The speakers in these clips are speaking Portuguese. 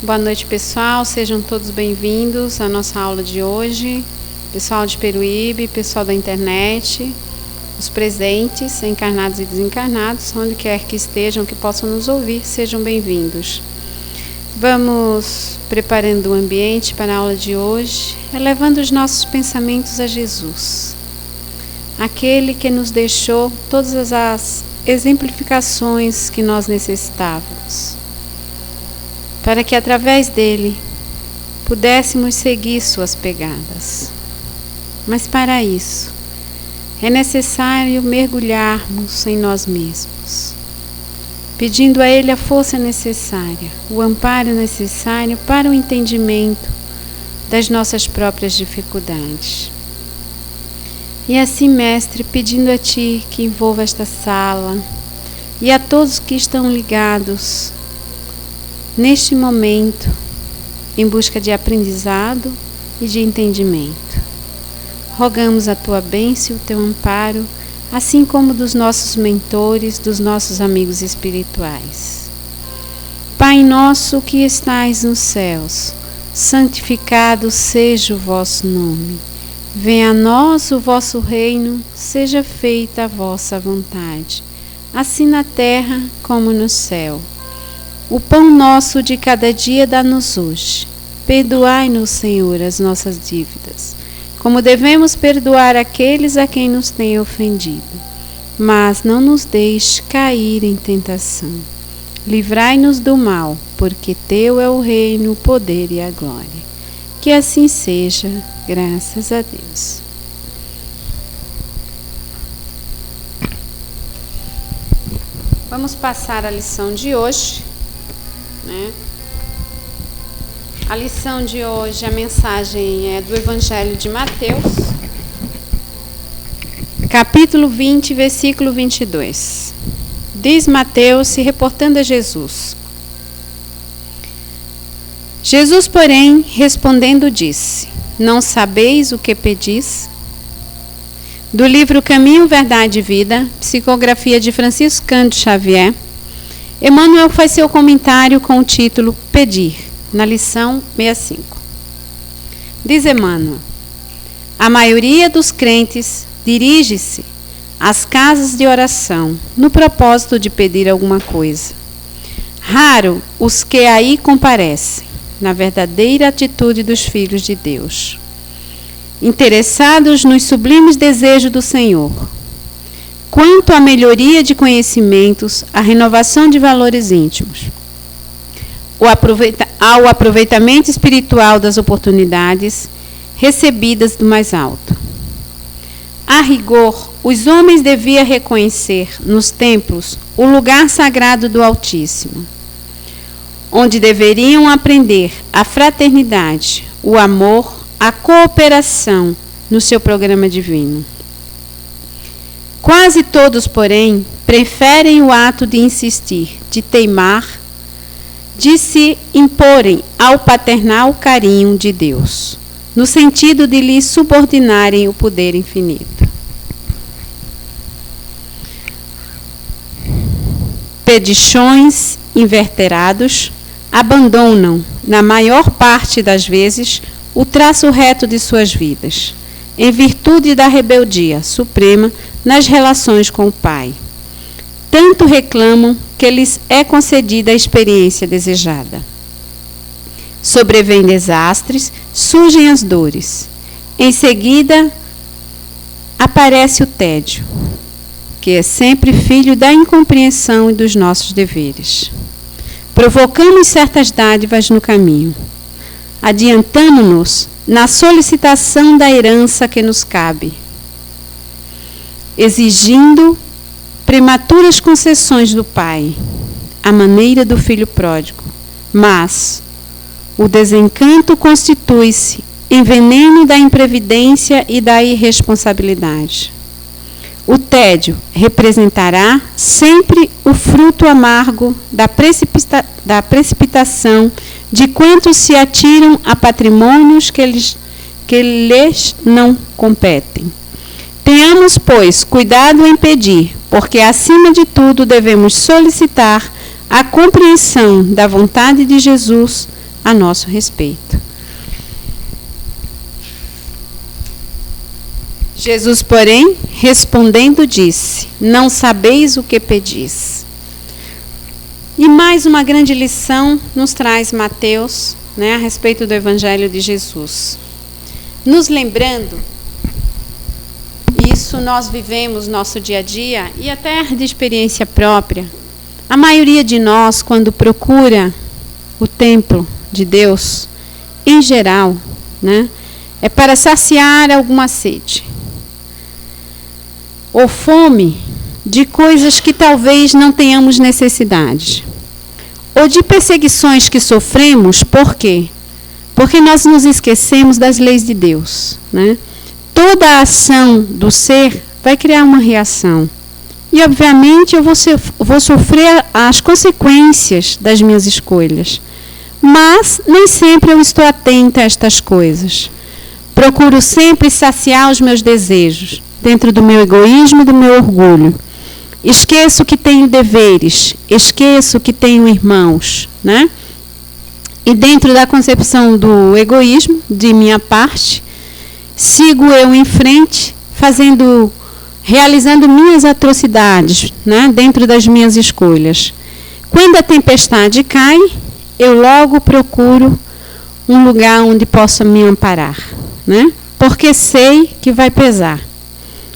Boa noite, pessoal. Sejam todos bem-vindos à nossa aula de hoje. Pessoal de Peruíbe, pessoal da internet, os presentes, encarnados e desencarnados, onde quer que estejam, que possam nos ouvir, sejam bem-vindos. Vamos preparando o ambiente para a aula de hoje, elevando os nossos pensamentos a Jesus, aquele que nos deixou todas as exemplificações que nós necessitávamos, para que através dele pudéssemos seguir suas pegadas. Mas para isso é necessário mergulharmos em nós mesmos, pedindo a ele a força necessária, o amparo necessário para o entendimento das nossas próprias dificuldades. E assim, mestre, pedindo a ti que envolva esta sala e a todos que estão ligados neste momento em busca de aprendizado e de entendimento. Rogamos a tua bênção e o teu amparo, assim como dos nossos mentores, dos nossos amigos espirituais. Pai nosso que estais nos céus, santificado seja o vosso nome. Venha a nós o vosso reino, seja feita a vossa vontade, assim na terra como no céu. O pão nosso de cada dia dá-nos hoje. Perdoai-nos, Senhor, as nossas dívidas, como devemos perdoar aqueles a quem nos têm ofendido. Mas não nos deixe cair em tentação. Livrai-nos do mal, porque teu é o reino, o poder e a glória. Que assim seja, graças a Deus. Vamos passar a lição de hoje, né? A lição de hoje, a mensagem é do Evangelho de Mateus, capítulo 20, versículo 22. Diz Mateus, se reportando a Jesus: Jesus, porém, respondendo, disse: Não sabeis o que pedis? Do livro Caminho, Verdade e Vida, psicografia de Francisco Cândido Xavier, Emmanuel faz seu comentário com o título Pedir, na lição 65. Diz Emmanuel: a maioria dos crentes dirige-se às casas de oração no propósito de pedir alguma coisa. Raro os que aí comparecem, na verdadeira atitude dos filhos de Deus, interessados nos sublimes desejos do Senhor, quanto à melhoria de conhecimentos, à renovação de valores íntimos, ao aproveitamento espiritual das oportunidades recebidas do mais alto. A rigor, os homens deviam reconhecer nos templos o lugar sagrado do Altíssimo, onde deveriam aprender a fraternidade, o amor, a cooperação no seu programa divino. Quase todos, porém, preferem o ato de insistir, de teimar, de se imporem ao paternal carinho de Deus, no sentido de lhe subordinarem o poder infinito. Pedichões inverterados abandonam, na maior parte das vezes, o traço reto de suas vidas, em virtude da rebeldia suprema nas relações com o Pai. Tanto reclamam que lhes é concedida a experiência desejada. Sobrevêm desastres, surgem as dores. Em seguida, aparece o tédio, que é sempre filho da incompreensão e dos nossos deveres. Provocamos certas dádivas no caminho, adiantamo-nos na solicitação da herança que nos cabe, exigindo prematuras concessões do Pai, à maneira do filho pródigo. Mas o desencanto constitui-se em veneno da imprevidência e da irresponsabilidade. O tédio representará sempre o fruto amargo da precipitação de quantos se atiram a patrimônios que lhes não competem. Tenhamos, pois, cuidado em pedir, porque, acima de tudo, devemos solicitar a compreensão da vontade de Jesus a nosso respeito. Jesus, porém, respondendo, disse: não sabeis o que pedis. E mais uma grande lição nos traz Mateus, a respeito do Evangelho de Jesus. Nos lembrando, isso nós vivemos nosso dia a dia e até de experiência própria. A maioria de nós, quando procura o templo de Deus, em geral, é para saciar alguma sede ou fome de coisas que talvez não tenhamos necessidade, ou de perseguições que sofremos. Por quê? Porque nós nos esquecemos das leis de Deus. Toda a ação do ser vai criar uma reação. E, obviamente, eu vou sofrer as consequências das minhas escolhas. Mas nem sempre eu estou atenta a estas coisas. Procuro sempre saciar os meus desejos, dentro do meu egoísmo e do meu orgulho. Esqueço que tenho deveres, esqueço que tenho irmãos, E dentro da concepção do egoísmo, de minha parte, sigo eu em frente, realizando minhas atrocidades, dentro das minhas escolhas. Quando a tempestade cai, eu logo procuro um lugar onde possa me amparar, Porque sei que vai pesar.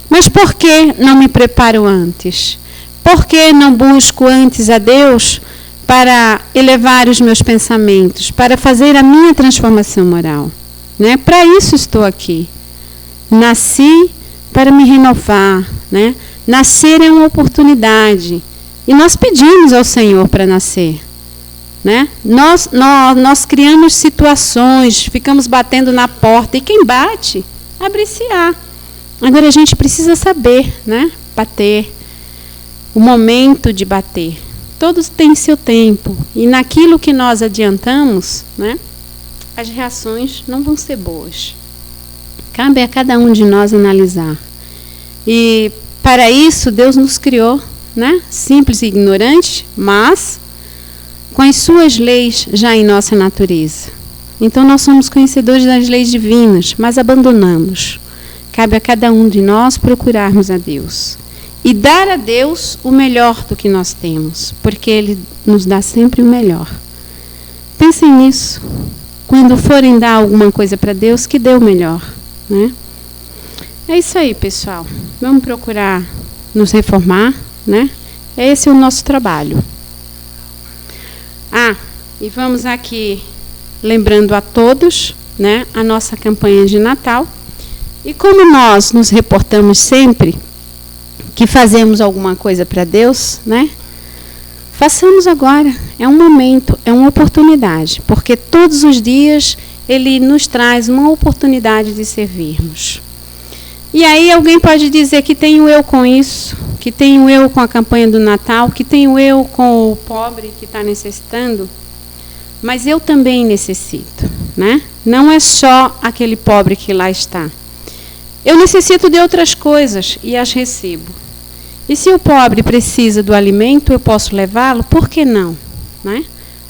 Mas por que não me preparo antes? Por que não busco antes a Deus para elevar os meus pensamentos, para fazer a minha transformação moral? Para isso estou aqui. Nasci para me renovar. Nascer é uma oportunidade. E nós pedimos ao Senhor para nascer. Nós criamos situações, ficamos batendo na porta. E quem bate, abre-se-á. Agora a gente precisa saber, bater. O momento de bater. Todos têm seu tempo. E naquilo que nós adiantamos, as reações não vão ser boas. Cabe a cada um de nós analisar. E para isso Deus nos criou, simples e ignorante, mas com as suas leis já em nossa natureza. Então nós somos conhecedores das leis divinas, mas abandonamos. Cabe a cada um de nós procurarmos a Deus. E dar a Deus o melhor do que nós temos, porque Ele nos dá sempre o melhor. Pensem nisso. Quando forem dar alguma coisa para Deus, que dê o melhor. É isso aí, pessoal. Vamos procurar nos reformar. Esse é o nosso trabalho. E vamos aqui lembrando a todos, a nossa campanha de Natal. E como nós nos reportamos sempre que fazemos alguma coisa para Deus, façamos agora. É um momento, é uma oportunidade, porque todos os dias Ele nos traz uma oportunidade de servirmos. E aí alguém pode dizer que tenho eu com isso, que tenho eu com a campanha do Natal, que tenho eu com o pobre que está necessitando. Mas eu também necessito, Não é só aquele pobre que lá está. Eu necessito de outras coisas e as recebo. E se o pobre precisa do alimento, eu posso levá-lo? Por que não?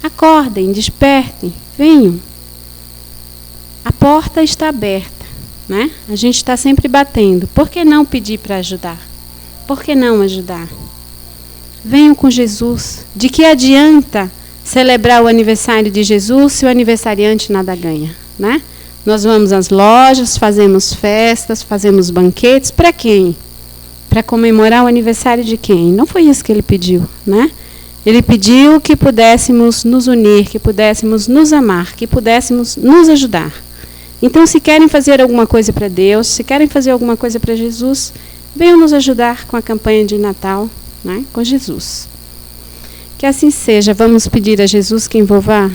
Acordem, despertem, venham. A porta está aberta. A gente está sempre batendo. Por que não pedir para ajudar? Por que não ajudar? Venham com Jesus. De que adianta celebrar o aniversário de Jesus se o aniversariante nada ganha? Nós vamos às lojas, fazemos festas, fazemos banquetes. Para quem? Para comemorar o aniversário de quem? Não foi isso que ele pediu, Ele pediu que pudéssemos nos unir, que pudéssemos nos amar, que pudéssemos nos ajudar. Então, se querem fazer alguma coisa para Deus, se querem fazer alguma coisa para Jesus, venham nos ajudar com a campanha de Natal, com Jesus. Que assim seja. Vamos pedir a Jesus que envolva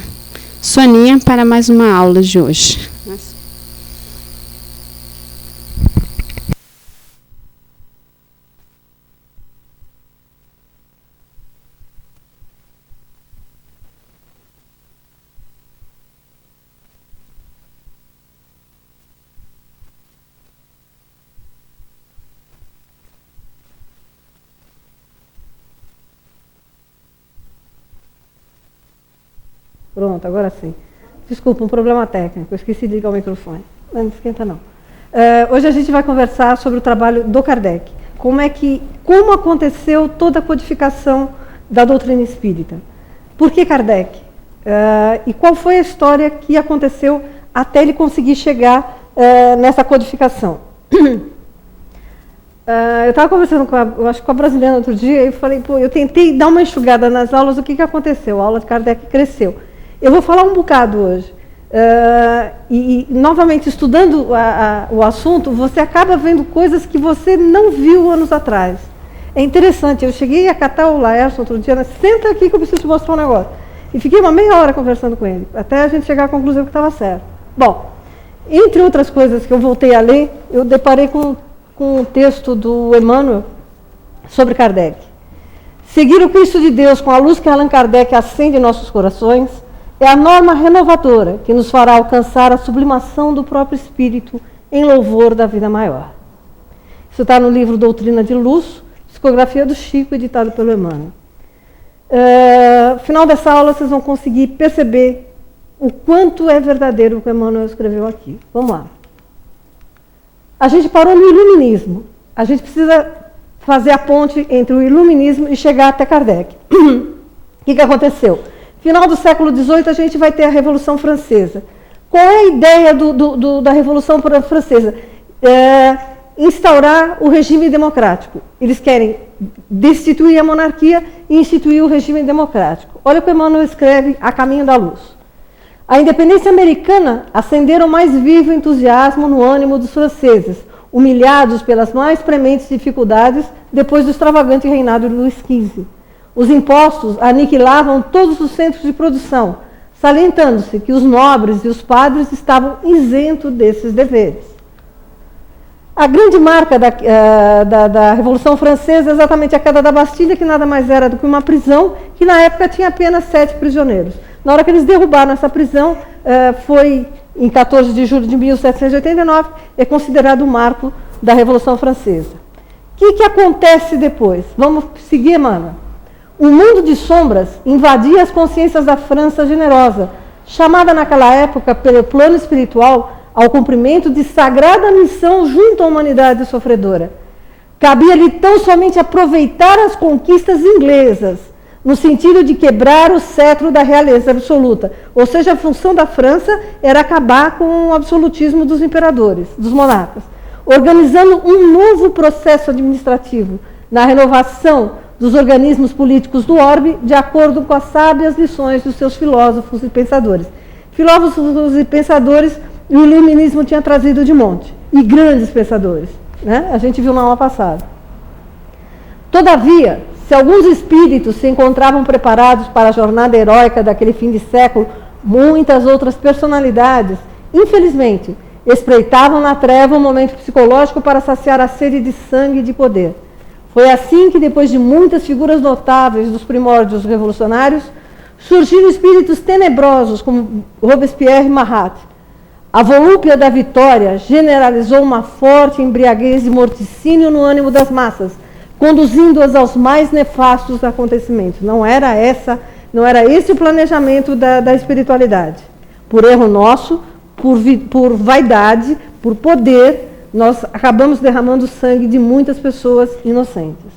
Soninha para mais uma aula de hoje. Pronto, agora sim. Desculpa, um problema técnico, eu esqueci de ligar o microfone. Não esquenta não. Hoje a gente vai conversar sobre o trabalho do Kardec. Como aconteceu toda a codificação da doutrina espírita. Por que Kardec? E qual foi a história que aconteceu até ele conseguir chegar nessa codificação? Eu estava conversando com a brasileira outro dia e falei, eu tentei dar uma enxugada nas aulas, o que aconteceu? A aula de Kardec cresceu. Eu vou falar um bocado hoje. Novamente, estudando o assunto, você acaba vendo coisas que você não viu anos atrás. É interessante, eu cheguei a catar o Laércio outro dia, senta aqui que eu preciso te mostrar um negócio. E fiquei uma meia hora conversando com ele, até a gente chegar à conclusão que estava certo. Bom, entre outras coisas que eu voltei a ler, eu deparei com um texto do Emmanuel sobre Kardec. Seguir o Cristo de Deus com a luz que Allan Kardec acende em nossos corações é a norma renovadora que nos fará alcançar a sublimação do próprio espírito em louvor da vida maior. Isso está no livro Doutrina de Luz, psicografia do Chico, editado pelo Emmanuel. No final dessa aula vocês vão conseguir perceber o quanto é verdadeiro o que o Emmanuel escreveu aqui. Vamos lá. A gente parou no iluminismo. A gente precisa fazer a ponte entre o iluminismo e chegar até Kardec. O que aconteceu? Final do século XVIII a gente vai ter a Revolução Francesa. Qual é a ideia da Revolução Francesa? Instaurar o regime democrático. Eles querem destituir a monarquia e instituir o regime democrático. Olha o que Emmanuel escreve a caminho da luz. A independência americana acendera o mais vivo entusiasmo no ânimo dos franceses, humilhados pelas mais prementes dificuldades depois do extravagante reinado de Luís XV. Os impostos aniquilavam todos os centros de produção, salientando-se que os nobres e os padres estavam isentos desses deveres. A grande marca da Revolução Francesa é exatamente a queda da Bastilha, que nada mais era do que uma prisão, que na época tinha apenas 7 prisioneiros. Na hora que eles derrubaram essa prisão, foi em 14 de julho de 1789, é considerado o marco da Revolução Francesa. O que acontece depois? Vamos seguir, Emmanuel. O mundo de sombras invadia as consciências da França generosa, chamada naquela época pelo plano espiritual ao cumprimento de sagrada missão junto à humanidade sofredora. Cabia-lhe tão somente aproveitar as conquistas inglesas, no sentido de quebrar o cetro da realeza absoluta. Ou seja, a função da França era acabar com o absolutismo dos imperadores, dos monarcas, organizando um novo processo administrativo na renovação dos organismos políticos do orbe, de acordo com as sábias lições dos seus filósofos e pensadores. Filósofos e pensadores, o iluminismo tinha trazido de monte, e grandes pensadores, né? A gente viu na aula passada. Todavia, se alguns espíritos se encontravam preparados para a jornada heróica daquele fim de século, muitas outras personalidades, infelizmente, espreitavam na treva um momento psicológico para saciar a sede de sangue e de poder. Foi assim que, depois de muitas figuras notáveis dos primórdios revolucionários, surgiram espíritos tenebrosos como Robespierre e Marat. A volúpia da vitória generalizou uma forte embriaguez de morticínio no ânimo das massas, conduzindo-as aos mais nefastos acontecimentos. Não era esse o planejamento da espiritualidade. Por erro nosso, por vaidade, por poder, nós acabamos derramando o sangue de muitas pessoas inocentes.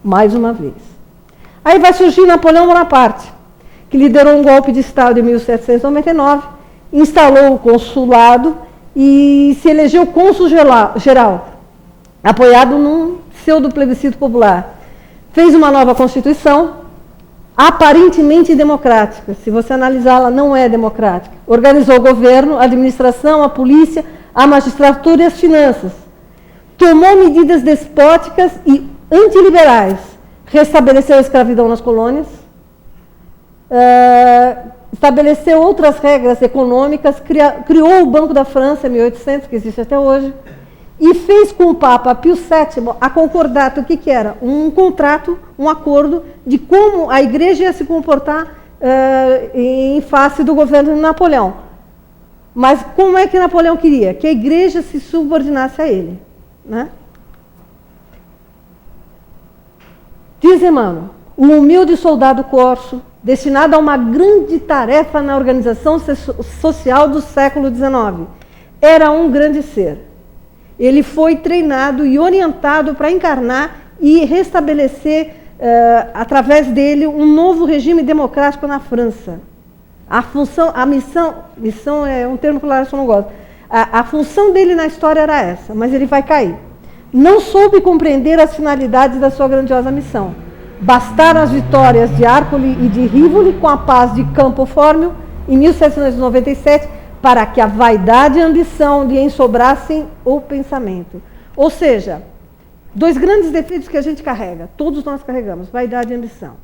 Mais uma vez. Aí vai surgir Napoleão Bonaparte, que liderou um golpe de Estado em 1799, instalou o consulado e se elegeu cônsul geral, apoiado num pseudo-plebiscito popular. Fez uma nova Constituição, aparentemente democrática. Se você analisá-la, não é democrática. Organizou o governo, a administração, a polícia, a magistratura e as finanças. Tomou medidas despóticas e antiliberais. Restabeleceu a escravidão nas colônias. Estabeleceu outras regras econômicas, criou o Banco da França, em 1800, que existe até hoje, e fez com o Papa Pio VII a concordata. O que era? Um contrato, um acordo de como a igreja ia se comportar em face do governo de Napoleão. Mas como é que Napoleão queria? Que a igreja se subordinasse a ele, né? Diz Emmanuel, um humilde soldado corso, destinado a uma grande tarefa na organização social do século XIX. Era um grande ser. Ele foi treinado e orientado para encarnar e restabelecer, através dele, um novo regime democrático na França. A missão é um termo que o Larson não gosta. A função dele na história era essa, mas ele vai cair. Não soube compreender as finalidades da sua grandiosa missão. Bastaram as vitórias de Arcole e de Rivoli com a paz de Campo Formio, em 1797, para que a vaidade e a ambição lhe ensobrassem o pensamento. Ou seja, dois grandes defeitos que a gente carrega, todos nós carregamos, vaidade e ambição.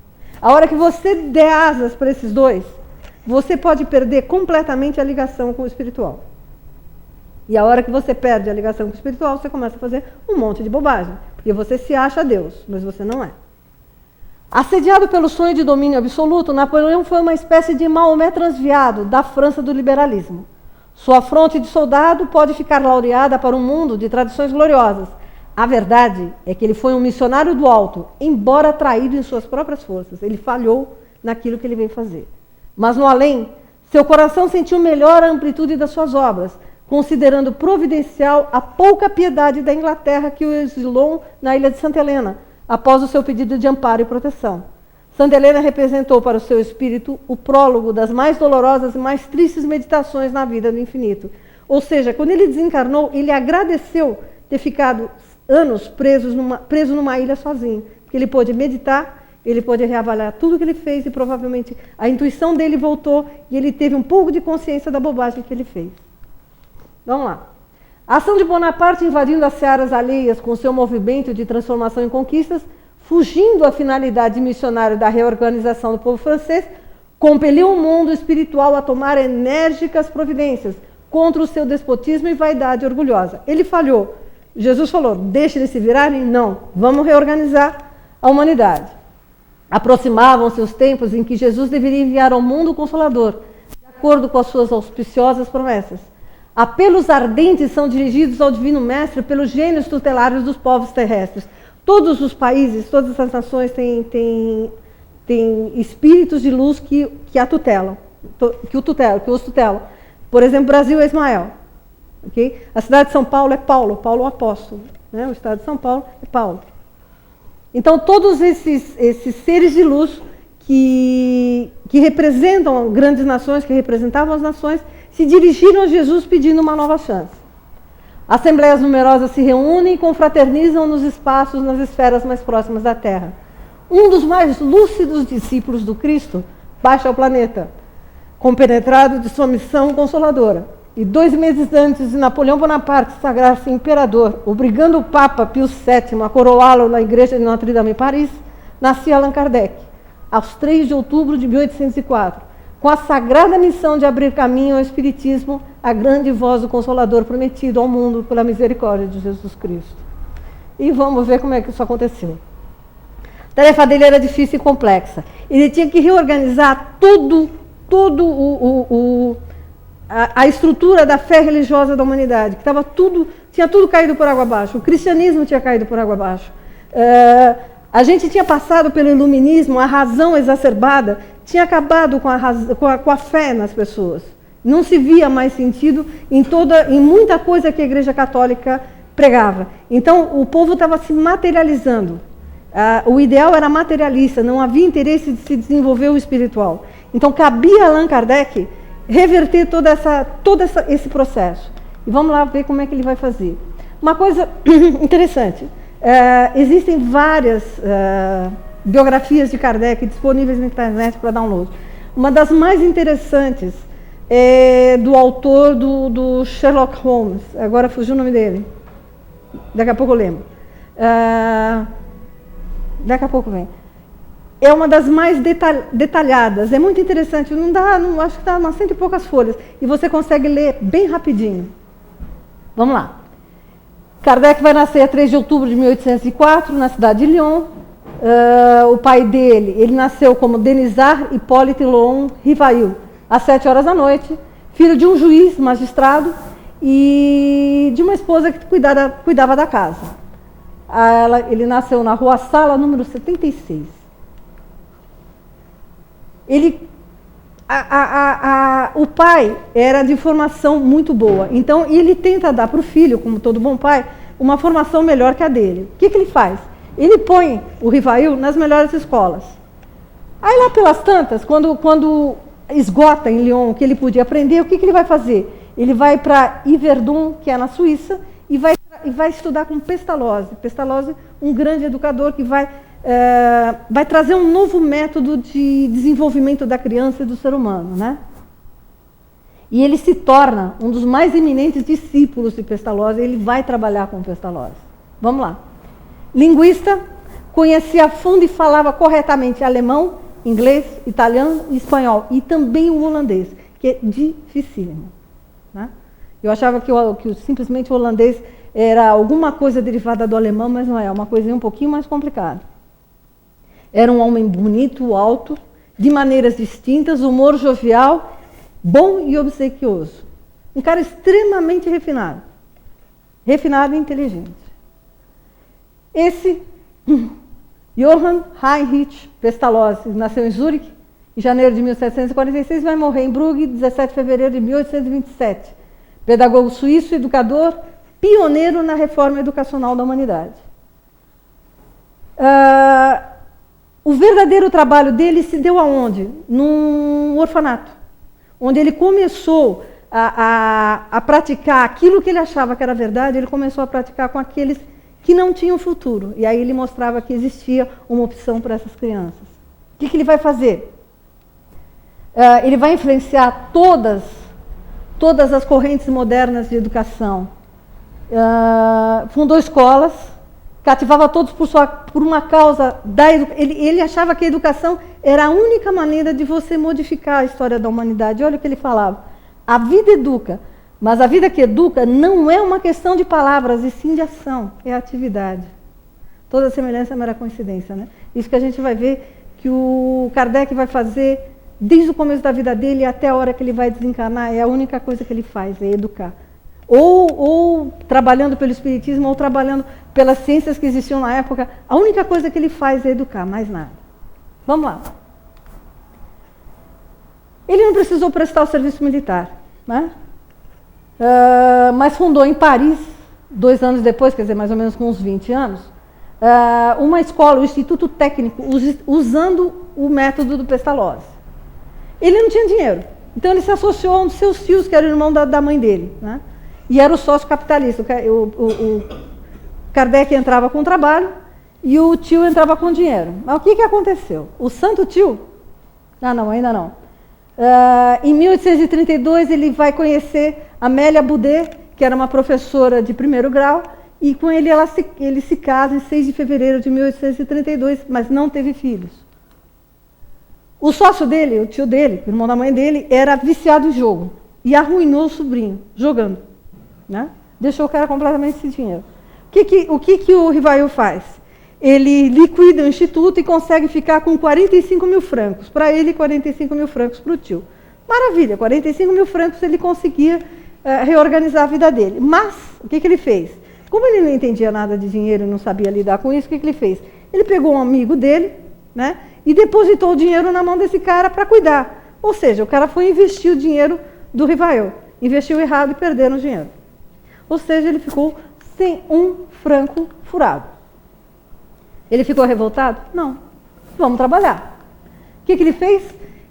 A hora que você der asas para esses dois, você pode perder completamente a ligação com o espiritual. E a hora que você perde a ligação com o espiritual, você começa a fazer um monte de bobagem, porque você se acha Deus, mas você não é. Assediado pelo sonho de domínio absoluto, Napoleão foi uma espécie de Maomé transviado da França do liberalismo. Sua fronte de soldado pode ficar laureada para um mundo de tradições gloriosas. A verdade é que ele foi um missionário do alto, embora traído em suas próprias forças. Ele falhou naquilo que ele veio fazer. Mas no além, seu coração sentiu melhor a amplitude das suas obras, considerando providencial a pouca piedade da Inglaterra que o exilou na ilha de Santa Helena, após o seu pedido de amparo e proteção. Santa Helena representou para o seu espírito o prólogo das mais dolorosas e mais tristes meditações na vida do infinito. Ou seja, quando ele desencarnou, ele agradeceu ter ficado anos preso numa ilha sozinho, porque ele pôde meditar, ele pôde reavaliar tudo que ele fez e provavelmente a intuição dele voltou e ele teve um pouco de consciência da bobagem que ele fez. Vamos lá. A ação de Bonaparte invadindo as searas alheias com seu movimento de transformação em conquistas, fugindo à finalidade missionária da reorganização do povo francês, compeliu o mundo espiritual a tomar enérgicas providências contra o seu despotismo e vaidade orgulhosa. Ele falhou. Jesus falou, deixe eles se virarem? Não, vamos reorganizar a humanidade. Aproximavam-se os tempos em que Jesus deveria enviar ao mundo o Consolador, de acordo com as suas auspiciosas promessas. Apelos ardentes são dirigidos ao Divino Mestre pelos gênios tutelares dos povos terrestres. Todos os países, todas as nações têm espíritos de luz que os tutelam. Por exemplo, Brasil é Ismael. Okay? A cidade de São Paulo é Paulo o apóstolo. Né? O estado de São Paulo é Paulo. Então, todos esses seres de luz que representam grandes nações, que representavam as nações, se dirigiram a Jesus pedindo uma nova chance. Assembleias numerosas se reúnem e confraternizam nos espaços, nas esferas mais próximas da Terra. Um dos mais lúcidos discípulos do Cristo baixa ao planeta, compenetrado de sua missão consoladora. E 2 meses antes de Napoleão Bonaparte sagrar-se imperador, obrigando o Papa Pio VII a coroá-lo na igreja de Notre-Dame em Paris, nascia Allan Kardec, aos 3 de outubro de 1804, com a sagrada missão de abrir caminho ao Espiritismo, a grande voz do Consolador prometido ao mundo pela misericórdia de Jesus Cristo. E vamos ver como é que isso aconteceu. A tarefa dele era difícil e complexa. Ele tinha que reorganizar a estrutura da fé religiosa da humanidade, que tinha tudo caído por água abaixo. O cristianismo tinha caído por água abaixo. A gente tinha passado pelo iluminismo, a razão exacerbada tinha acabado com a fé nas pessoas. Não se via mais sentido em muita coisa que a Igreja Católica pregava. Então, o povo estava se materializando. O ideal era materialista, não havia interesse de se desenvolver o espiritual. Então, cabia a Allan Kardec reverter todo esse processo. E vamos lá ver como é que ele vai fazer. Uma coisa interessante, existem várias biografias de Kardec disponíveis na internet para download. Uma das mais interessantes é do autor do Sherlock Holmes, agora fugiu o nome dele, daqui a pouco eu lembro. Daqui a pouco vem. É uma das mais detalhadas, é muito interessante, acho que está umas 100 e poucas folhas, e você consegue ler bem rapidinho. Vamos lá. Kardec vai nascer a 3 de outubro de 1804, na cidade de Lyon. O pai dele, ele nasceu como Denisard Hippolyte Laurent Rivail, às 7 horas da noite, filho de um juiz, magistrado, e de uma esposa que cuidava da casa. Ele nasceu na Rua Sala, número 76. o pai era de formação muito boa, então ele tenta dar para o filho, como todo bom pai, uma formação melhor que a dele. O que ele faz? Ele põe o Rivail nas melhores escolas. Aí lá pelas tantas, quando esgota em Lyon o que ele podia aprender, o que ele vai fazer? Ele vai para Yverdon, que é na Suíça, e vai estudar com Pestalozzi. Pestalozzi, um grande educador que vai trazer um novo método de desenvolvimento da criança e do ser humano, né? E ele se torna um dos mais eminentes discípulos de Pestalozzi, ele vai trabalhar com Pestalozzi. Vamos lá. Linguista, conhecia a fundo e falava corretamente alemão, inglês, italiano e espanhol, e também o holandês, que é dificílimo, né? Eu achava que simplesmente o holandês era alguma coisa derivada do alemão, mas não é, uma coisinha um pouquinho mais complicada. Era um homem bonito, alto, de maneiras distintas, humor jovial, bom e obsequioso. Um cara extremamente refinado. Refinado e inteligente. Esse, Johann Heinrich Pestalozzi, nasceu em Zurique, em janeiro de 1746, e vai morrer em Brugge, 17 de fevereiro de 1827. Pedagogo suíço, educador, pioneiro na reforma educacional da humanidade. O verdadeiro trabalho dele se deu aonde? Num orfanato, onde ele começou a praticar aquilo que ele achava que era verdade, ele começou a praticar com aqueles que não tinham futuro. E aí ele mostrava que existia uma opção para essas crianças. O que ele vai fazer? Ele vai influenciar todas as correntes modernas de educação. Fundou escolas, cativava todos por uma causa da educação. Ele achava que a educação era a única maneira de você modificar a história da humanidade. Olha o que ele falava. A vida educa, mas a vida que educa não é uma questão de palavras, e sim de ação, é atividade. Toda semelhança é mera coincidência, né? Isso que a gente vai ver que o Kardec vai fazer desde o começo da vida dele até a hora que ele vai desencarnar, é a única coisa que ele faz, é educar. Ou trabalhando pelo espiritismo, ou trabalhando pelas ciências que existiam na época, a única coisa que ele faz é educar, mais nada. Vamos lá. Ele não precisou prestar o serviço militar, né? Mas fundou em Paris, 2 anos depois, quer dizer, mais ou menos com uns 20 anos, uma escola, o Instituto Técnico, usando o método do Pestalozzi. Ele não tinha dinheiro, então ele se associou a um dos seus tios, que era o irmão da mãe dele, né? E era o sócio capitalista. O Kardec entrava com trabalho e o tio entrava com dinheiro. Mas o que aconteceu? O santo tio... não, ainda não. Em 1832 ele vai conhecer Amélia Boudet, que era uma professora de 1º grau, e com ele ele se casa em 6 de fevereiro de 1832, mas não teve filhos. O sócio dele, o tio dele, o irmão da mãe dele, era viciado em jogo e arruinou o sobrinho, jogando, né? Deixou o cara completamente sem dinheiro. O que o Rivail faz? Ele liquida o instituto e consegue ficar com 45 mil francos para ele e 45 mil francos para o tio. Maravilha, 45 mil francos ele conseguia reorganizar a vida dele. Mas, o que ele fez? Como ele não entendia nada de dinheiro e não sabia lidar com isso, o que ele fez? Ele pegou um amigo dele, né, e depositou o dinheiro na mão desse cara para cuidar. Ou seja, o cara foi investir o dinheiro do Rivail. Investiu errado e perdeu o dinheiro. Ou seja, ele ficou sem um franco furado. Ele ficou revoltado? Não. Vamos trabalhar. O que ele fez?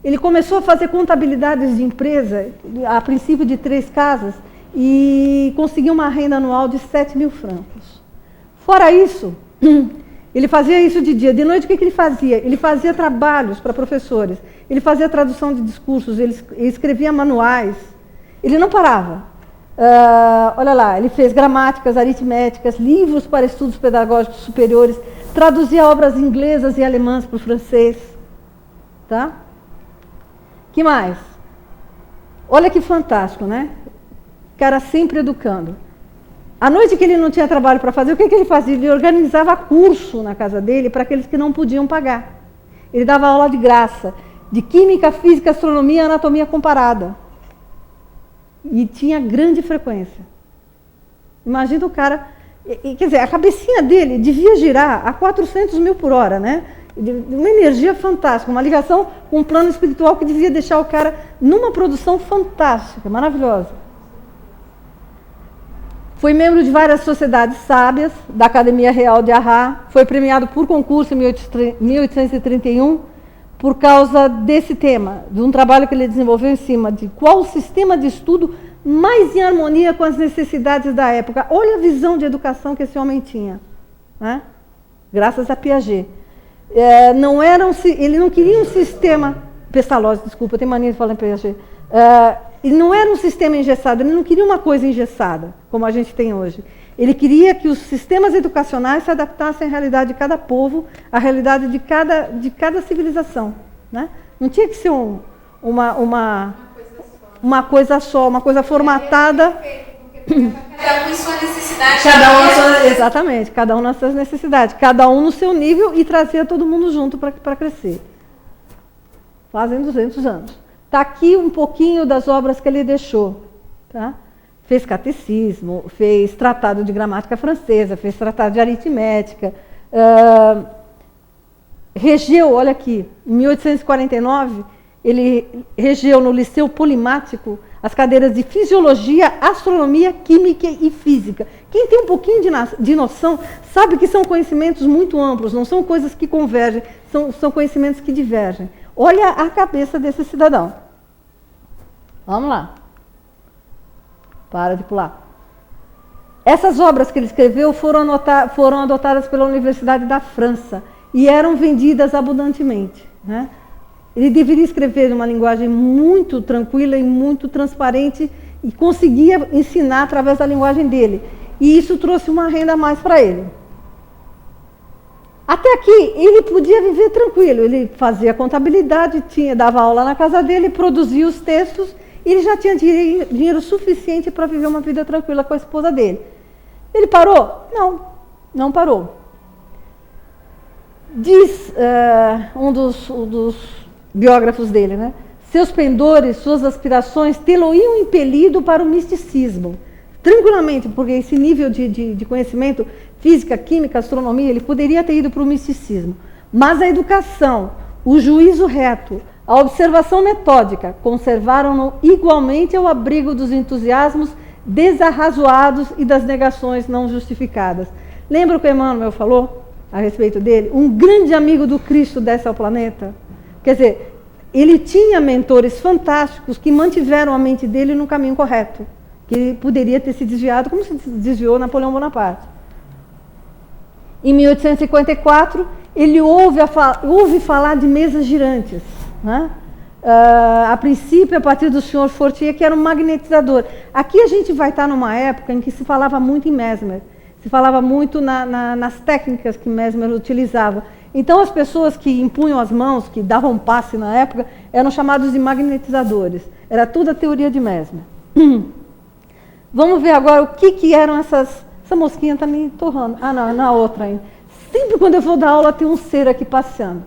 Ele começou a fazer contabilidades de empresa, a princípio de 3 casas, e conseguiu uma renda anual de 7 mil francos. Fora isso, ele fazia isso de dia. De noite, o que ele fazia? Ele fazia trabalhos para professores, ele fazia tradução de discursos, ele escrevia manuais, ele não parava. Olha lá, ele fez gramáticas, aritméticas, livros para estudos pedagógicos superiores, traduzia obras inglesas e alemãs para o francês. Tá? Que mais? Olha que fantástico, né? O cara sempre educando. À noite que ele não tinha trabalho para fazer, o que ele fazia? Ele organizava curso na casa dele para aqueles que não podiam pagar. Ele dava aula de graça, de química, física, astronomia e anatomia comparada. E tinha grande frequência. Imagina o cara... Quer dizer, a cabecinha dele devia girar a 400 mil por hora, né? uma energia fantástica, uma ligação com um plano espiritual que devia deixar o cara numa produção fantástica, maravilhosa. Foi membro de várias sociedades sábias, da Academia Real de Arrá, foi premiado por concurso em 1831, por causa desse tema, de um trabalho que ele desenvolveu em cima de qual o sistema de estudo mais em harmonia com as necessidades da época. Olha a visão de educação que esse homem tinha, né? Graças a Piaget. Ele não queria um sistema... Pestalozzi, desculpa, eu tenho mania de falar em Piaget. Ele não era um sistema engessado, ele não queria uma coisa engessada, como a gente tem hoje. Ele queria que os sistemas educacionais se adaptassem à realidade de cada povo, à realidade de cada civilização, né? Não tinha que ser uma coisa só, uma coisa formatada. Cada um em sua necessidade. Exatamente, cada um nas suas necessidades, cada um no seu nível e trazia todo mundo junto para crescer. Fazem 200 anos. Está aqui um pouquinho das obras que ele deixou. Tá? Fez catecismo, fez tratado de gramática francesa, fez tratado de aritmética. Regeu, olha aqui, em 1849, ele regeu no Liceu Polimático as cadeiras de Fisiologia, Astronomia, Química e Física. Quem tem um pouquinho de noção sabe que são conhecimentos muito amplos, não são coisas que convergem, são conhecimentos que divergem. Olha a cabeça desse cidadão. Vamos lá. Para de pular. Essas obras que ele escreveu foram adotadas pela Universidade da França e eram vendidas abundantemente, né? Ele deveria escrever numa linguagem muito tranquila e muito transparente e conseguia ensinar através da linguagem dele. E isso trouxe uma renda a mais para ele. Até aqui, ele podia viver tranquilo. Ele fazia contabilidade, dava aula na casa dele, produzia os textos, e ele já tinha dinheiro suficiente para viver uma vida tranquila com a esposa dele. Ele parou? Não, não parou. Diz um dos biógrafos dele, né? Seus pendores, suas aspirações tê-lo-iam impelido para o misticismo. Tranquilamente, porque esse nível de conhecimento, física, química, astronomia, ele poderia ter ido para o misticismo. Mas a educação, o juízo reto, a observação metódica, conservaram-no igualmente ao abrigo dos entusiasmos desarrazoados e das negações não justificadas. Lembra o que Emmanuel falou a respeito dele? Um grande amigo do Cristo desce ao planeta. Quer dizer, ele tinha mentores fantásticos que mantiveram a mente dele no caminho correto, que poderia ter se desviado, como se desviou Napoleão Bonaparte. Em 1854, ele ouve falar de mesas girantes, né? A princípio, a partir do senhor Fortier, que era um magnetizador. Aqui a gente vai estar numa época em que se falava muito em Mesmer, se falava muito nas técnicas que Mesmer utilizava. Então, as pessoas que impunham as mãos, que davam passe na época, eram chamados de magnetizadores. Era tudo a teoria de Mesmer. Vamos ver agora o que eram essas... Essa mosquinha está me torrando. Ah, não, na outra ainda. Sempre quando eu vou dar aula, tem um ser aqui passeando.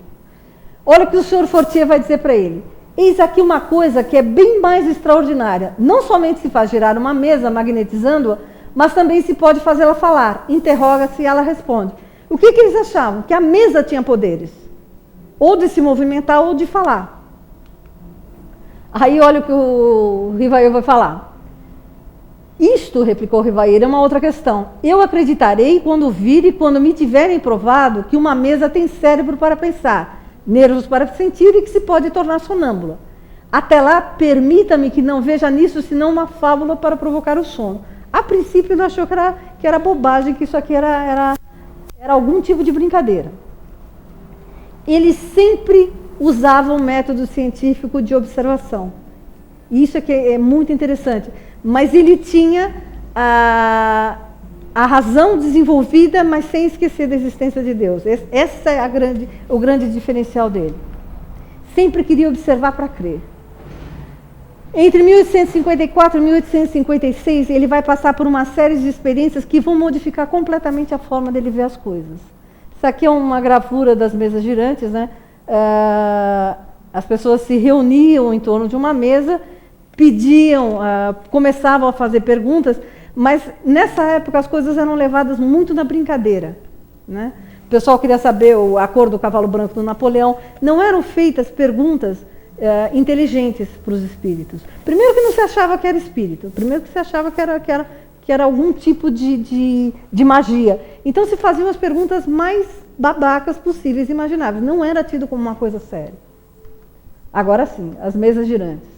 Olha o que o senhor Fortier vai dizer para ele. Eis aqui uma coisa que é bem mais extraordinária. Não somente se faz girar uma mesa magnetizando-a, mas também se pode fazê-la falar. Interroga-se e ela responde. O que eles achavam? Que a mesa tinha poderes. Ou de se movimentar ou de falar. Aí olha o que o Rivail vai falar. Isto, replicou Rivail, é uma outra questão. Eu acreditarei quando vir e quando me tiverem provado que uma mesa tem cérebro para pensar, nervos para sentir e que se pode tornar sonâmbula. Até lá, permita-me que não veja nisso senão uma fábula para provocar o sono. A princípio, ele achou que era bobagem, que isso aqui era algum tipo de brincadeira. Ele sempre usava um método científico de observação. Isso é que é muito interessante. Mas ele tinha a razão desenvolvida, mas sem esquecer da existência de Deus. Essa é o grande diferencial dele. Sempre queria observar para crer. Entre 1854 e 1856, ele vai passar por uma série de experiências que vão modificar completamente a forma dele ver as coisas. Isso aqui é uma gravura das mesas girantes, né? As pessoas se reuniam em torno de uma mesa, pediam, começavam a fazer perguntas, mas nessa época as coisas eram levadas muito na brincadeira, né? pessoal queria saber a cor do cavalo branco do Napoleão. Não eram feitas perguntas inteligentes para os espíritos. Primeiro que não se achava que era espírito, primeiro que se achava que era algum tipo de magia. Então se faziam as perguntas mais babacas possíveis e imagináveis. Não era tido como uma coisa séria. Agora sim, as mesas girantes.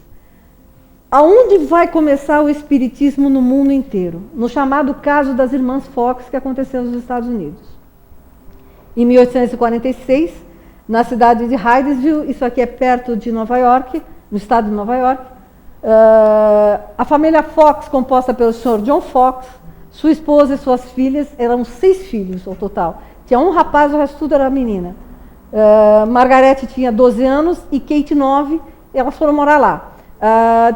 Aonde vai começar o espiritismo no mundo inteiro? No chamado caso das irmãs Fox, que aconteceu nos Estados Unidos. Em 1846, na cidade de Hydesville, isso aqui é perto de Nova York, no estado de Nova York, a família Fox, composta pelo Sr. John Fox, sua esposa e suas filhas, eram 6 filhos ao total. Tinha um rapaz, o resto tudo era menina. Margaret tinha 12 anos e Kate 9, elas foram morar lá.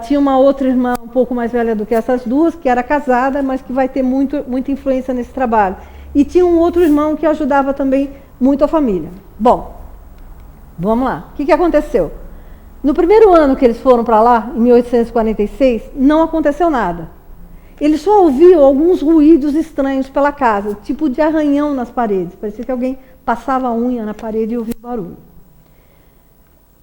Tinha uma outra irmã um pouco mais velha do que essas duas, que era casada, mas que vai ter muita influência nesse trabalho. E tinha um outro irmão que ajudava também muito a família. Bom, vamos lá. O que aconteceu? No primeiro ano que eles foram para lá, em 1846, não aconteceu nada. Eles só ouviam alguns ruídos estranhos pela casa, tipo de arranhão nas paredes. Parecia que alguém passava a unha na parede e ouvia barulho.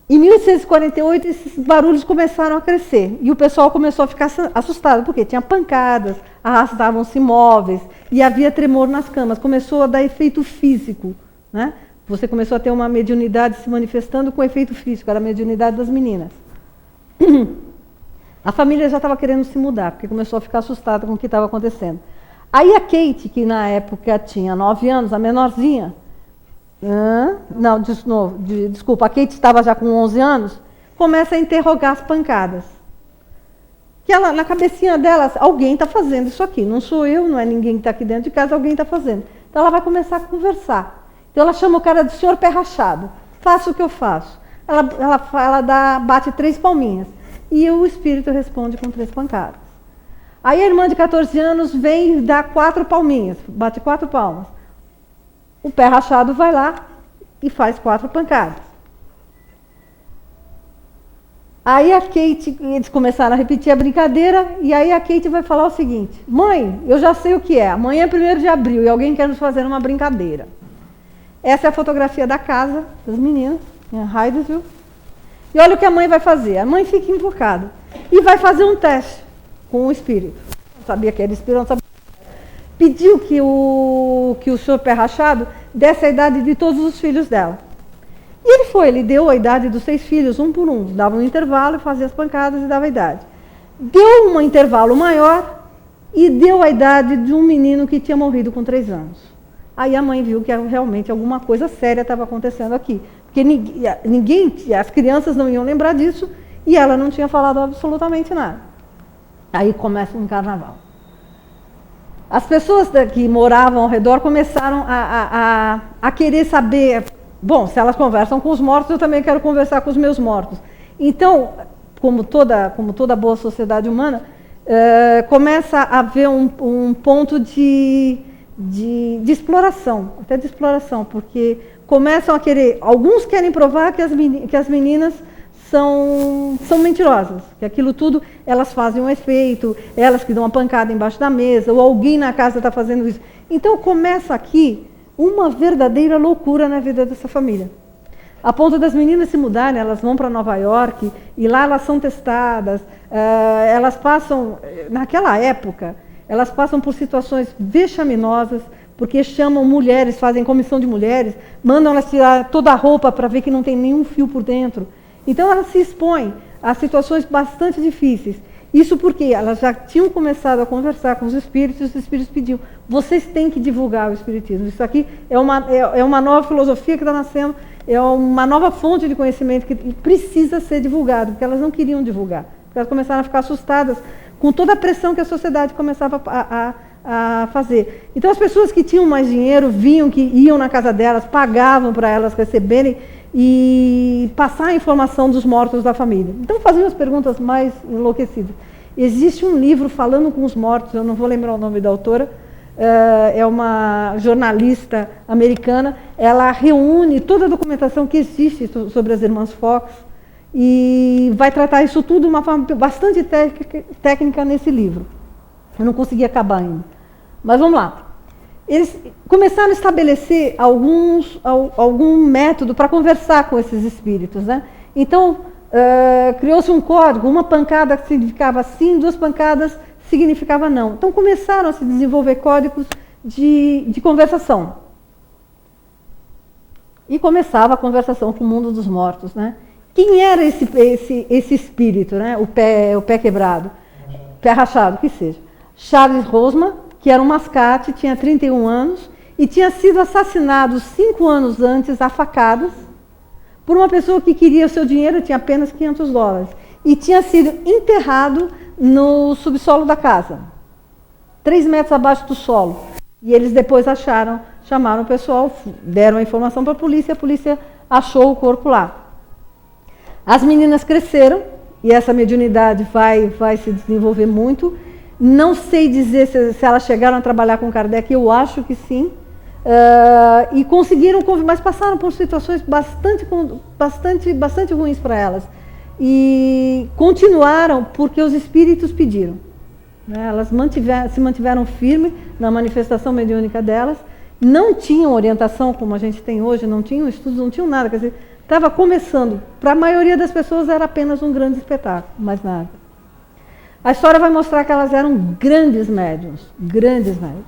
Em 1848, esses barulhos começaram a crescer e o pessoal começou a ficar assustado, porque tinha pancadas, arrastavam-se móveis e havia tremor nas camas. Começou a dar efeito físico, né? Você começou a ter uma mediunidade se manifestando com efeito físico, era a mediunidade das meninas. A família já estava querendo se mudar, porque começou a ficar assustada com o que estava acontecendo. Aí a Kate, que na época tinha 9 anos, a menorzinha, desculpa, a Kate estava já com 11 anos, começa a interrogar as pancadas. Que ela, na cabecinha dela, alguém está fazendo isso aqui, não sou eu, não é ninguém que está aqui dentro de casa, alguém está fazendo. Então ela vai começar a conversar. Então ela chama o cara de senhor pé rachado, faça o que eu faço. Ela bate 3 palminhas e o espírito responde com 3 pancadas. Aí a irmã de 14 anos vem e dá 4 palminhas, bate 4 palmas. O pé rachado vai lá e faz 4 pancadas. Aí a Kate, eles começaram a repetir a brincadeira, e aí a Kate vai falar o seguinte: mãe, eu já sei o que é, amanhã é 1º de abril e alguém quer nos fazer uma brincadeira. Essa é a fotografia da casa das meninas, em Hydesville. E olha o que a mãe vai fazer. A mãe fica invocada e vai fazer um teste com o espírito. Não sabia que era espírito, não sabia. Pediu que o senhor pé rachado desse a idade de todos os filhos dela. E ele deu a idade dos 6 filhos, um por um. Dava um intervalo, fazia as pancadas e dava a idade. Deu um intervalo maior e deu a idade de um menino que tinha morrido com 3 anos. Aí a mãe viu que realmente alguma coisa séria estava acontecendo aqui. Porque as crianças não iam lembrar disso e ela não tinha falado absolutamente nada. Aí começa um carnaval. As pessoas que moravam ao redor começaram a querer saber, bom, se elas conversam com os mortos, eu também quero conversar com os meus mortos. Então, como toda boa sociedade humana, começa a haver um ponto de exploração, até de exploração, porque começam a querer, alguns querem provar que as meninas são mentirosas, que aquilo tudo, elas fazem um efeito, elas que dão uma pancada embaixo da mesa, ou alguém na casa está fazendo isso. Então começa aqui uma verdadeira loucura na vida dessa família. A ponto das meninas se mudarem, elas vão para Nova York, e lá elas são testadas, elas passam, naquela época, elas passam por situações vexaminosas, porque chamam mulheres, fazem comissão de mulheres, mandam elas tirar toda a roupa para ver que não tem nenhum fio por dentro. Então elas se expõem a situações bastante difíceis. Isso porque elas já tinham começado a conversar com os espíritos pediam, vocês têm que divulgar o espiritismo. Isso aqui é uma nova filosofia que está nascendo, é uma nova fonte de conhecimento que precisa ser divulgado, porque elas não queriam divulgar. Porque elas começaram a ficar assustadas com toda a pressão que a sociedade começava a fazer. Então as pessoas que tinham mais dinheiro viam que iam na casa delas, pagavam para elas receberem e passar a informação dos mortos da família. Então faziam as perguntas mais enlouquecidas. Existe um livro falando com os mortos, eu não vou lembrar o nome da autora, é uma jornalista americana, ela reúne toda a documentação que existe sobre as irmãs Fox e vai tratar isso tudo de uma forma bastante técnica nesse livro. Eu não consegui acabar ainda. Mas vamos lá. eles começaram a estabelecer algum método para conversar com esses espíritos, né? Então, criou-se um código, uma pancada significava sim, 2 pancadas significava não. Então, começaram a se desenvolver códigos de conversação. E começava a conversação com o mundo dos mortos, né? Quem era esse espírito, né? O pé quebrado, pé rachado, que seja. Charles Rosman, que era um mascate, tinha 31 anos e tinha sido assassinado 5 anos antes a facadas por uma pessoa que queria o seu dinheiro, tinha apenas $500, e tinha sido enterrado no subsolo da casa, 3 metros abaixo do solo. E eles depois chamaram o pessoal, deram a informação para a polícia achou o corpo lá. As meninas cresceram, e essa mediunidade vai se desenvolver muito. Não sei dizer se elas chegaram a trabalhar com Kardec, eu acho que sim. E conseguiram, mas passaram por situações bastante ruins para elas. E continuaram porque os espíritos pediram. Elas se mantiveram firmes na manifestação mediúnica delas, não tinham orientação como a gente tem hoje, não tinham estudos, não tinham nada. Quer dizer, estava começando. Para a maioria das pessoas era apenas um grande espetáculo, mais nada. A história vai mostrar que elas eram grandes médiuns, grandes médiuns.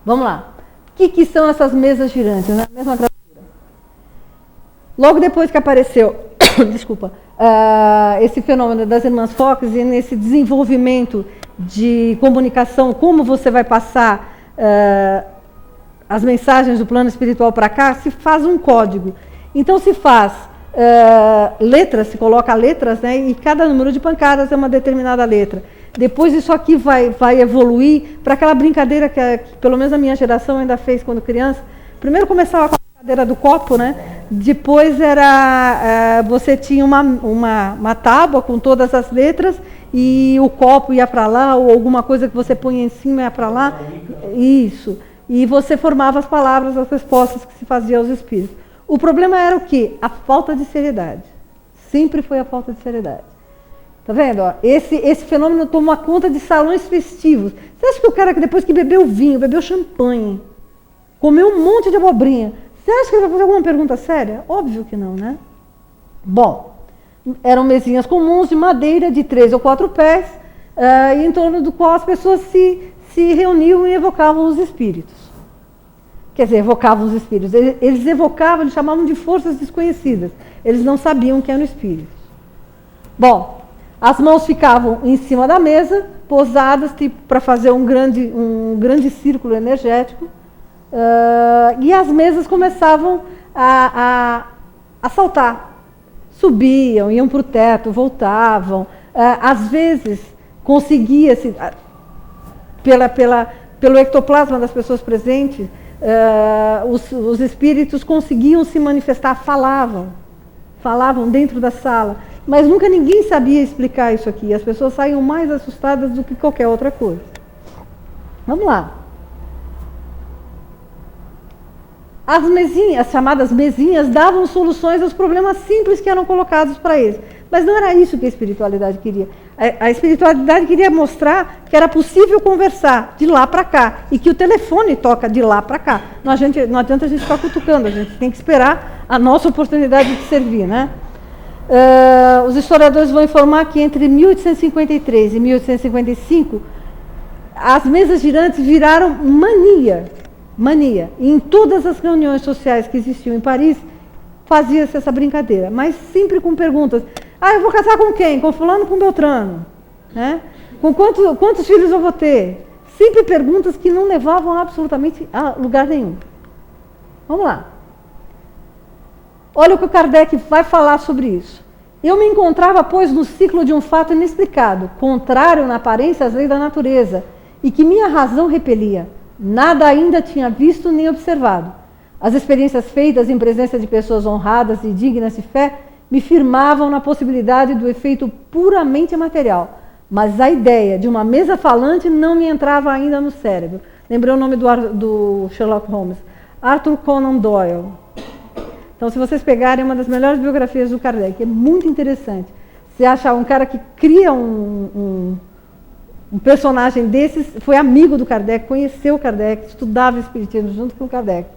Vamos lá. O que são essas mesas girantes? Né? A mesma gravura. Logo depois que apareceu, desculpa, esse fenômeno das irmãs Fox e nesse desenvolvimento de comunicação, como você vai passar as mensagens do plano espiritual para cá, se faz um código. Então se faz letras, se coloca letras, né, e cada número de pancadas é uma determinada letra. Depois isso aqui vai evoluir para aquela brincadeira que pelo menos a minha geração ainda fez quando criança. Primeiro começava com a brincadeira do copo, né? Depois você tinha uma tábua com todas as letras e o copo ia para lá, ou alguma coisa que você punha em cima ia para lá. Isso. E você formava as palavras, as respostas que se fazia aos espíritos. O problema era o quê? A falta de seriedade. Sempre foi a falta de seriedade. Tá vendo? Ó, esse fenômeno tomou conta de salões festivos. Você acha que o cara que depois que bebeu vinho, bebeu champanhe, comeu um monte de abobrinha, você acha que ele vai fazer alguma pergunta séria? Óbvio que não, né? Bom, eram mesinhas comuns de madeira de 3 ou 4 pés, em torno do qual as pessoas se reuniam e evocavam os espíritos. Quer dizer, evocavam os espíritos. Eles evocavam, eles chamavam de forças desconhecidas. Eles não sabiam que eram espíritos. Bom, as mãos ficavam em cima da mesa, posadas, tipo, para fazer um grande círculo energético. E as mesas começavam a saltar. Subiam, iam para o teto, voltavam. Às vezes, conseguia-se, pelo ectoplasma das pessoas presentes, os espíritos conseguiam se manifestar, falavam dentro da sala, mas nunca ninguém sabia explicar isso aqui. As pessoas saíam mais assustadas do que qualquer outra coisa. Vamos lá. As chamadas mesinhas davam soluções aos problemas simples que eram colocados para eles. Mas não era isso que a espiritualidade queria. A espiritualidade queria mostrar que era possível conversar de lá para cá e que o telefone toca de lá para cá. Não adianta a gente ficar cutucando, a gente tem que esperar a nossa oportunidade de servir, né? Os historiadores vão informar que entre 1853 e 1855, as mesas girantes viraram mania. E em todas as reuniões sociais que existiam em Paris, fazia-se essa brincadeira, mas sempre com perguntas. Eu vou casar com quem? Com fulano, com Beltrano? Né? Com quantos filhos eu vou ter? Sempre perguntas que não levavam absolutamente a lugar nenhum. Vamos lá. Olha o que o Kardec vai falar sobre isso. Eu me encontrava, pois, no ciclo de um fato inexplicado, contrário na aparência às leis da natureza, e que minha razão repelia. Nada ainda tinha visto nem observado. As experiências feitas em presença de pessoas honradas e dignas de fé me firmavam na possibilidade do efeito puramente material, mas a ideia de uma mesa falante não me entrava ainda no cérebro. Lembrei o nome do Sherlock Holmes, Arthur Conan Doyle. Então, se vocês pegarem uma das melhores biografias do Kardec, é muito interessante. Você acha um cara que cria um personagem desses, foi amigo do Kardec, conheceu o Kardec, estudava o espiritismo junto com o Kardec.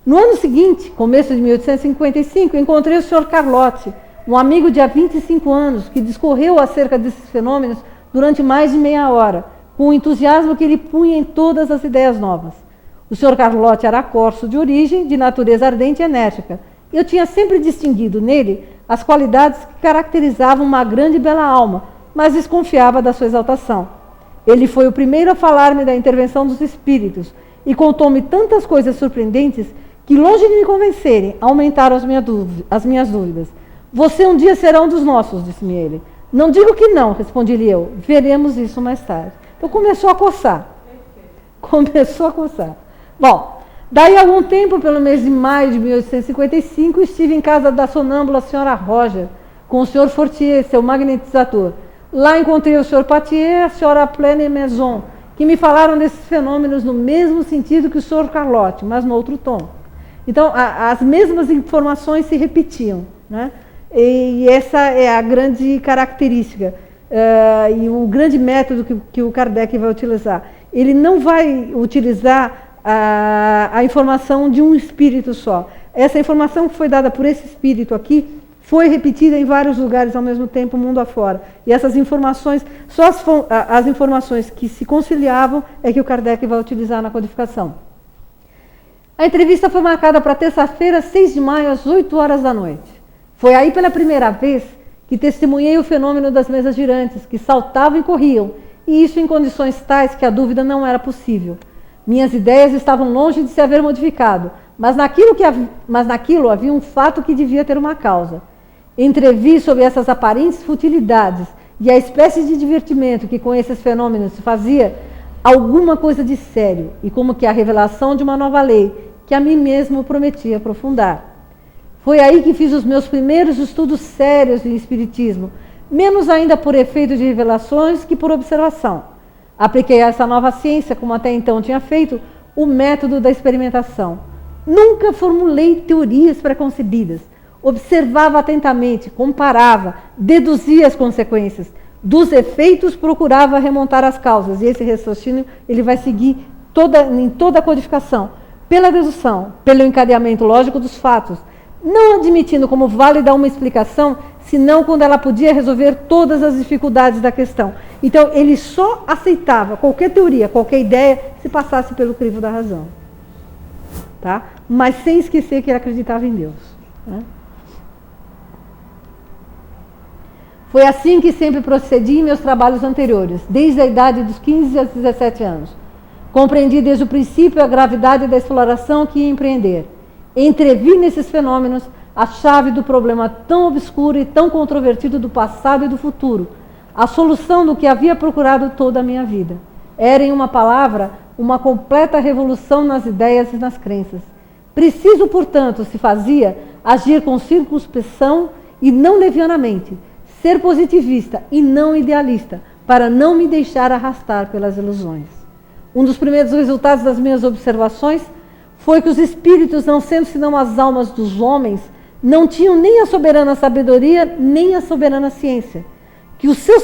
No ano seguinte, começo de 1855, encontrei o Sr. Carlotti, um amigo de há 25 anos, que discorreu acerca desses fenômenos durante mais de meia hora, com o entusiasmo que ele punha em todas as ideias novas. O Sr. Carlotti era corso de origem, de natureza ardente e enérgica. Eu tinha sempre distinguido nele as qualidades que caracterizavam uma grande e bela alma, mas desconfiava da sua exaltação. Ele foi o primeiro a falar-me da intervenção dos espíritos e contou-me tantas coisas surpreendentes que, longe de me convencerem, aumentaram as minhas dúvidas. Você um dia será um dos nossos, disse-me ele. Não digo que não, respondi-lhe eu. Veremos isso mais tarde. Então começou a coçar. Começou a coçar. Bom, daí a algum tempo, pelo mês de maio de 1855, estive em casa da sonâmbula senhora Roger, com o senhor Fortier, seu magnetizador. Lá encontrei o senhor Patier e a senhora Pleine Maison, que me falaram desses fenômenos no mesmo sentido que o senhor Carlotti, mas no outro tom. Então, as mesmas informações se repetiam, né? E essa é a grande característica e o grande método que o Kardec vai utilizar. Ele não vai utilizar a informação de um espírito só. Essa informação que foi dada por esse espírito aqui foi repetida em vários lugares ao mesmo tempo, mundo afora. E essas informações, só as informações que se conciliavam é que o Kardec vai utilizar na codificação. A entrevista foi marcada para terça-feira, 6 de maio, às 8 horas da noite. Foi aí pela primeira vez que testemunhei o fenômeno das mesas girantes, que saltavam e corriam, e isso em condições tais que a dúvida não era possível. Minhas ideias estavam longe de se haver modificado, mas naquilo havia um fato que devia ter uma causa. Entrevi sobre essas aparentes futilidades e a espécie de divertimento que com esses fenômenos se fazia alguma coisa de sério, e como que a revelação de uma nova lei que a mim mesmo prometia aprofundar. Foi aí que fiz os meus primeiros estudos sérios de espiritismo, menos ainda por efeito de revelações que por observação. Apliquei a essa nova ciência, como até então tinha feito, o método da experimentação. Nunca formulei teorias preconcebidas. Observava atentamente, comparava, deduzia as consequências. Dos efeitos, procurava remontar as causas. E esse raciocínio ele vai seguir em toda a codificação. Pela dedução, pelo encadeamento lógico dos fatos, não admitindo como válida uma explicação, senão quando ela podia resolver todas as dificuldades da questão. Então, ele só aceitava qualquer teoria, qualquer ideia, se passasse pelo crivo da razão. Tá? Mas sem esquecer que ele acreditava em Deus. Né? Foi assim que sempre procedi em meus trabalhos anteriores, desde a idade dos 15 aos 17 anos. Compreendi desde o princípio a gravidade da exploração que ia empreender. Entrevi nesses fenômenos a chave do problema tão obscuro e tão controvertido do passado e do futuro, a solução do que havia procurado toda a minha vida. Era, em uma palavra, uma completa revolução nas ideias e nas crenças. Preciso, portanto, se fazia, agir com circunspeção e não levianamente, ser positivista e não idealista, para não me deixar arrastar pelas ilusões. Um dos primeiros resultados das minhas observações foi que os espíritos, não sendo senão as almas dos homens, não tinham nem a soberana sabedoria, nem a soberana ciência, que o seu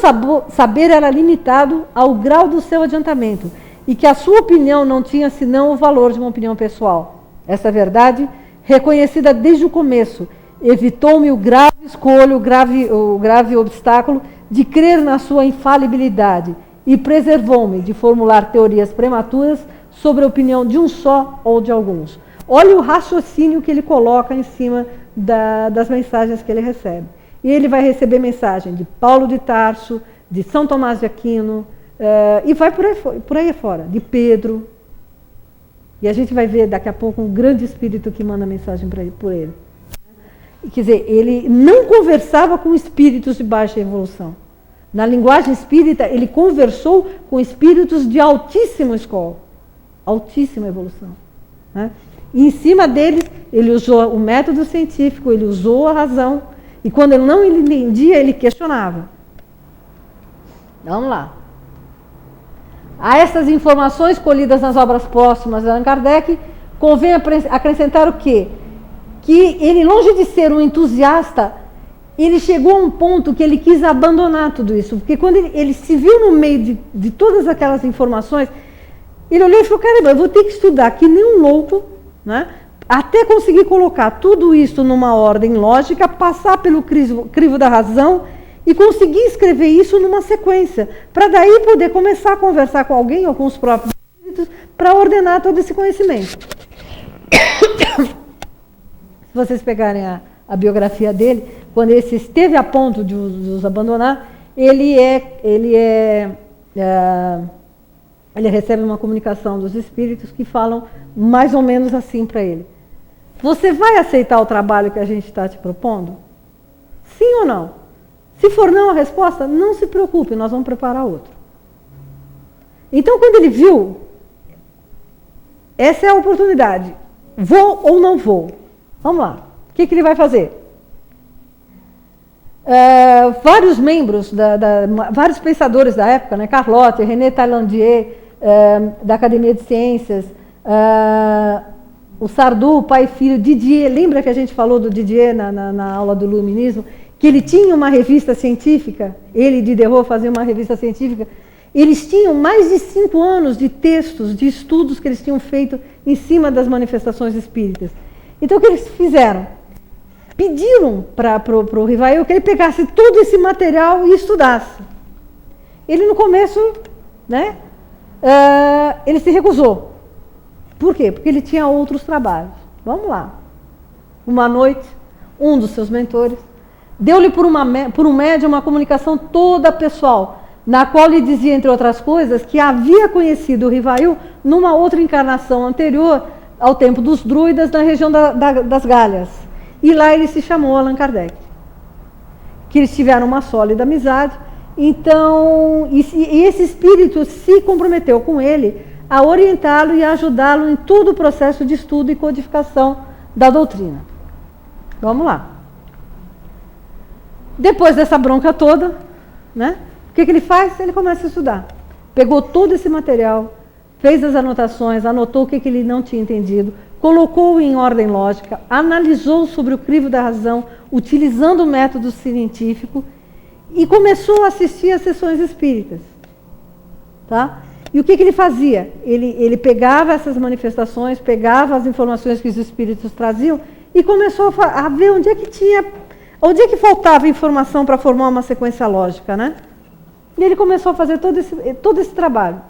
saber era limitado ao grau do seu adiantamento, e que a sua opinião não tinha senão o valor de uma opinião pessoal. Essa verdade, reconhecida desde o começo, evitou-me o grave escolho, o grave obstáculo de crer na sua infalibilidade e preservou-me de formular teorias prematuras sobre a opinião de um só ou de alguns. Olha o raciocínio que ele coloca em cima das mensagens que ele recebe. E ele vai receber mensagem de Paulo de Tarso, de São Tomás de Aquino, e vai por aí fora, de Pedro. E a gente vai ver daqui a pouco um grande espírito que manda mensagem por ele. Quer dizer, ele não conversava com espíritos de baixa evolução. Na linguagem espírita, ele conversou com espíritos de altíssima escola, altíssima evolução. Né? E em cima deles, ele usou o método científico, ele usou a razão, e quando ele não entendia, ele questionava. Vamos lá. A essas informações colhidas nas obras póstumas de Allan Kardec, convém acrescentar o quê? Que ele, longe de ser um entusiasta, ele chegou a um ponto que ele quis abandonar tudo isso, porque quando ele se viu no meio de todas aquelas informações, ele olhou e falou, caramba, eu vou ter que estudar que nem um louco, né, até conseguir colocar tudo isso numa ordem lógica, passar pelo crivo da razão e conseguir escrever isso numa sequência, para daí poder começar a conversar com alguém ou com os próprios espíritos para ordenar todo esse conhecimento. Se vocês pegarem a biografia dele, quando ele esteve a ponto de os abandonar, ele recebe uma comunicação dos espíritos que falam mais ou menos assim para ele. Você vai aceitar o trabalho que a gente está te propondo? Sim ou não? Se for não a resposta, não se preocupe, nós vamos preparar outro. Então, quando ele viu, essa é a oportunidade, vou ou não vou? Vamos lá, o que ele vai fazer? Vários membros, vários pensadores da época, né, Carlotti, René Taillandier, da Academia de Ciências, o Sardou, pai e filho, Didier, lembra que a gente falou do Didier na aula do Iluminismo, que ele tinha uma revista científica, ele e Diderot faziam uma revista científica, eles tinham mais de 5 anos de textos, de estudos que eles tinham feito em cima das manifestações espíritas. Então o que eles fizeram? Pediram para o Rivail que ele pegasse todo esse material e estudasse. Ele no começo, né, ele se recusou. Por quê? Porque ele tinha outros trabalhos. Vamos lá. Uma noite, um dos seus mentores deu-lhe por um médium uma comunicação toda pessoal, na qual lhe dizia, entre outras coisas, que havia conhecido o Rivail numa outra encarnação anterior ao tempo dos druidas, na região das Galhas. E lá ele se chamou Allan Kardec. Que eles tiveram uma sólida amizade. Então, e esse espírito se comprometeu com ele a orientá-lo e a ajudá-lo em todo o processo de estudo e codificação da doutrina. Vamos lá. Depois dessa bronca toda, né, o que ele faz? Ele começa a estudar. Pegou todo esse material, fez as anotações, anotou o que ele não tinha entendido, colocou em ordem lógica, analisou sobre o crivo da razão, utilizando o método científico, e começou a assistir às sessões espíritas. Tá? E o que ele fazia? Ele pegava essas manifestações, pegava as informações que os espíritos traziam e começou a ver onde é que faltava informação para formar uma sequência lógica, né? E ele começou a fazer todo esse trabalho.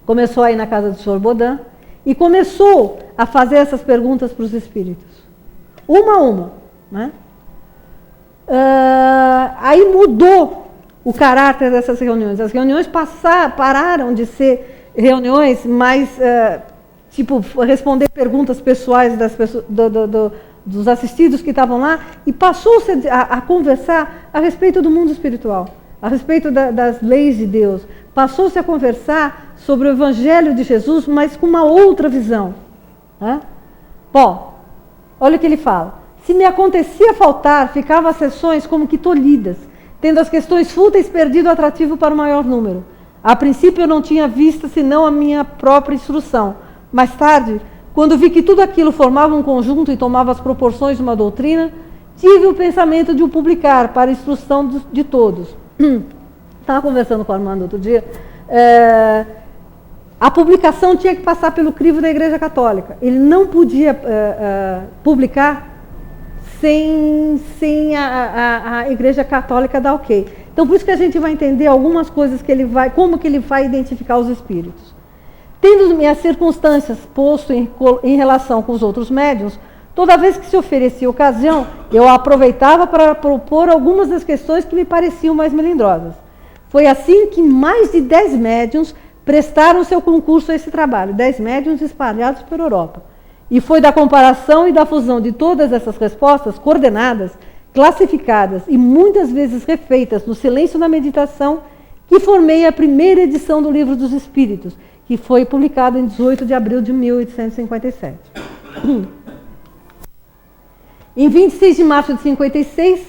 Começou a ir na casa do Sr. Baudin e começou a fazer essas perguntas para os espíritos. Uma a uma, né? Aí mudou o caráter dessas reuniões. As reuniões pararam de ser reuniões mais, responder perguntas pessoais das pessoas, dos assistidos que estavam lá, e passou-se a conversar a respeito do mundo espiritual, a respeito das leis de Deus. Passou-se a conversar sobre o Evangelho de Jesus, mas com uma outra visão. Né? Bom, olha o que ele fala. Se me acontecia faltar, ficava as sessões como que tolhidas, tendo as questões fúteis perdido o atrativo para o maior número. A princípio eu não tinha vista senão a minha própria instrução. Mais tarde, quando vi que tudo aquilo formava um conjunto e tomava as proporções de uma doutrina, tive o pensamento de o publicar para a instrução de todos. Estava conversando com o Armando outro dia. A publicação tinha que passar pelo crivo da Igreja Católica. Ele não podia publicar sem a Igreja Católica dar ok. Então, por isso que a gente vai entender algumas coisas como que ele vai identificar os espíritos. Tendo-me as circunstâncias posto em relação com os outros médiuns, toda vez que se oferecia ocasião, eu a aproveitava para propor algumas das questões que me pareciam mais melindrosas. Foi assim que mais de 10 médiuns prestaram seu concurso a esse trabalho, 10 médiuns espalhados pela Europa. E foi da comparação e da fusão de todas essas respostas coordenadas, classificadas e muitas vezes refeitas no silêncio da meditação, que formei a primeira edição do Livro dos Espíritos, que foi publicada em 18 de abril de 1857. Em 26 de março de 56,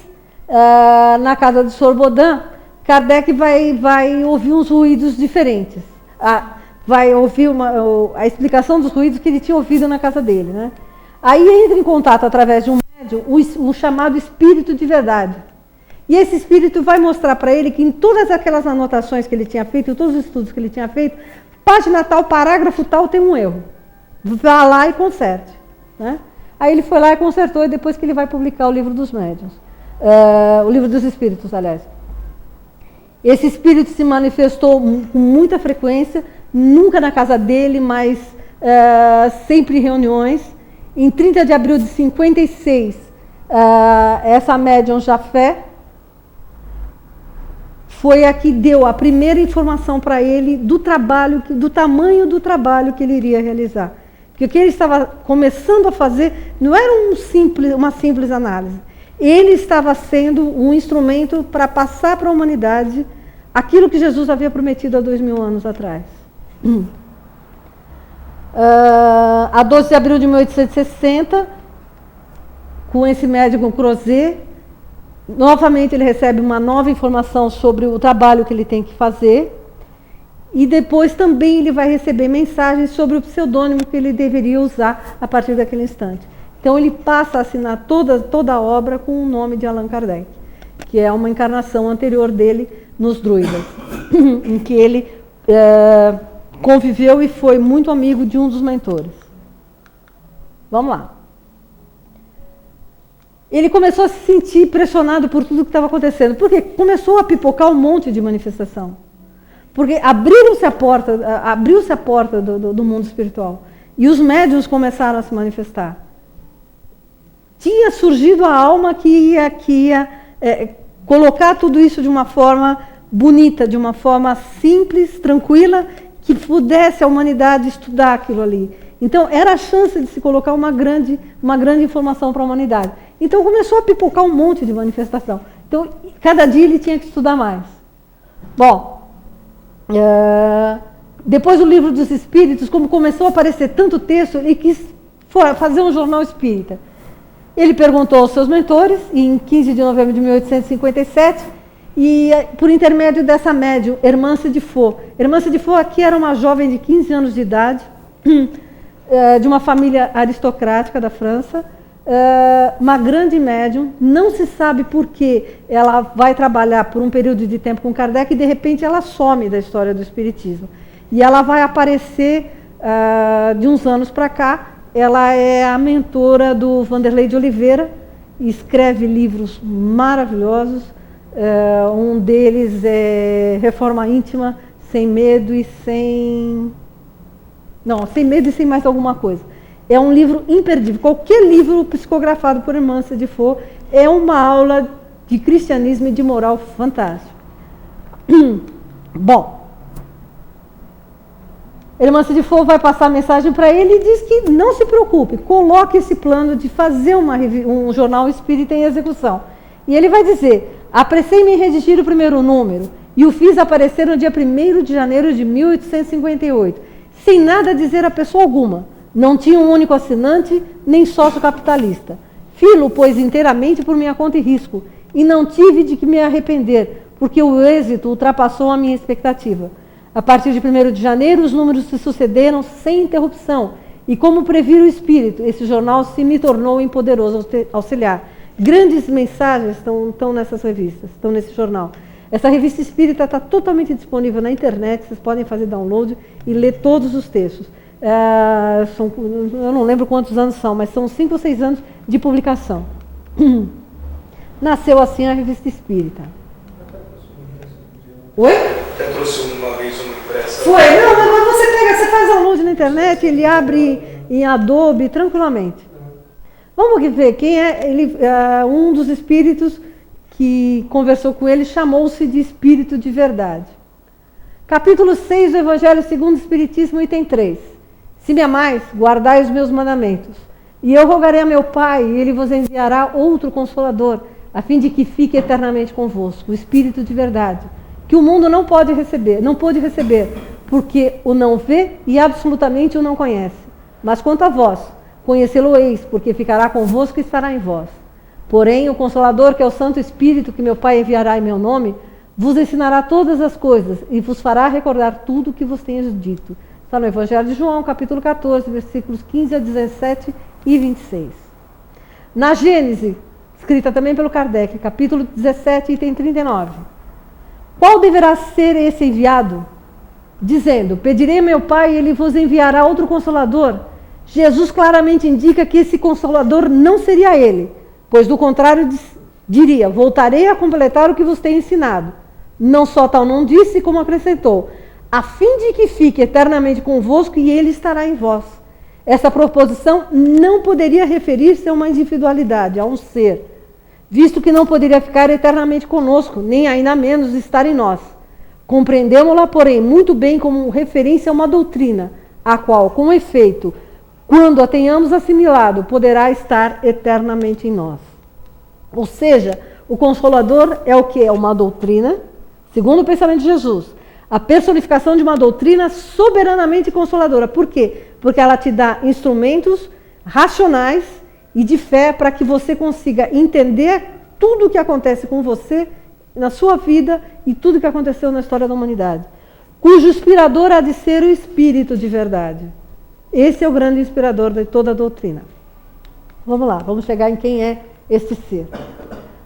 na casa do Sr. Baudin, Kardec vai ouvir uns ruídos diferentes. Vai ouvir a explicação dos ruídos que ele tinha ouvido na casa dele. Né? Aí entra em contato através de um médium o chamado espírito de verdade. E esse espírito vai mostrar para ele que em todas aquelas anotações que ele tinha feito, em todos os estudos que ele tinha feito, página tal, parágrafo tal, tem um erro. Vá lá e conserte. Né? Aí ele foi lá e consertou, e depois que ele vai publicar o livro dos médiuns. O livro dos espíritos, aliás. Esse espírito se manifestou com muita frequência, nunca na casa dele, mas sempre em reuniões. Em 30 de abril de 56, essa médium Jafé foi a que deu a primeira informação para ele do trabalho, do tamanho do trabalho que ele iria realizar. Porque o que ele estava começando a fazer não era uma simples análise. Ele estava sendo um instrumento para passar para a humanidade aquilo que Jesus havia prometido há 2000 anos atrás. A 12 de abril de 1860, com esse médium Crozet, novamente ele recebe uma nova informação sobre o trabalho que ele tem que fazer, e depois também ele vai receber mensagens sobre o pseudônimo que ele deveria usar a partir daquele instante. Então ele passa a assinar toda a obra com o nome de Allan Kardec, que é uma encarnação anterior dele nos druidas, em que ele conviveu e foi muito amigo de um dos mentores. Vamos lá. Ele começou a se sentir pressionado por tudo que estava acontecendo, porque começou a pipocar um monte de manifestação. Porque abriu-se a porta do mundo espiritual. E os médiuns começaram a se manifestar. Tinha surgido a alma que ia colocar tudo isso de uma forma bonita, de uma forma simples, tranquila, que pudesse a humanidade estudar aquilo ali. Então, era a chance de se colocar uma grande informação para a humanidade. Então, começou a pipocar um monte de manifestação. Então, cada dia ele tinha que estudar mais. Bom, depois do Livro dos Espíritos, como começou a aparecer tanto texto, ele quis fazer um jornal espírita. Ele perguntou aos seus mentores, em 15 de novembro de 1857, e por intermédio dessa médium, Hermance de Faux. Hermance de Faux aqui era uma jovem de 15 anos de idade, de uma família aristocrática da França, uma grande médium. Não se sabe por que ela vai trabalhar por um período de tempo com Kardec e de repente ela some da história do espiritismo. E ela vai aparecer de uns anos para cá. Ela é a mentora do Vanderlei de Oliveira, escreve livros maravilhosos. Um deles é Reforma Íntima, Sem Medo e Sem mais alguma coisa. É um livro imperdível. Qualquer livro psicografado por Hermance de Faux é uma aula de cristianismo e de moral fantástico. Bom, Hermance de Faux vai passar a mensagem para ele e diz que não se preocupe, coloque esse plano de fazer um jornal espírita em execução. E ele vai dizer: apressei-me em redigir o primeiro número e o fiz aparecer no dia 1º de janeiro de 1858, sem nada dizer a pessoa alguma. Não tinha um único assinante, nem sócio capitalista. Filo, pois, inteiramente por minha conta e risco, e não tive de que me arrepender, porque o êxito ultrapassou a minha expectativa. A partir de 1º de janeiro, os números se sucederam sem interrupção, e como previra o espírito, esse jornal se me tornou um poderoso auxiliar. Grandes mensagens estão nessas revistas, estão nesse jornal. Essa revista espírita está totalmente disponível na internet, vocês podem fazer download e ler todos os textos. Eu não lembro quantos anos são, mas são 5 ou 6 anos de publicação. Nasceu assim a revista espírita. Oi? Até trouxe uma vez uma impressa. Foi, não, mas você faz download na internet, ele abre em Adobe tranquilamente. Vamos ver quem é ele. Um dos espíritos que conversou com ele chamou-se de Espírito de Verdade. Capítulo 6 do Evangelho segundo o Espiritismo, item 3. Se me amais, guardai os meus mandamentos. E eu rogarei a meu Pai, e ele vos enviará outro Consolador, a fim de que fique eternamente convosco, o Espírito de Verdade, que o mundo não pôde receber, porque o não vê e absolutamente o não conhece. Mas quanto a vós, conhecê-lo-eis, porque ficará convosco e estará em vós. Porém, o Consolador, que é o Santo Espírito, que meu Pai enviará em meu nome, vos ensinará todas as coisas e vos fará recordar tudo o que vos tenho dito. Está no Evangelho de João, capítulo 14, versículos 15 a 17 e 26. Na Gênese, escrita também pelo Kardec, capítulo 17, item 39. Qual deverá ser esse enviado? Dizendo, pedirei a meu Pai e ele vos enviará outro Consolador. Jesus claramente indica que esse Consolador não seria ele, pois do contrário diria, voltarei a completar o que vos tenho ensinado. Não só tal não disse, como acrescentou, a fim de que fique eternamente convosco e ele estará em vós. Essa proposição não poderia referir-se a uma individualidade, a um ser, visto que não poderia ficar eternamente conosco, nem ainda menos estar em nós. Compreendemos-la, porém, muito bem como referência a uma doutrina, a qual, com efeito, quando a tenhamos assimilado, poderá estar eternamente em nós. Ou seja, o Consolador é o que? É uma doutrina, segundo o pensamento de Jesus, a personificação de uma doutrina soberanamente consoladora. Por quê? Porque ela te dá instrumentos racionais e de fé para que você consiga entender tudo o que acontece com você na sua vida e tudo o que aconteceu na história da humanidade. Cujo inspirador há de ser o Espírito de verdade. Esse é o grande inspirador de toda a doutrina. Vamos lá, vamos chegar em quem é este ser.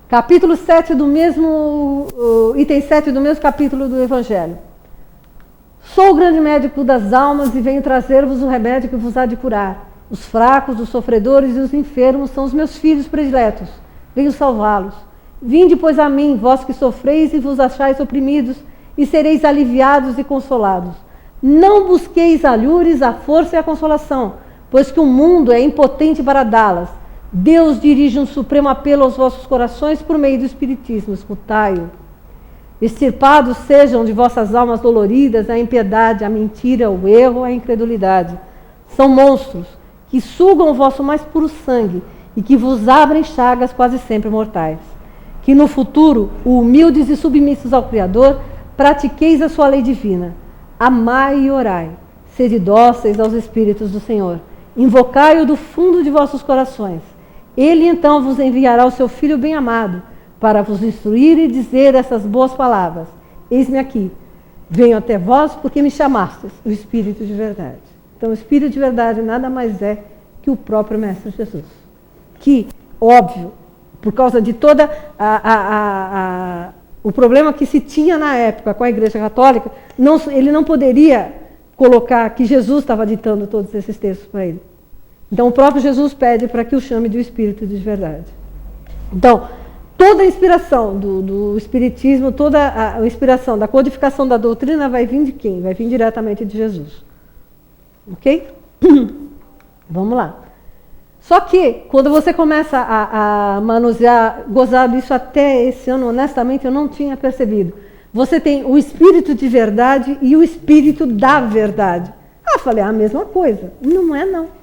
Capítulo 7 do mesmo, item 7 do mesmo capítulo do Evangelho. Sou o grande médico das almas e venho trazer-vos o remédio que vos há de curar. Os fracos, os sofredores e os enfermos são os meus filhos prediletos. Venho salvá-los. Vinde, pois, a mim, vós que sofreis e vos achais oprimidos, e sereis aliviados e consolados. Não busqueis alhures, a força e a consolação, pois que o mundo é impotente para dá-las. Deus dirige um supremo apelo aos vossos corações por meio do Espiritismo. Escutai-o. Extirpados sejam de vossas almas doloridas a impiedade, a mentira, o erro, a incredulidade. São monstros que sugam o vosso mais puro sangue e que vos abrem chagas quase sempre mortais. Que no futuro, humildes e submissos ao Criador, pratiqueis a sua lei divina. Amai e orai. Sede dóceis aos Espíritos do Senhor. Invocai-o do fundo de vossos corações. Ele então vos enviará o seu Filho bem-amado, para vos instruir e dizer essas boas palavras. Eis-me aqui, venho até vós porque me chamastes, o Espírito de verdade. Então, o Espírito de verdade nada mais é que o próprio Mestre Jesus. Que, óbvio, por causa de toda o problema que se tinha na época com a Igreja Católica, ele não poderia colocar que Jesus estava ditando todos esses textos para ele. Então, o próprio Jesus pede para que o chame de Espírito de verdade. Então, toda a inspiração do Espiritismo, toda a inspiração da codificação da doutrina vai vir de quem? Vai vir diretamente de Jesus. Ok? Vamos lá. Só que, quando você começa a manusear, gozar disso até esse ano, honestamente, eu não tinha percebido. Você tem o Espírito de verdade e o Espírito da verdade. Ah, falei, a mesma coisa. Não é, não.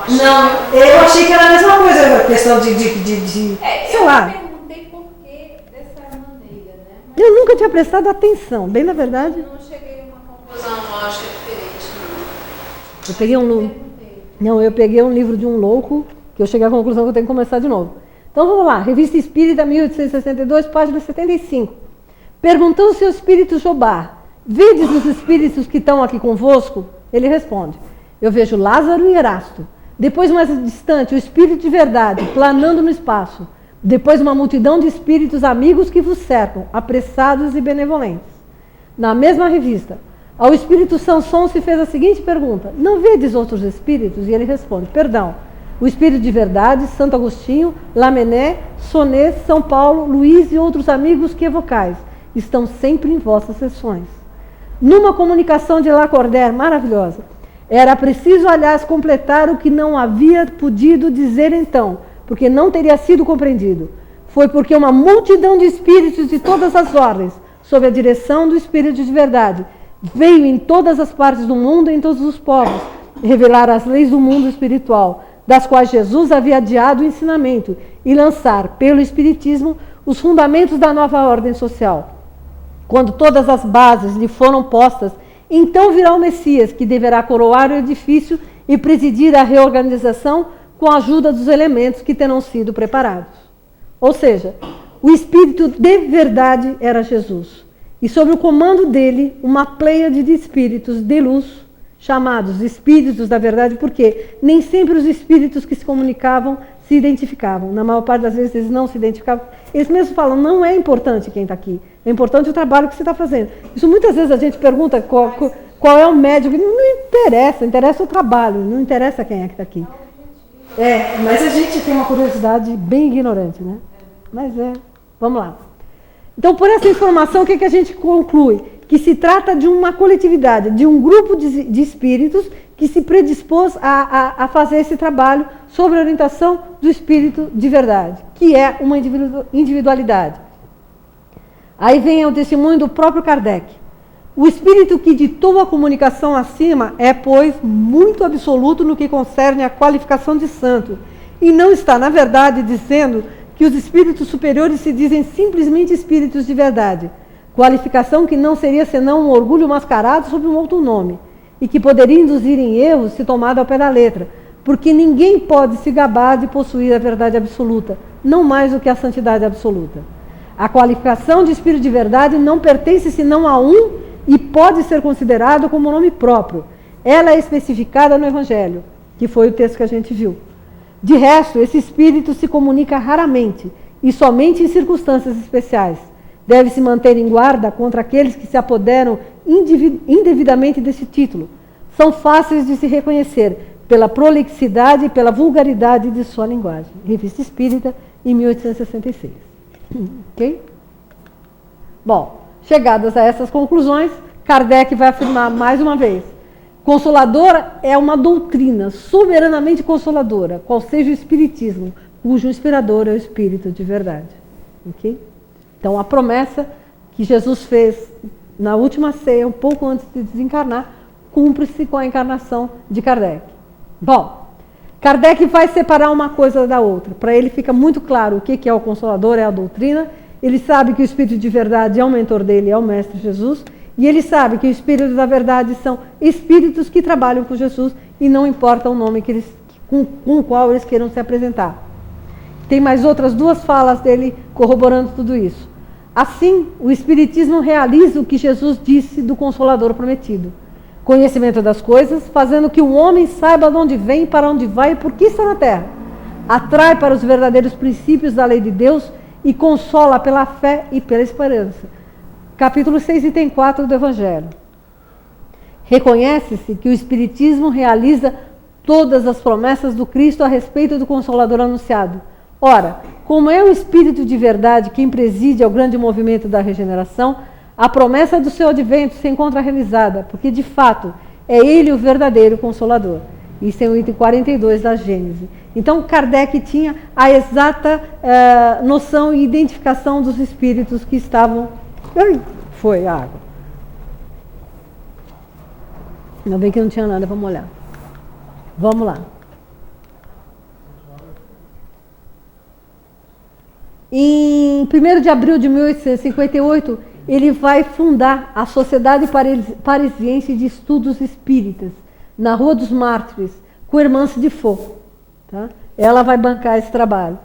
Não, eu achei que era a mesma coisa, a questão de sei lá. Eu perguntei por que dessa maneira, né? Mas eu nunca tinha prestado atenção, bem na verdade. eu não cheguei a uma conclusão lógica diferente, não. Eu peguei eu peguei um livro de um louco, que eu cheguei à conclusão que eu tenho que começar de novo. Então vamos lá, Revista Espírita, 1862, página 75. Perguntou o seu espírito Jobá, vedes os espíritos que estão aqui convosco? Ele responde, eu vejo Lázaro e Erasto. Depois, mais distante, o Espírito de verdade, planando no espaço. Depois, uma multidão de espíritos amigos que vos cercam, apressados e benevolentes. Na mesma revista, ao Espírito Sansão se fez a seguinte pergunta, não vedes outros espíritos? E ele responde, perdão, o Espírito de verdade, Santo Agostinho, Lamennais, Sonnet, São Paulo, Luís e outros amigos que evocais, estão sempre em vossas sessões. Numa comunicação de Lacordaire maravilhosa, era preciso, aliás, completar o que não havia podido dizer então, porque não teria sido compreendido. Foi porque uma multidão de espíritos de todas as ordens, sob a direção do Espírito de verdade, veio em todas as partes do mundo e em todos os povos, revelar as leis do mundo espiritual, das quais Jesus havia adiado o ensinamento, e lançar, pelo Espiritismo, os fundamentos da nova ordem social. Quando todas as bases lhe foram postas, então virá o Messias, que deverá coroar o edifício e presidir a reorganização com a ajuda dos elementos que terão sido preparados. Ou seja, o Espírito de verdade era Jesus. E sob o comando dele, uma pleiade de espíritos de luz, chamados Espíritos da Verdade, porque nem sempre os espíritos que se comunicavam se identificavam. Na maior parte das vezes eles não se identificavam. Eles mesmos falam, não é importante quem está aqui, é importante o trabalho que você está fazendo. Isso muitas vezes a gente pergunta qual é o médico, não interessa o trabalho, não interessa quem é que está aqui. Mas a gente tem uma curiosidade bem ignorante, né? Mas vamos lá. Então, por essa informação, o que a gente conclui? Que se trata de uma coletividade, de um grupo de espíritos que se predispôs a fazer esse trabalho sob a orientação do espírito de verdade, que é uma individualidade. Aí vem o testemunho do próprio Kardec. O espírito que ditou a comunicação acima é, pois, muito absoluto no que concerne à qualificação de santo, e não está, na verdade, dizendo que os espíritos superiores se dizem simplesmente espíritos de verdade, qualificação que não seria senão um orgulho mascarado sob um outro nome, e que poderia induzir em erros se tomado ao pé da letra, porque ninguém pode se gabar de possuir a verdade absoluta, não mais do que a santidade absoluta. A qualificação de espírito de verdade não pertence senão a um e pode ser considerado como nome próprio. Ela é especificada no Evangelho, que foi o texto que a gente viu. De resto, esse espírito se comunica raramente e somente em circunstâncias especiais. Deve-se manter em guarda contra aqueles que se apoderam indevidamente desse título. São fáceis de se reconhecer pela prolixidade e pela vulgaridade de sua linguagem. Revista Espírita, em 1866. Ok? Bom, chegadas a essas conclusões, Kardec vai afirmar mais uma vez: consoladora é uma doutrina soberanamente consoladora, qual seja o Espiritismo, cujo inspirador é o Espírito de verdade. Ok? Então, a promessa que Jesus fez na última ceia, um pouco antes de desencarnar, cumpre-se com a encarnação de Kardec. Bom, Kardec vai separar uma coisa da outra. Para ele fica muito claro o que é o Consolador, é a doutrina. Ele sabe que o Espírito de verdade é o mentor dele, é o Mestre Jesus. E ele sabe que o Espírito da verdade são espíritos que trabalham com Jesus e não importa o nome com o qual eles queiram se apresentar. Tem mais outras duas falas dele corroborando tudo isso. Assim, o Espiritismo realiza o que Jesus disse do Consolador prometido. Conhecimento das coisas, fazendo que o homem saiba de onde vem, para onde vai e por que está na terra. Atrai para os verdadeiros princípios da lei de Deus e consola pela fé e pela esperança. Capítulo 6, item 4 do Evangelho. Reconhece-se que o Espiritismo realiza todas as promessas do Cristo a respeito do Consolador anunciado. Ora, como é o Espírito de verdade quem preside ao grande movimento da regeneração, a promessa do seu advento se encontra realizada, porque de fato é ele o verdadeiro Consolador. Isso é o item 42 da Gênese. Então Kardec tinha a exata noção e identificação dos espíritos que estavam... Foi a água. Ainda bem que não tinha nada para molhar. Vamos lá. Em 1º de abril de 1858, ele vai fundar a Sociedade Parisiense de Estudos Espíritas, na Rua dos Mártires, com Hermance de Faux. Tá? Ela vai bancar esse trabalho.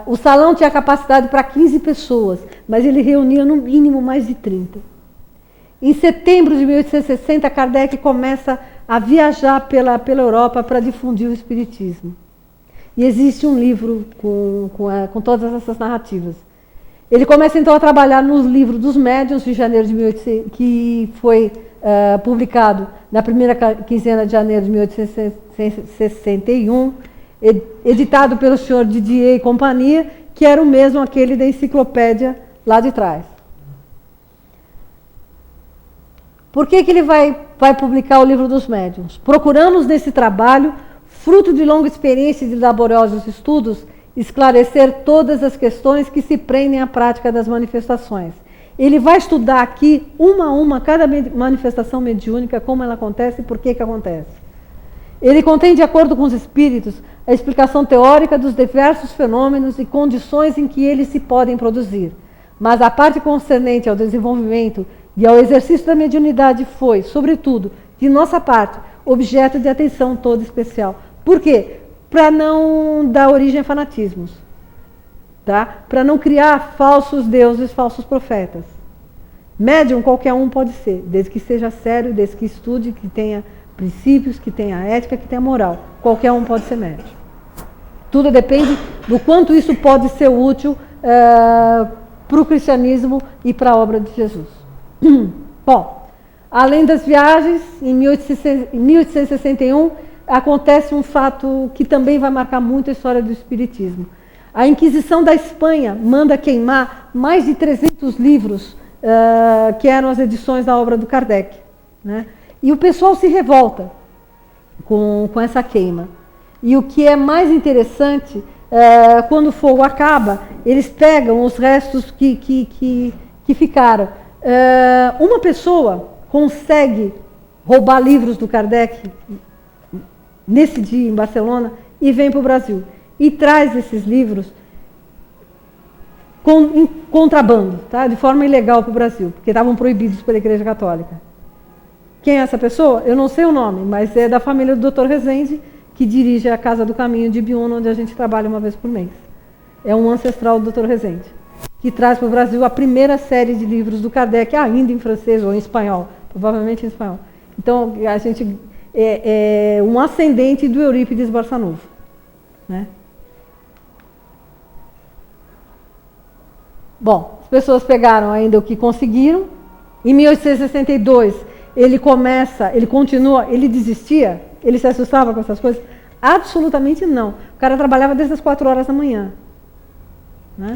O salão tinha capacidade para 15 pessoas, mas ele reunia no mínimo mais de 30. Em setembro de 1860, Kardec começa a viajar pela Europa para difundir o Espiritismo. E existe um livro com todas essas narrativas. Ele começa então a trabalhar nos livros dos médiuns de janeiro de 1800, que foi publicado na primeira quinzena de janeiro de 1861, editado pelo senhor Didier e companhia, que era o mesmo aquele da enciclopédia lá de trás. Por que ele vai publicar o livro dos médiuns? Procuramos nesse trabalho, fruto de longa experiência e de laboriosos estudos, esclarecer todas as questões que se prendem à prática das manifestações. Ele vai estudar aqui, uma a uma, cada manifestação mediúnica, como ela acontece e por que acontece. Ele contém, de acordo com os espíritos, a explicação teórica dos diversos fenômenos e condições em que eles se podem produzir. Mas a parte concernente ao desenvolvimento e ao exercício da mediunidade foi, sobretudo, de nossa parte, objeto de atenção toda especial. Por quê? Para não dar origem a fanatismos, tá? Para não criar falsos deuses, falsos profetas. Médium qualquer um pode ser, desde que seja sério, desde que estude, que tenha princípios, que tenha ética, que tenha moral. Qualquer um pode ser médium. Tudo depende do quanto isso pode ser útil para o cristianismo e para a obra de Jesus. Bom, além das viagens, em 1861, acontece um fato que também vai marcar muito a história do Espiritismo. A Inquisição da Espanha manda queimar mais de 300 livros que eram as edições da obra do Kardec, né? E o pessoal se revolta com essa queima. E o que é mais interessante, quando o fogo acaba, eles pegam os restos que ficaram. Uma pessoa consegue roubar livros do Kardec nesse dia em Barcelona e vem para o Brasil. E traz esses livros em contrabando, tá? De forma ilegal para o Brasil, porque estavam proibidos pela Igreja Católica. Quem é essa pessoa? Eu não sei o nome, mas é da família do Dr. Rezende, que dirige a Casa do Caminho de Ibiúna, onde a gente trabalha uma vez por mês. É um ancestral do Dr. Rezende, que traz para o Brasil a primeira série de livros do Kardec, ainda em francês ou em espanhol, provavelmente em espanhol. Então, a gente é um ascendente do Eurípides Barçanufo, né? Bom, as pessoas pegaram ainda o que conseguiram. Em 1862, ele continua, ele desistia? Ele se assustava com essas coisas? Absolutamente não. O cara trabalhava desde as 4 horas da manhã, né?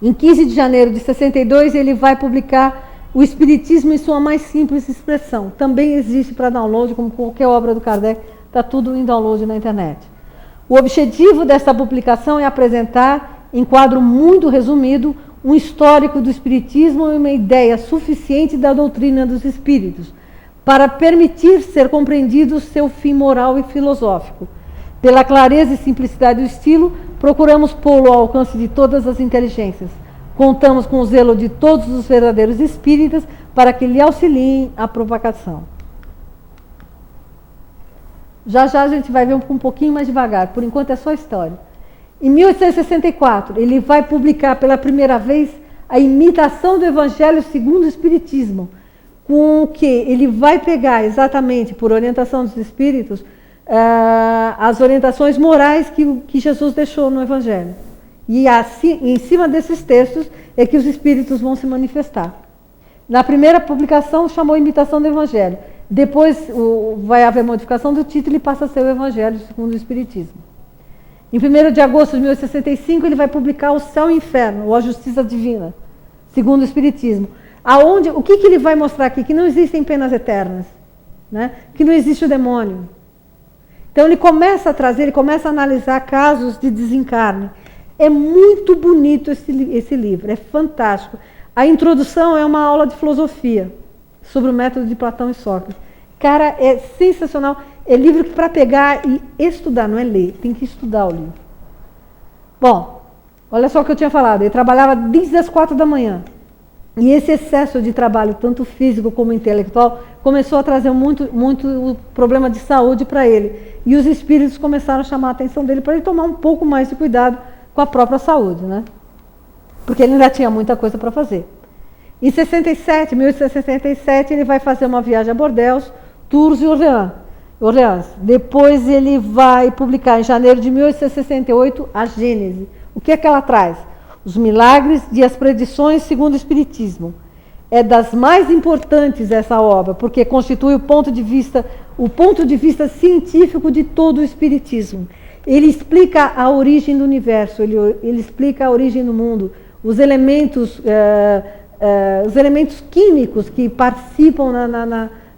Em 15 de janeiro de 62, ele vai publicar O Espiritismo em sua mais simples expressão. Também existe para download, como qualquer obra do Kardec, está tudo em download na internet. O objetivo desta publicação é apresentar, em quadro muito resumido, um histórico do Espiritismo e uma ideia suficiente da doutrina dos espíritos, para permitir ser compreendido seu fim moral e filosófico. Pela clareza e simplicidade do estilo, procuramos pô-lo ao alcance de todas as inteligências. Contamos com o zelo de todos os verdadeiros espíritas para que lhe auxiliem a propagação. Já a gente vai ver um pouquinho mais devagar, por enquanto é só história. Em 1864, ele vai publicar pela primeira vez a imitação do Evangelho segundo o Espiritismo, com o que ele vai pegar exatamente, por orientação dos espíritos, as orientações morais que Jesus deixou no Evangelho. E assim, em cima desses textos é que os espíritos vão se manifestar. Na primeira publicação chamou Imitação do Evangelho. Depois vai haver modificação do título e passa a ser o Evangelho segundo o Espiritismo. Em 1º de agosto de 1865 ele vai publicar O Céu e o Inferno, ou A Justiça Divina, segundo o Espiritismo. O que ele vai mostrar aqui? Que não existem penas eternas, né? Que não existe o demônio. Então ele começa a trazer, ele começa a analisar casos de desencarne. É muito bonito esse livro, é fantástico. A introdução é uma aula de filosofia sobre o método de Platão e Sócrates. Cara, é sensacional. É livro que para pegar e estudar, não é ler, tem que estudar o livro. Bom, olha só o que eu tinha falado. Ele trabalhava desde as 4 da manhã. E esse excesso de trabalho, tanto físico como intelectual, começou a trazer muito problema de saúde para ele. E os espíritos começaram a chamar a atenção dele para ele tomar um pouco mais de cuidado com a própria saúde, né? Porque ele ainda tinha muita coisa para fazer. Em 1867, ele vai fazer uma viagem a Bordeaux, Tours e Orleans. Depois ele vai publicar, em janeiro de 1868, a Gênese. O que é que ela traz? Os milagres e as predições segundo o Espiritismo. É das mais importantes essa obra, porque constitui o ponto de vista científico de todo o Espiritismo. Ele explica a origem do universo, ele explica a origem do mundo, os elementos químicos que participam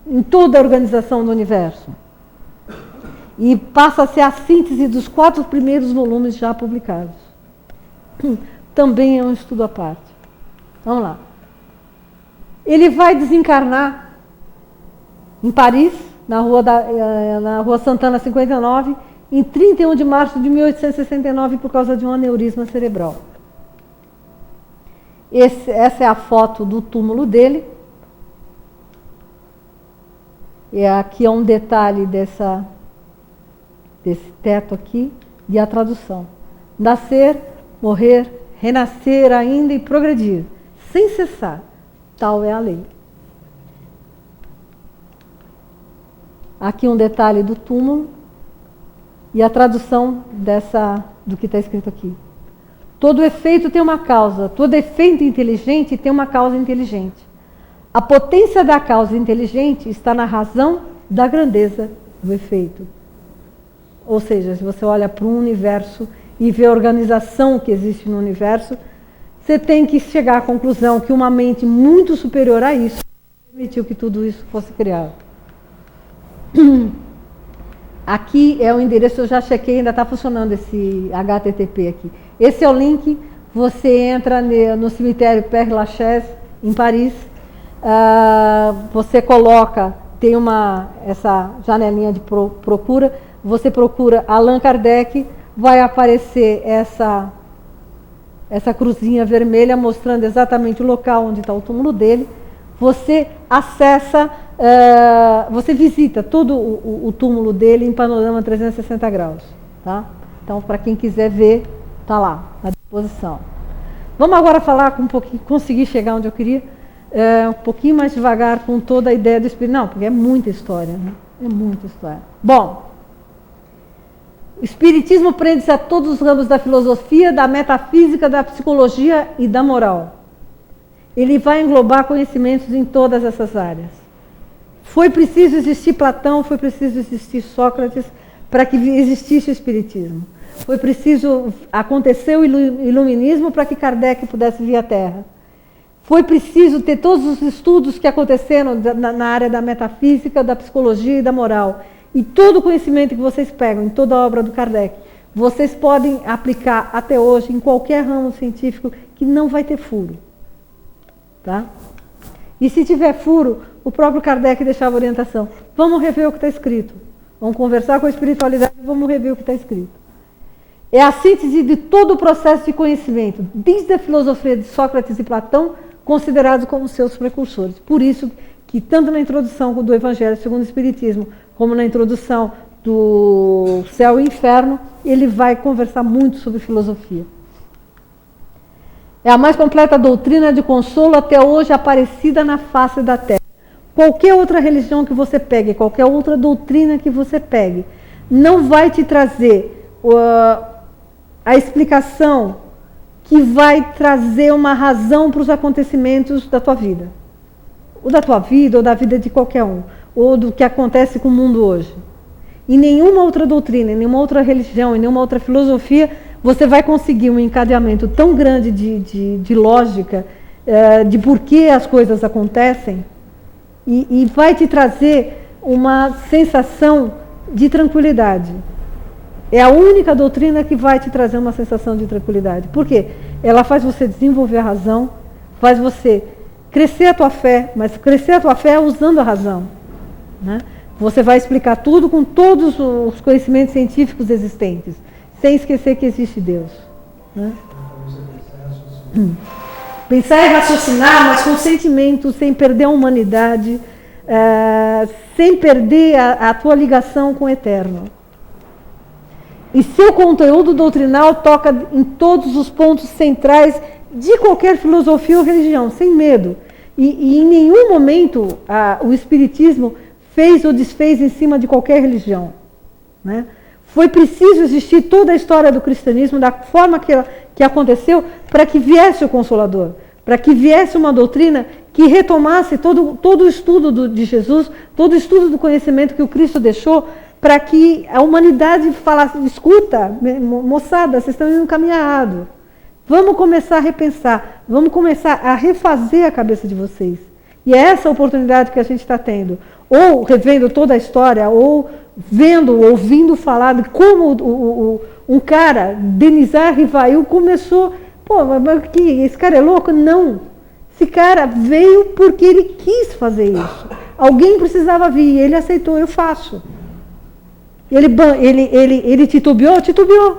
em toda a organização do universo. E passa a ser a síntese dos 4 primeiros volumes já publicados. Também é um estudo à parte. Vamos lá. Ele vai desencarnar em Paris, na Rua Santana 59, em 31 de março de 1869, por causa de um aneurisma cerebral. Essa é a foto do túmulo dele. E aqui é um detalhe desse teto aqui, e a tradução. Nascer, morrer, renascer ainda e progredir, sem cessar. Tal é a lei. Aqui um detalhe do túmulo. e a tradução do que está escrito aqui. Todo efeito tem uma causa, todo efeito inteligente tem uma causa inteligente. A potência da causa inteligente está na razão da grandeza do efeito. Ou seja, se você olha para o universo e vê a organização que existe no universo, você tem que chegar à conclusão que uma mente muito superior a isso permitiu que tudo isso fosse criado. Aqui é o endereço, eu já chequei, ainda está funcionando esse HTTP aqui. Esse é o link, você entra no cemitério Père Lachaise, em Paris, você coloca, tem essa janelinha de procura, você procura Allan Kardec, vai aparecer essa cruzinha vermelha mostrando exatamente o local onde está o túmulo dele. Você acessa, você visita todo o túmulo dele em panorama 360 graus. Tá? Então, para quem quiser ver, está lá, à disposição. Vamos agora falar conseguir chegar onde eu queria, um pouquinho mais devagar com toda a ideia do espírito. Não, porque é muita história, né? É muita história. Bom, o espiritismo prende-se a todos os ramos da filosofia, da metafísica, da psicologia e da moral. Ele vai englobar conhecimentos em todas essas áreas. Foi preciso existir Platão, foi preciso existir Sócrates para que existisse o espiritismo. Foi preciso acontecer o iluminismo para que Kardec pudesse vir à Terra. Foi preciso ter todos os estudos que aconteceram na área da metafísica, da psicologia e da moral. E todo o conhecimento que vocês pegam em toda a obra do Kardec, vocês podem aplicar até hoje em qualquer ramo científico que não vai ter furo. Tá? E se tiver furo, o próprio Kardec deixava orientação. Vamos rever o que está escrito. Vamos conversar com a espiritualidade e vamos rever o que está escrito. É a síntese de todo o processo de conhecimento, desde a filosofia de Sócrates e Platão, considerados como seus precursores. Por isso que tanto na introdução do Evangelho segundo o Espiritismo, como na introdução do Céu e Inferno, ele vai conversar muito sobre filosofia. É a mais completa doutrina de consolo até hoje aparecida na face da Terra. Qualquer outra religião que você pegue, qualquer outra doutrina que você pegue, não vai te trazer a explicação que vai trazer uma razão para os acontecimentos da tua vida. Ou da tua vida, ou da vida de qualquer um. Ou do que acontece com o mundo hoje. Em nenhuma outra doutrina, em nenhuma outra religião, em nenhuma outra filosofia, você vai conseguir um encadeamento tão grande de lógica, de por que as coisas acontecem, e vai te trazer uma sensação de tranquilidade. É a única doutrina que vai te trazer uma sensação de tranquilidade. Por quê? Ela faz você desenvolver a razão, faz você crescer a tua fé, mas crescer a tua fé usando a razão. Né? Você vai explicar tudo com todos os conhecimentos científicos existentes, sem esquecer que existe Deus. Né? Pensar e raciocinar, mas com sentimento, sem perder a humanidade, sem perder a tua ligação com o eterno. E seu conteúdo doutrinal toca em todos os pontos centrais de qualquer filosofia ou religião, sem medo. E em nenhum momento o Espiritismo fez ou desfez em cima de qualquer religião. Né? Foi preciso existir toda a história do cristianismo da forma que aconteceu para que viesse o Consolador, para que viesse uma doutrina que retomasse todo o estudo de Jesus, todo o estudo do conhecimento que o Cristo deixou, para que a humanidade falasse, escuta, moçada, vocês estão indo no caminho errado. Vamos começar a repensar, vamos começar a refazer a cabeça de vocês. E é essa oportunidade que a gente está tendo. Ou revendo toda a história, ou ouvindo falar de como um cara, Denizar Rivail, começou. Pô, mas esse cara é louco? Não. Esse cara veio porque ele quis fazer isso. Alguém precisava vir, ele aceitou, eu faço. Ele titubeou? Titubeou.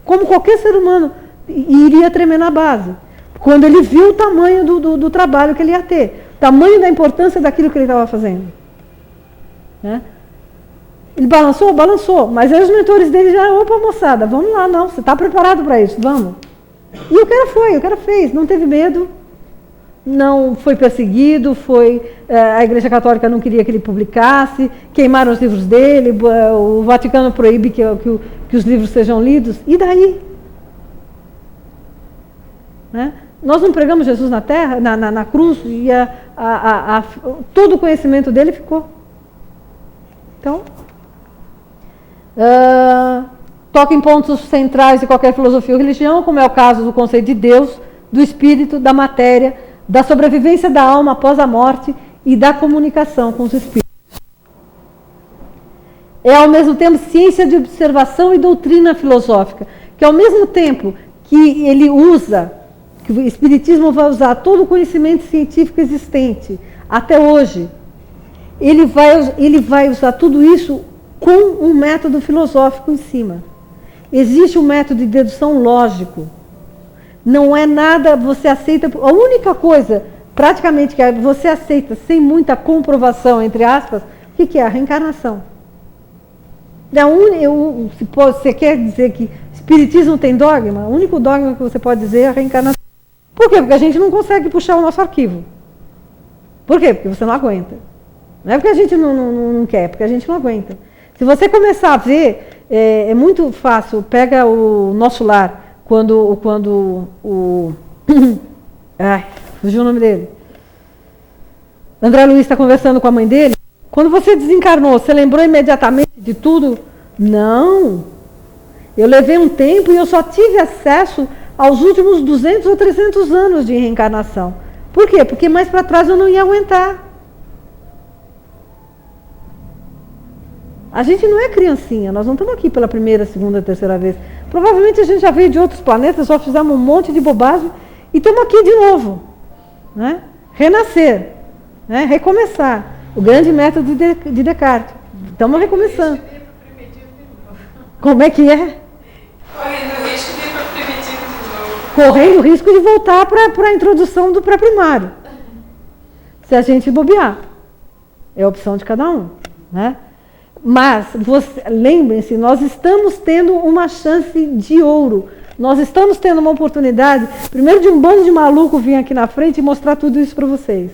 Como qualquer ser humano iria tremer na base. Quando ele viu o tamanho do trabalho que ele ia ter. O tamanho da importância daquilo que ele estava fazendo. Né? Ele balançou? Balançou. Mas aí os mentores dele já, opa moçada, vamos lá, não, você está preparado para isso, vamos. E o cara foi, o cara fez, não teve medo. não foi perseguido, a Igreja Católica não queria que ele publicasse, queimaram os livros dele, o Vaticano proíbe que os livros sejam lidos. E daí? Né? Nós não pregamos Jesus na terra, na cruz, e todo o conhecimento dele ficou. Então, toca em pontos centrais de qualquer filosofia ou religião, como é o caso do conceito de Deus, do espírito, da matéria, da sobrevivência da alma após a morte e da comunicação com os espíritos. É ao mesmo tempo ciência de observação e doutrina filosófica, que ao mesmo tempo que ele usa, que o espiritismo vai usar todo o conhecimento científico existente até hoje, ele vai usar tudo isso com um método filosófico em cima. Existe um método de dedução lógico. Não é nada, você aceita, a única coisa praticamente que você aceita sem muita comprovação, entre aspas, o que é a reencarnação. Se você quer dizer que espiritismo tem dogma, o único dogma que você pode dizer é a reencarnação. Por quê? Porque a gente não consegue puxar o nosso arquivo. Por quê? Porque você não aguenta. Não é porque a gente não quer, porque a gente não aguenta. Se você começar a ver, é muito fácil, pega o Nosso Lar, quando o ai, fugiu o nome dele. André Luiz está conversando com a mãe dele. Quando você desencarnou, você lembrou imediatamente de tudo? Não. Eu levei um tempo e eu só tive acesso aos últimos 200 ou 300 anos de reencarnação. Por quê? Porque mais para trás eu não ia aguentar. A gente não é criancinha, nós não estamos aqui pela primeira, segunda, terceira vez. Provavelmente a gente já veio de outros planetas, só fizemos um monte de bobagem e estamos aqui de novo. Né? Renascer, né? Recomeçar. O grande método de Descartes. Estamos recomeçando. Como é que é? Correndo o risco de ir para o primitivo de novo. Correndo o risco de voltar para a introdução do pré-primário. Se a gente bobear. É a opção de cada um. Né? Mas, lembrem-se, nós estamos tendo uma chance de ouro. Nós estamos tendo uma oportunidade, primeiro de um bando de maluco vir aqui na frente e mostrar tudo isso para vocês.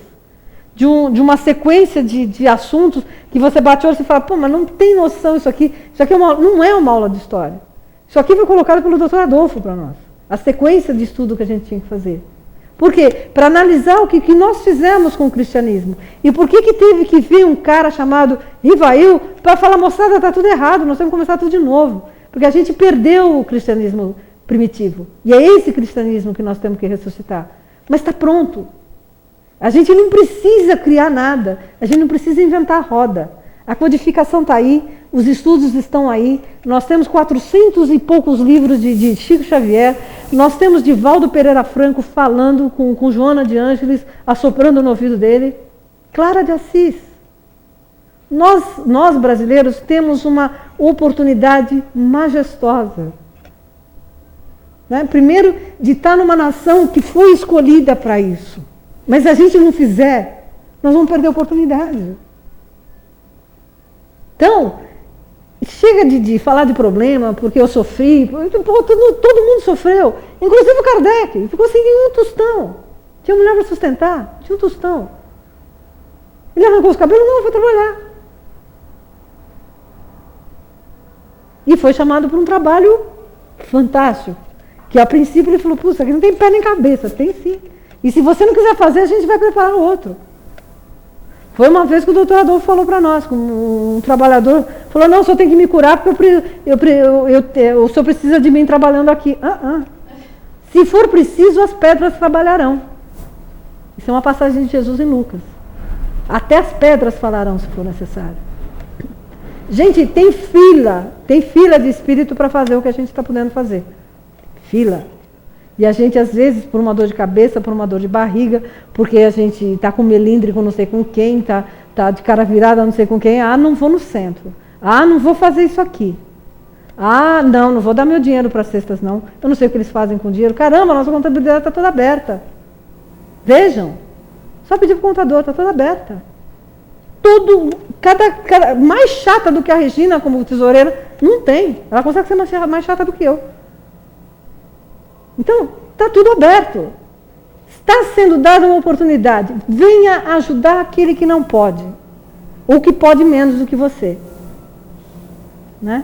De uma sequência de assuntos que você bate o olho e fala, pô, mas não tem noção isso aqui não é uma aula de história. Isso aqui foi colocado pelo Dr. Adolfo para nós. A sequência de estudo que a gente tinha que fazer. Por quê? Para analisar o que nós fizemos com o cristianismo. E por que teve que vir um cara chamado Rivail para falar, moçada, está tudo errado, nós temos que começar tudo de novo. Porque a gente perdeu o cristianismo primitivo. E é esse cristianismo que nós temos que ressuscitar. Mas está pronto. A gente não precisa criar nada, a gente não precisa inventar roda. A codificação está aí, os estudos estão aí, nós temos 400 e poucos livros de Chico Xavier, nós temos Divaldo Pereira Franco falando com Joana de Ângeles, assoprando no ouvido dele. Clara de Assis. Nós brasileiros temos uma oportunidade majestosa. Né? Primeiro, de estar numa nação que foi escolhida para isso. Mas se a gente não fizer, nós vamos perder a oportunidade. Então, chega de falar de problema, porque eu sofri. Pô, todo mundo sofreu. Inclusive o Kardec. Ficou sem nenhum tostão. Tinha mulher para sustentar. Tinha um tostão. Ele arrancou os cabelos? Não, foi trabalhar. E foi chamado para um trabalho fantástico. Que a princípio ele falou, puxa, aqui não tem pé nem cabeça. Tem sim. E se você não quiser fazer, a gente vai preparar outro. Foi uma vez que o doutor Adolfo falou para nós, um trabalhador, falou, não, o senhor tem que me curar porque o senhor precisa de mim trabalhando aqui. Se for preciso, as pedras trabalharão. Isso é uma passagem de Jesus em Lucas. Até as pedras falarão se for necessário. Gente, tem fila de espírito para fazer o que a gente está podendo fazer. Fila. E a gente, às vezes, por uma dor de cabeça, por uma dor de barriga, porque a gente está com melindre com não sei com quem, está de cara virada não sei com quem, não vou no centro. Não vou fazer isso aqui. Não vou dar meu dinheiro para as cestas, não. Eu não sei o que eles fazem com o dinheiro. Caramba, nossa contabilidade está toda aberta. Vejam. Só pedir para o contador, está toda aberta. Cada mais chata do que a Regina como tesoureira, não tem. Ela consegue ser mais chata do que eu. Então, está tudo aberto. Está sendo dada uma oportunidade. Venha ajudar aquele que não pode. Ou que pode menos do que você. Né?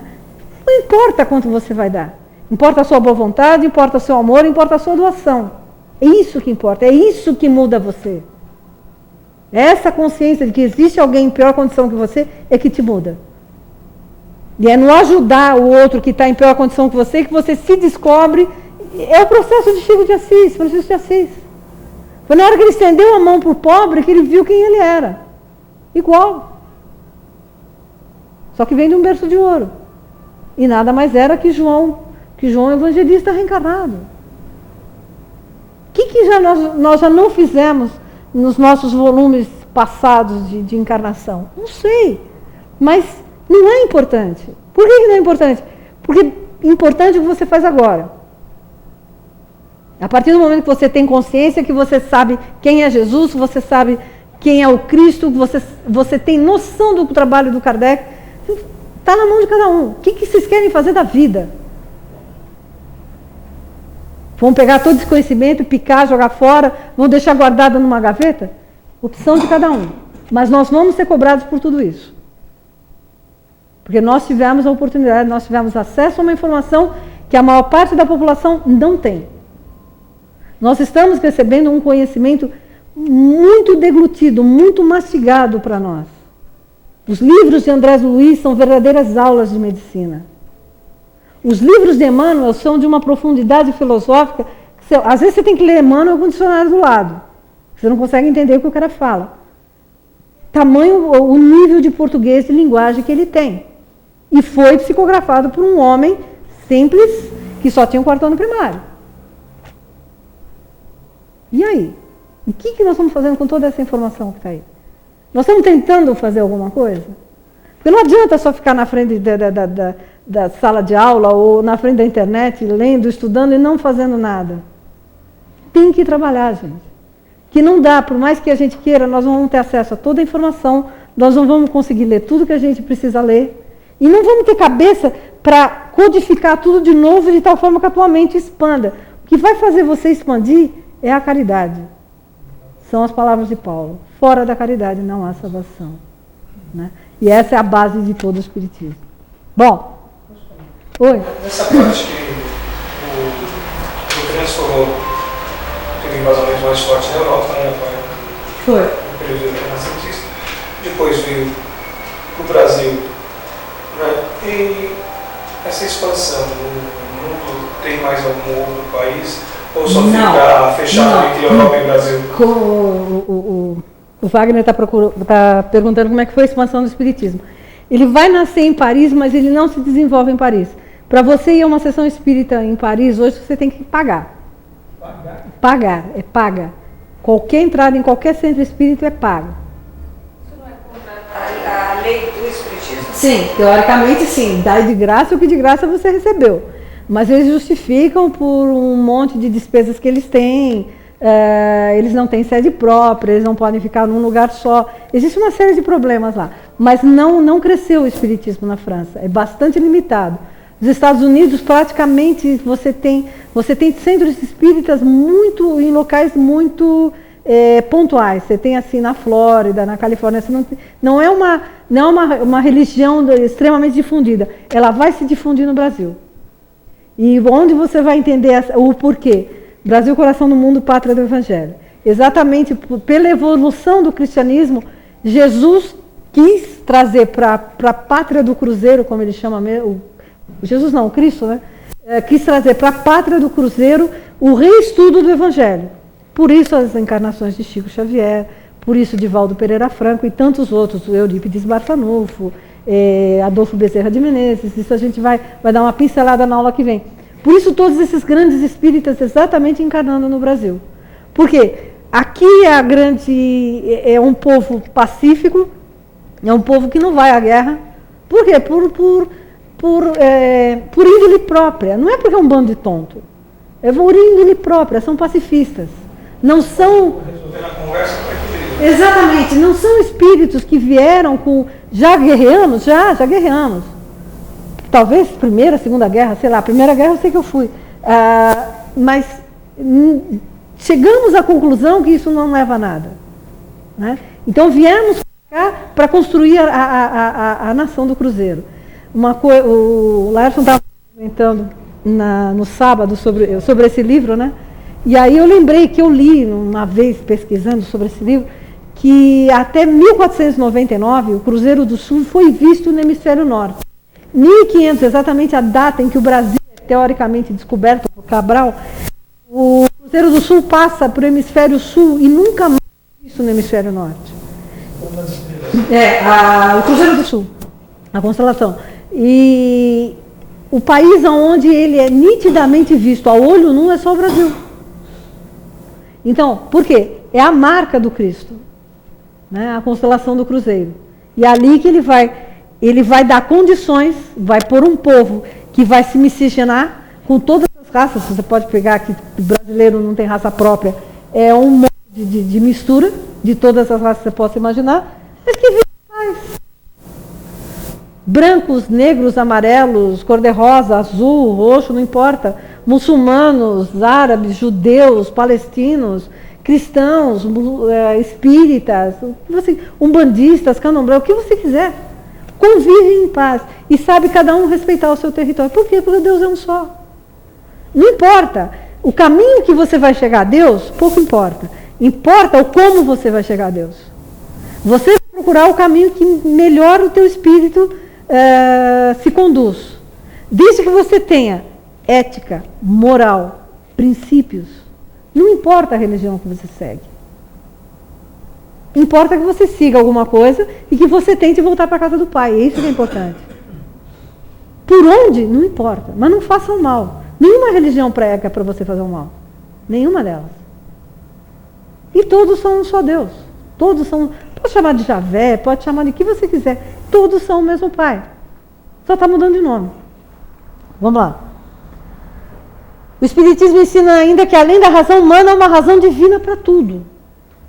Não importa quanto você vai dar. Importa a sua boa vontade, importa o seu amor, importa a sua doação. É isso que importa, é isso que muda você. Essa consciência de que existe alguém em pior condição que você é que te muda. E é no ajudar o outro que está em pior condição que você se descobre. É o processo de Chico de Assis, Francisco de Assis. Foi na hora que ele estendeu a mão para o pobre que ele viu quem ele era. Igual. Só que vem de um berço de ouro. E nada mais era que João Evangelista reencarnado. O que nós já não fizemos nos nossos volumes passados de encarnação? Não sei. Mas não é importante. Por que não é importante? Porque é importante o que você faz agora. A partir do momento que você tem consciência, que você sabe quem é Jesus, você sabe quem é o Cristo, você tem noção do trabalho do Kardec, está na mão de cada um. O que vocês querem fazer da vida? Vão pegar todo esse conhecimento, picar, jogar fora, vão deixar guardado numa gaveta? Opção de cada um. Mas nós vamos ser cobrados por tudo isso. Porque nós tivemos a oportunidade, nós tivemos acesso a uma informação que a maior parte da população não tem. Nós estamos recebendo um conhecimento muito deglutido, muito mastigado para nós. Os livros de André Luiz são verdadeiras aulas de medicina. Os livros de Emmanuel são de uma profundidade filosófica que às vezes você tem que ler Emmanuel com o dicionário do lado. Você não consegue entender o que o cara fala. Tamanho, o nível de português de linguagem que ele tem. E foi psicografado por um homem simples que só tinha um quarto ano primário. E aí? O que nós estamos fazendo com toda essa informação que está aí? Nós estamos tentando fazer alguma coisa? Porque não adianta só ficar na frente da sala de aula ou na frente da internet, lendo, estudando e não fazendo nada. Tem que trabalhar, gente. Que não dá, por mais que a gente queira, nós não vamos ter acesso a toda a informação, nós não vamos conseguir ler tudo que a gente precisa ler, e não vamos ter cabeça para codificar tudo de novo de tal forma que a tua mente expanda. O que vai fazer você expandir é a caridade. São as palavras de Paulo. Fora da caridade não há salvação. Né? E essa é a base de todo o Espiritismo. Bom. Oi. Nessa parte que o transformou, teve um embasamento mais forte na Europa, né? Foi. No período renascentista. Depois veio para o Brasil. Né? E essa expansão no mundo tem mais algum outro país? Ou só fica fechado entre Europa e Brasil? O Wagner está perguntando como é que foi a expansão do Espiritismo. Ele vai nascer em Paris, mas ele não se desenvolve em Paris. Para você ir a uma sessão espírita em Paris, hoje você tem que pagar. Pagar, é paga. Qualquer entrada em qualquer centro espírita é paga. Isso não é contra a lei do Espiritismo? Sim, teoricamente sim. Dá de graça o que de graça você recebeu. Mas eles justificam por um monte de despesas que eles têm. Eles não têm sede própria, eles não podem ficar num lugar só. Existe uma série de problemas lá. Mas não cresceu o espiritismo na França. É bastante limitado. Nos Estados Unidos, praticamente, você tem centros espíritas em locais muito pontuais. Você tem assim na Flórida, na Califórnia. Não é uma religião extremamente difundida. Ela vai se difundir no Brasil. E onde você vai entender o porquê? Brasil, coração do mundo, pátria do Evangelho. Exatamente pela evolução do cristianismo, Jesus quis trazer para a pátria do cruzeiro, como ele chama mesmo, o Cristo, né? Quis trazer para a pátria do cruzeiro o reestudo do Evangelho. Por isso as encarnações de Chico Xavier, por isso de Valdo Pereira Franco e tantos outros, o Eurípides Barçanufo, Adolfo Bezerra de Menezes. Isso a gente vai dar uma pincelada na aula que vem. Por isso todos esses grandes espíritas exatamente encarnando no Brasil. Por quê? Aqui é um povo pacífico, é um povo que não vai à guerra. Por quê? Por índole própria. Não é porque é um bando de tonto. É por índole própria, são pacifistas. Não são... Resolver na conversa para que... Exatamente, não são espíritos que vieram com... Já guerreamos? Já guerreamos. Talvez Primeira, Segunda Guerra, sei lá. Primeira Guerra eu sei que eu fui. Mas chegamos à conclusão que isso não leva a nada. Né? Então viemos para cá para construir a nação do Cruzeiro. O Laércio estava comentando no sábado sobre esse livro, né? E aí eu lembrei que eu li uma vez pesquisando sobre esse livro, que até 1499 o Cruzeiro do Sul foi visto no hemisfério norte. 1500, exatamente a data em que o Brasil é teoricamente descoberto por Cabral, o Cruzeiro do Sul passa para o hemisfério sul e nunca mais é visto no hemisfério norte. O Cruzeiro do Sul, a constelação. E o país onde ele é nitidamente visto a olho nu é só o Brasil. Então, por quê? É a marca do Cristo, né? A constelação do Cruzeiro. E é ali que ele vai dar condições, vai pôr um povo que vai se miscigenar com todas as raças. Você pode pegar que o brasileiro não tem raça própria, é um monte de mistura de todas as raças que você possa imaginar, mas que vive mais. Brancos, negros, amarelos, cor-de-rosa, azul, roxo, não importa. Muçulmanos, árabes, judeus, palestinos, cristãos, espíritas, umbandistas, candomblé, o que você quiser. Convivem em paz e sabe cada um respeitar o seu território. Por quê? Porque Deus é um só. Não importa. O caminho que você vai chegar a Deus, pouco importa. Importa o como você vai chegar a Deus. Você vai procurar o caminho que melhor o teu espírito se conduz. Desde que você tenha ética, moral, princípios. Não importa a religião que você segue. Importa que você siga alguma coisa e que você tente voltar para a casa do Pai. É isso que é importante. Por onde? Não importa. Mas não façam mal. Nenhuma religião prega para você fazer o mal. Nenhuma delas. E todos são um só Deus. Todos são... Pode chamar de Javé, pode chamar de que você quiser. Todos são o mesmo Pai. Só está mudando de nome. Vamos lá. O Espiritismo ensina ainda que além da razão humana, há uma razão divina para tudo.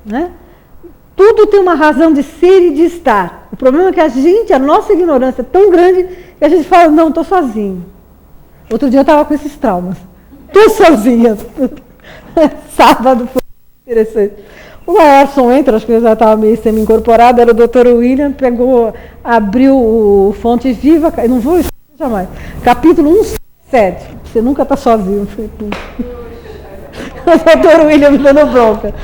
Né? Tudo tem uma razão de ser e de estar. O problema é que a nossa ignorância é tão grande que a gente fala, não, estou sozinho. Outro dia eu estava com esses traumas. Estou sozinha. Sábado foi interessante. O Laércio entra, acho que ele já estava meio semi-incorporado, era o Dr. William, abriu o Fonte Viva, eu não vou esquecer jamais, capítulo 177, você nunca está sozinho. O Dr. William me dando bronca.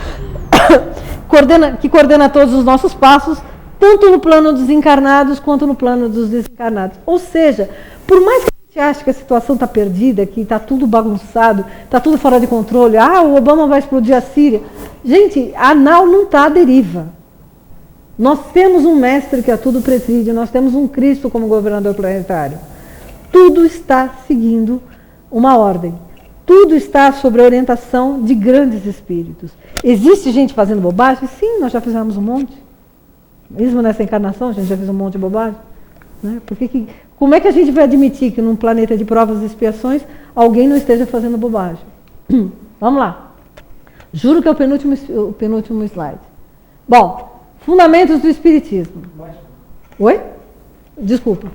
Que coordena todos os nossos passos, tanto no plano dos encarnados quanto no plano dos desencarnados. Ou seja, por mais que a gente ache que a situação está perdida, que está tudo bagunçado, está tudo fora de controle, o Obama vai explodir a Síria. Gente, a nau não está à deriva. Nós temos um mestre que a tudo preside, nós temos um Cristo como governador planetário. Tudo está seguindo uma ordem. Tudo está sob a orientação de grandes espíritos. Existe gente fazendo bobagem? Sim, nós já fizemos um monte. Mesmo nessa encarnação, a gente já fez um monte de bobagem. Né? Como é que a gente vai admitir que num planeta de provas e expiações alguém não esteja fazendo bobagem? Vamos lá. Juro que é o penúltimo slide. Bom, fundamentos do Espiritismo. Oi? Desculpa.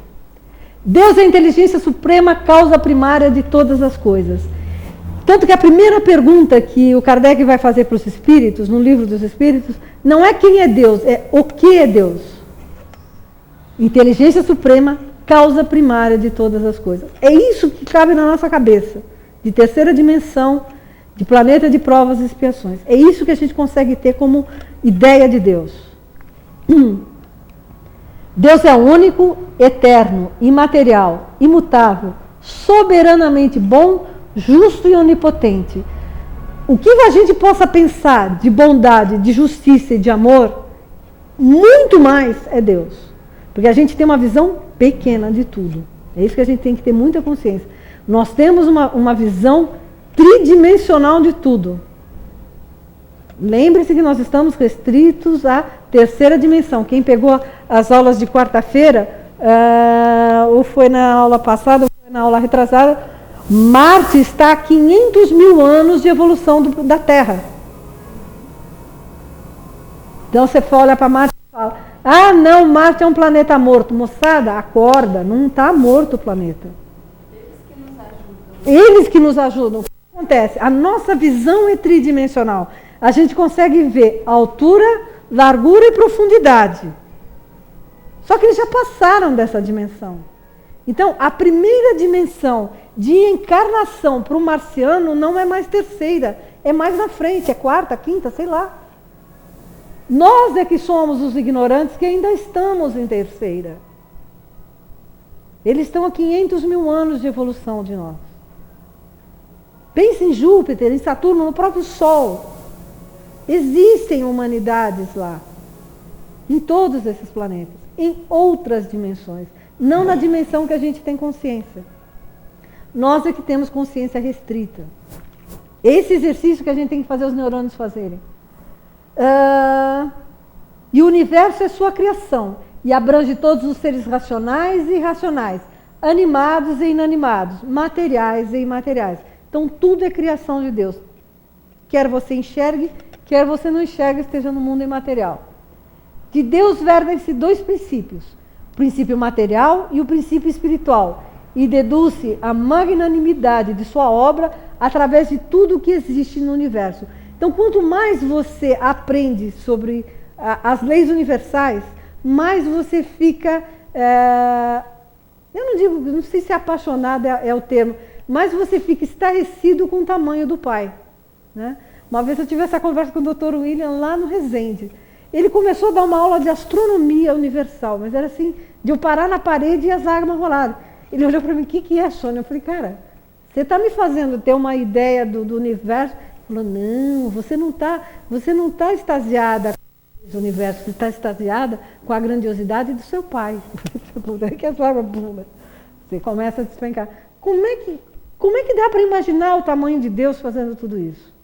Deus é a inteligência suprema, causa primária de todas as coisas. Tanto que a primeira pergunta que o Kardec vai fazer para os espíritos, no livro dos espíritos, não é quem é Deus, é o que é Deus. Inteligência suprema, causa primária de todas as coisas. É isso que cabe na nossa cabeça, de terceira dimensão, de planeta de provas e expiações. É isso que a gente consegue ter como ideia de Deus. Deus é único, eterno, imaterial, imutável, soberanamente bom, justo e onipotente. O que a gente possa pensar de bondade, de justiça e de amor, muito mais é Deus. Porque a gente tem uma visão pequena de tudo. É isso que a gente tem que ter muita consciência. Nós temos uma visão tridimensional de tudo. Lembre-se que nós estamos restritos à terceira dimensão. Quem pegou as aulas de quarta-feira, ou foi na aula passada, ou foi na aula retrasada, Marte está a 500 mil anos de evolução da Terra. Então você olha para Marte e fala, não, Marte é um planeta morto. Moçada, acorda, não está morto o planeta. Eles que nos ajudam. O que acontece? A nossa visão é tridimensional. A gente consegue ver altura, largura e profundidade. Só que eles já passaram dessa dimensão. Então, a primeira dimensão de encarnação para o marciano não é mais terceira, é mais na frente, é quarta, quinta, sei lá. Nós é que somos os ignorantes que ainda estamos em terceira. Eles estão a 500 mil anos de evolução de nós. Pense em Júpiter, em Saturno, no próprio Sol. Existem humanidades lá, em todos esses planetas, em outras dimensões, não na dimensão que a gente tem consciência. Nós é que temos consciência restrita. Esse exercício que a gente tem que fazer os neurônios fazerem. E o universo é sua criação e abrange todos os seres racionais e irracionais, animados e inanimados, materiais e imateriais. Então tudo é criação de Deus. Quer você enxergue, quer você não enxergue, esteja no mundo imaterial. De Deus vertem-se dois princípios, o princípio material e o princípio espiritual, e deduz-se a magnanimidade de sua obra através de tudo o que existe no universo. Então, quanto mais você aprende sobre as leis universais, mais você fica, não sei se apaixonado é o termo, mais você fica estarrecido com o tamanho do Pai. Né? Uma vez eu tive essa conversa com o Dr. William lá no Resende. Ele começou a dar uma aula de astronomia universal, mas era assim, de eu parar na parede e as águas rolarem. Ele olhou para mim, o que é, Sônia? Eu falei, cara, você está me fazendo ter uma ideia do universo? Ele falou, não, você não está extasiada com o universo, você está extasiada com a grandiosidade do seu Pai. É que as águas pulam. Você começa a despencar. Como é que dá para imaginar o tamanho de Deus fazendo tudo isso?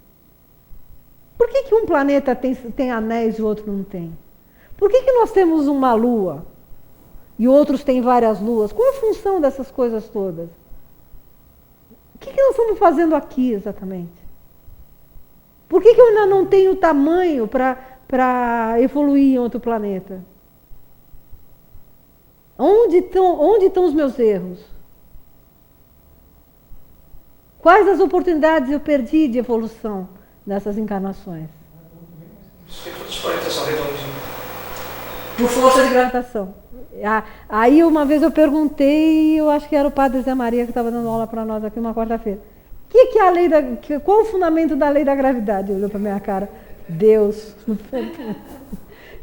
Por que um planeta tem anéis e o outro não tem? Por que nós temos uma lua e outros têm várias luas? Qual a função dessas coisas todas? O que nós estamos fazendo aqui exatamente? Por que eu ainda não tenho tamanho para evoluir em outro planeta? Onde estão os meus erros? Quais as oportunidades eu perdi de evolução nessas encarnações? Os planetas são redondinhos. Por força de gravitação. Aí uma vez eu perguntei, eu acho que era o Padre Zé Maria que estava dando aula para nós aqui uma quarta-feira. Que é a lei qual o fundamento da lei da gravidade? Ele olhou para a minha cara, Deus.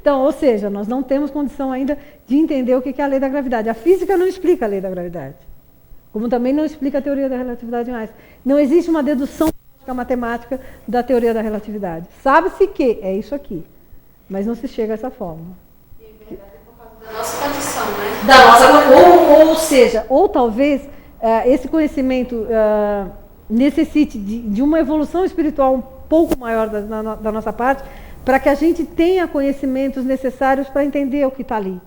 Então, ou seja, nós não temos condição ainda de entender o que é a lei da gravidade. A física não explica a lei da gravidade. Como também não explica a teoria da relatividade mais. Não existe uma dedução matemática da teoria da relatividade. Sabe-se que é isso aqui, mas não se chega a essa forma. E em verdade é por causa da nossa condição, né? Ou seja, ou talvez esse conhecimento necessite de uma evolução espiritual um pouco maior da nossa parte, para que a gente tenha conhecimentos necessários para entender o que está ali.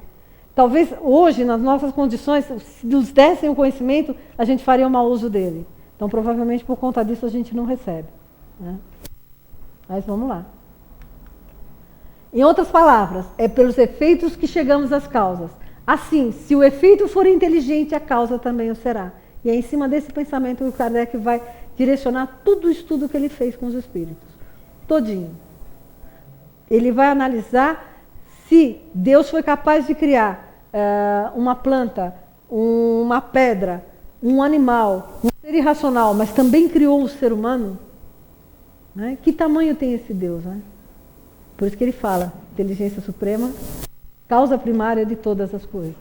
Talvez hoje, nas nossas condições, se nos dessem o conhecimento, a gente faria um mau uso dele. Então, provavelmente, por conta disso, a gente não recebe. Né? Mas vamos lá. Em outras palavras, é pelos efeitos que chegamos às causas. Assim, se o efeito for inteligente, a causa também o será. E é em cima desse pensamento que o Kardec vai direcionar todo o estudo que ele fez com os espíritos. Todinho. Ele vai analisar se Deus foi capaz de criar uma planta, uma pedra, um animal, um ser irracional, mas também criou o ser humano. Né? Que tamanho tem esse Deus? Né? Por isso que ele fala, inteligência suprema, causa primária de todas as coisas.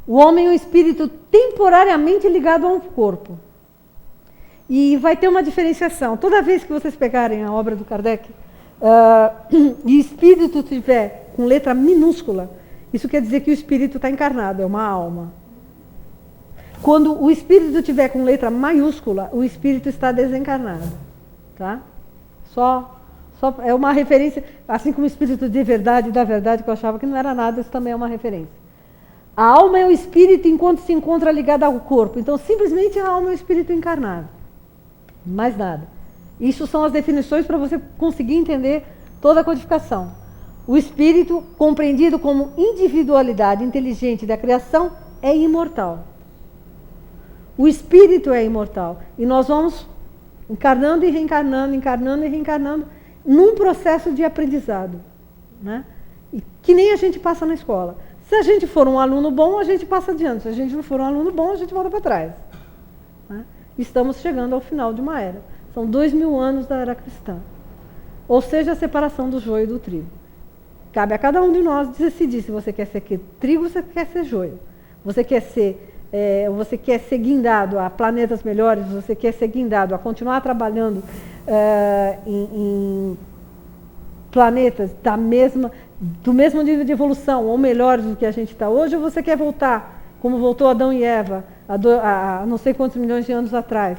O homem é um espírito temporariamente ligado a um corpo. E vai ter uma diferenciação. Toda vez que vocês pegarem a obra do Kardec, e espírito estiver com letra minúscula, isso quer dizer que o espírito está encarnado, é uma alma. Quando o espírito estiver com letra maiúscula, o espírito está desencarnado. Tá? Só é uma referência, assim como o espírito de verdade, da verdade, que eu achava que não era nada, isso também é uma referência. A alma é o espírito enquanto se encontra ligada ao corpo. Então, simplesmente a alma é o espírito encarnado. Mais nada. Isso são as definições para você conseguir entender toda a codificação. O espírito, compreendido como individualidade inteligente da criação, é imortal. O espírito é imortal. E nós vamos encarnando e reencarnando, encarnando e reencarnando, num processo de aprendizado, né? E que nem a gente passa na escola. Se a gente for um aluno bom, a gente passa adiante. Se a gente não for um aluno bom, a gente volta para trás, né? Estamos chegando ao final de uma era. São 2000 anos da era cristã. Ou seja, a separação do joio e do trigo. Cabe a cada um de nós decidir se você quer ser trigo ou se você quer ser joio. Você quer ser guindado a planetas melhores, você quer ser guindado a continuar trabalhando em planetas do mesmo nível de evolução, ou melhores do que a gente está hoje, ou você quer voltar, como voltou Adão e Eva, há não sei quantos milhões de anos atrás,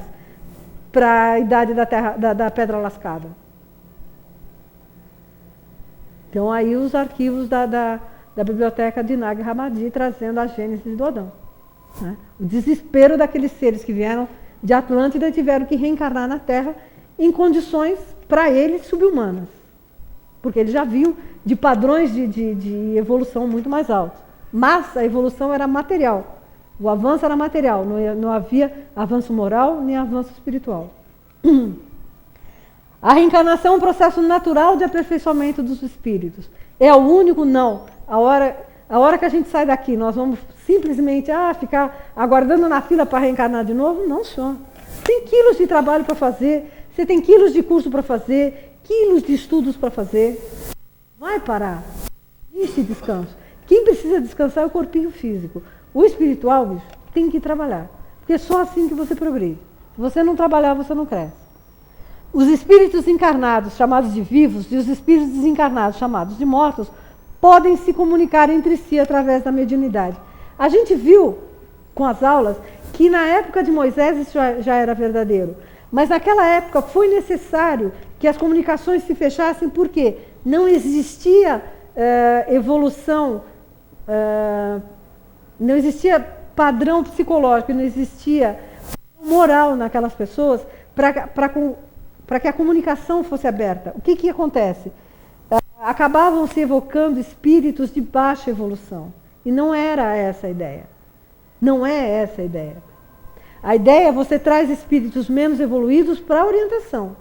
para a idade da pedra lascada. Então aí os arquivos da biblioteca de Nag Hammadi trazendo a gênese do Adão, né? O desespero daqueles seres que vieram de Atlântida e tiveram que reencarnar na Terra em condições, para eles, subhumanas. Porque eles já viam de padrões de evolução muito mais altos. Mas a evolução era material. O avanço era material. Não havia avanço moral nem avanço espiritual. A reencarnação é um processo natural de aperfeiçoamento dos espíritos. É o único? Não. A hora que a gente sai daqui, nós vamos simplesmente ficar aguardando na fila para reencarnar de novo? Não, senhor. Tem quilos de trabalho para fazer, você tem quilos de curso para fazer, quilos de estudos para fazer. Vai parar. Existe descanso. Quem precisa descansar é o corpinho físico. O espiritual, bicho, tem que trabalhar. Porque é só assim que você progride. Se você não trabalhar, você não cresce. Os espíritos encarnados, chamados de vivos, e os espíritos desencarnados, chamados de mortos, podem se comunicar entre si através da mediunidade. A gente viu, com as aulas, que na época de Moisés isso já era verdadeiro. Mas naquela época foi necessário que as comunicações se fechassem, porque não existia evolução, não existia padrão psicológico, não existia moral naquelas pessoas para que a comunicação fosse aberta. O que acontece? Acabavam se evocando espíritos de baixa evolução. E não era essa a ideia. Não é essa a ideia. A ideia é você traz espíritos menos evoluídos para a orientação.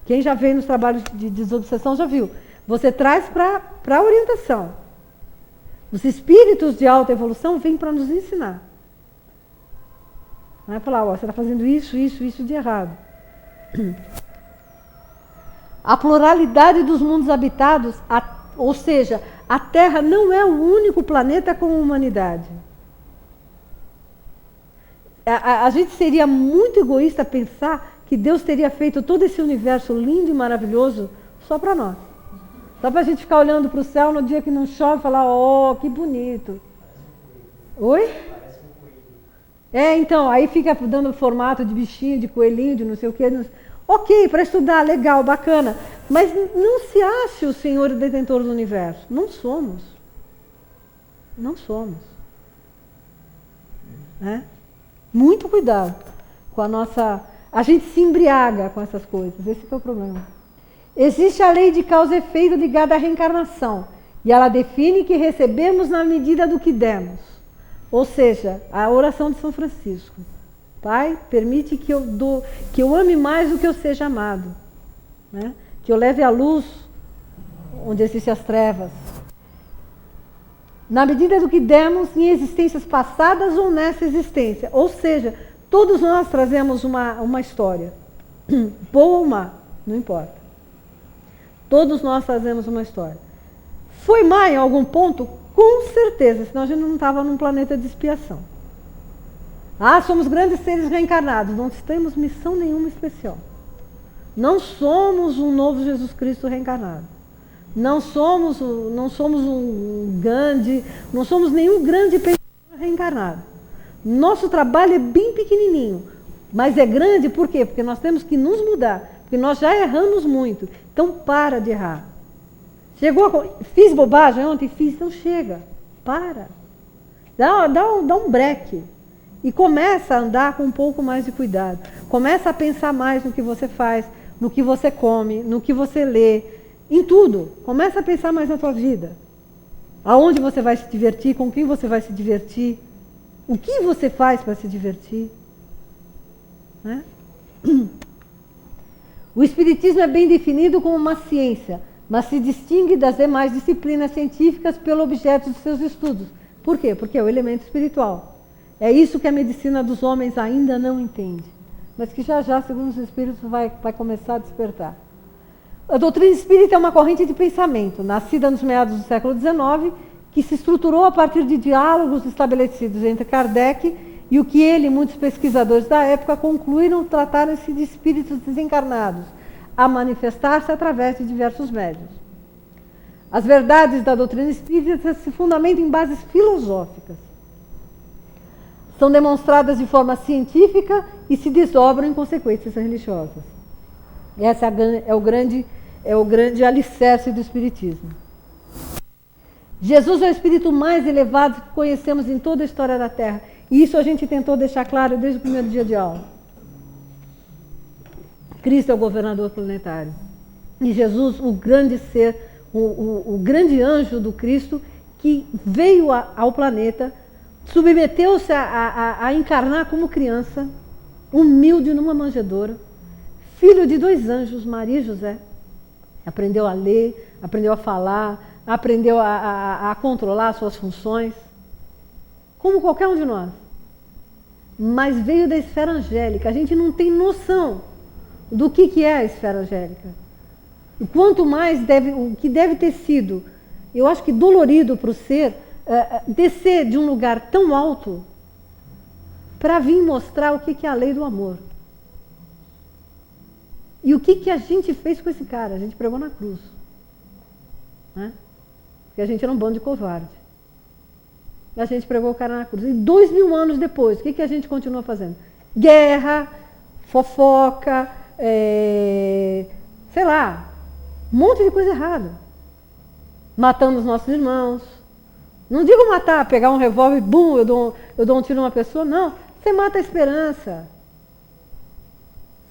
Quem já veio nos trabalhos de desobsessão já viu. Você traz para a orientação. Os espíritos de alta evolução vêm para nos ensinar. Não é falar, você está fazendo isso de errado. A pluralidade dos mundos habitados, ou seja, a Terra não é o único planeta com humanidade. A gente seria muito egoísta pensar que Deus teria feito todo esse universo lindo e maravilhoso só para nós. Só para a gente ficar olhando para o céu no dia que não chove e falar, que bonito. Oi? Então, aí fica dando formato de bichinho, de coelhinho, de não sei o quê. Ok, para estudar, legal, bacana. Mas não se ache o Senhor e detentor do universo. Não somos. Não somos. Né? Muito cuidado com a nossa... A gente se embriaga com essas coisas. Esse que é o problema. Existe a lei de causa e efeito ligada à reencarnação. E ela define que recebemos na medida do que demos. Ou seja, a oração de São Francisco. Pai, permite que eu ame mais do que eu seja amado. Né? Que eu leve a luz onde existem as trevas. Na medida do que demos em existências passadas ou nessa existência. Ou seja, todos nós trazemos uma história. Boa ou má, não importa. Todos nós trazemos uma história. Foi má em algum ponto? Com certeza, senão a gente não estava num planeta de expiação. Somos grandes seres reencarnados. Não temos missão nenhuma especial. Não somos um novo Jesus Cristo reencarnado. Não somos um Gandhi, não somos nenhum grande pensador reencarnado. Nosso trabalho é bem pequenininho, mas é grande por quê? Porque nós temos que nos mudar, porque nós já erramos muito. Então para de errar. Fiz bobagem ontem? Fiz, então chega. Para. Dá um breque. E começa a andar com um pouco mais de cuidado. Começa a pensar mais no que você faz, no que você come, no que você lê, em tudo. Começa a pensar mais na tua vida. Aonde você vai se divertir, com quem você vai se divertir, o que você faz para se divertir. Né? O Espiritismo é bem definido como uma ciência, mas se distingue das demais disciplinas científicas pelo objeto de seus estudos. Por quê? Porque é o elemento espiritual. É isso que a medicina dos homens ainda não entende, mas que já já, segundo os Espíritos, vai começar a despertar. A doutrina espírita é uma corrente de pensamento, nascida nos meados do século XIX, que se estruturou a partir de diálogos estabelecidos entre Kardec e o que ele e muitos pesquisadores da época concluíram tratar-se de espíritos desencarnados, a manifestar-se através de diversos médiuns. As verdades da doutrina espírita se fundamentam em bases filosóficas. São demonstradas de forma científica e se desdobram em consequências religiosas. Esse é o grande alicerce do Espiritismo. Jesus é o espírito mais elevado que conhecemos em toda a história da Terra. E isso a gente tentou deixar claro desde o primeiro dia de aula. Cristo é o governador planetário. E Jesus, o grande ser, o grande anjo do Cristo, que veio ao planeta, submeteu-se a encarnar como criança, humilde numa manjedoura, filho de 2 anjos, Maria e José. Aprendeu a ler, aprendeu a falar, aprendeu a controlar suas funções, como qualquer um de nós. Mas veio da esfera angélica. A gente não tem noção do que é a esfera angélica. E quanto mais o que deve ter sido, eu acho que dolorido para o ser, descer de um lugar tão alto para vir mostrar o que é a lei do amor. E o que a gente fez com esse cara? A gente pregou na cruz. Né? Porque a gente era um bando de covarde. E a gente pregou o cara na cruz. E 2000 anos depois, o que a gente continua fazendo? Guerra, fofoca, sei lá, um monte de coisa errada. Matando os nossos irmãos. Não digo matar, pegar um revólver e bum, eu dou um tiro numa pessoa. Não, você mata a esperança.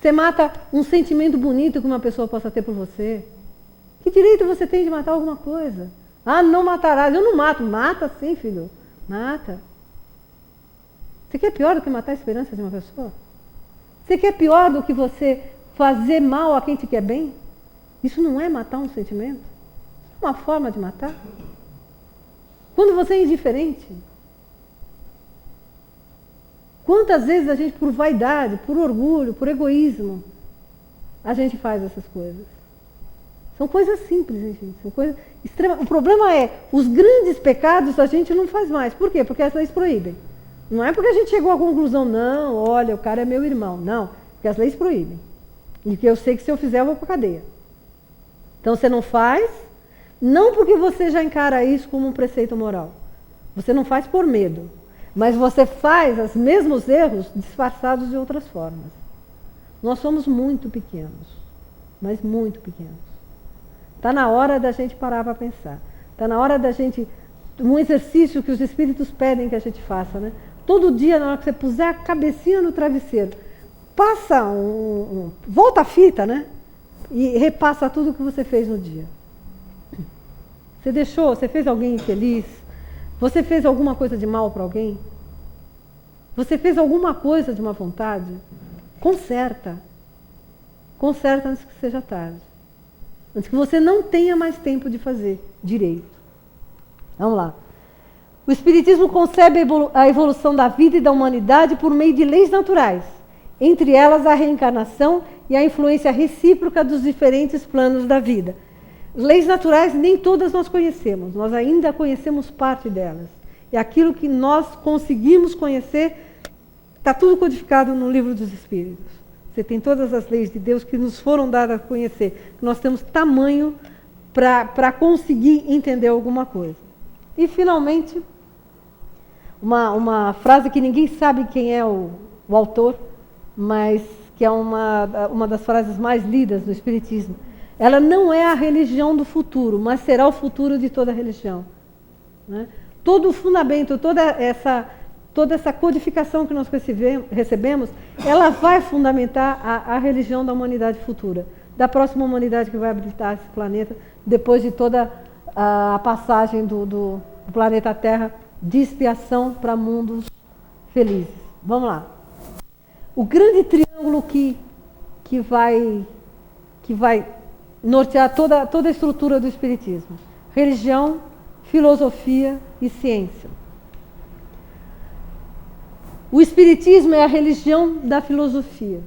Você mata um sentimento bonito que uma pessoa possa ter por você. Que direito você tem de matar alguma coisa? Ah, não matarás. Eu não mato. Mata sim, filho. Mata. Você quer pior do que matar a esperança de uma pessoa? Você quer pior do que você fazer mal a quem te quer bem? Isso não é matar um sentimento? É uma forma de matar? Quando você é indiferente. Quantas vezes a gente, por vaidade, por orgulho, por egoísmo, a gente faz essas coisas? São coisas simples, gente. São coisas extremas. O problema é, os grandes pecados a gente não faz mais. Por quê? Porque as leis proíbem. Não é porque a gente chegou à conclusão, não, olha, o cara é meu irmão. Não, porque as leis proíbem. E que eu sei que se eu fizer, eu vou para a cadeia. Então você não faz, não porque você já encara isso como um preceito moral. Você não faz por medo. Mas você faz os mesmos erros disfarçados de outras formas. Nós somos muito pequenos, mas muito pequenos. Está na hora da gente parar para pensar. Está na hora da gente... Um exercício que os espíritos pedem que a gente faça, né? Todo dia, na hora que você puser a cabecinha no travesseiro, passa volta a fita, né? E repassa tudo o que você fez no dia. Você fez alguém infeliz? Você fez alguma coisa de mal para alguém? Você fez alguma coisa de má vontade? Conserta. Conserta antes que seja tarde. Antes que você não tenha mais tempo de fazer direito. Vamos lá. O Espiritismo concebe a evolução da vida e da humanidade por meio de leis naturais. Entre elas a reencarnação e a influência recíproca dos diferentes planos da vida. Leis naturais nem todas nós conhecemos, nós ainda conhecemos parte delas. E aquilo que nós conseguimos conhecer, está tudo codificado no Livro dos Espíritos. Você tem todas as leis de Deus que nos foram dadas a conhecer. Nós temos tamanho para conseguir entender alguma coisa. E, finalmente, uma frase que ninguém sabe quem é o autor, mas que é uma das frases mais lidas no Espiritismo. Ela não é a religião do futuro, mas será o futuro de toda religião. Né? Todo o fundamento, toda essa codificação que nós recebemos, ela vai fundamentar a religião da humanidade futura, da próxima humanidade que vai habitar esse planeta, depois de toda a passagem do planeta Terra de expiação para mundos felizes. Vamos lá. O grande triângulo que vai que vai nortear toda a estrutura do Espiritismo: religião, filosofia e ciência. O Espiritismo é a religião da filosofia.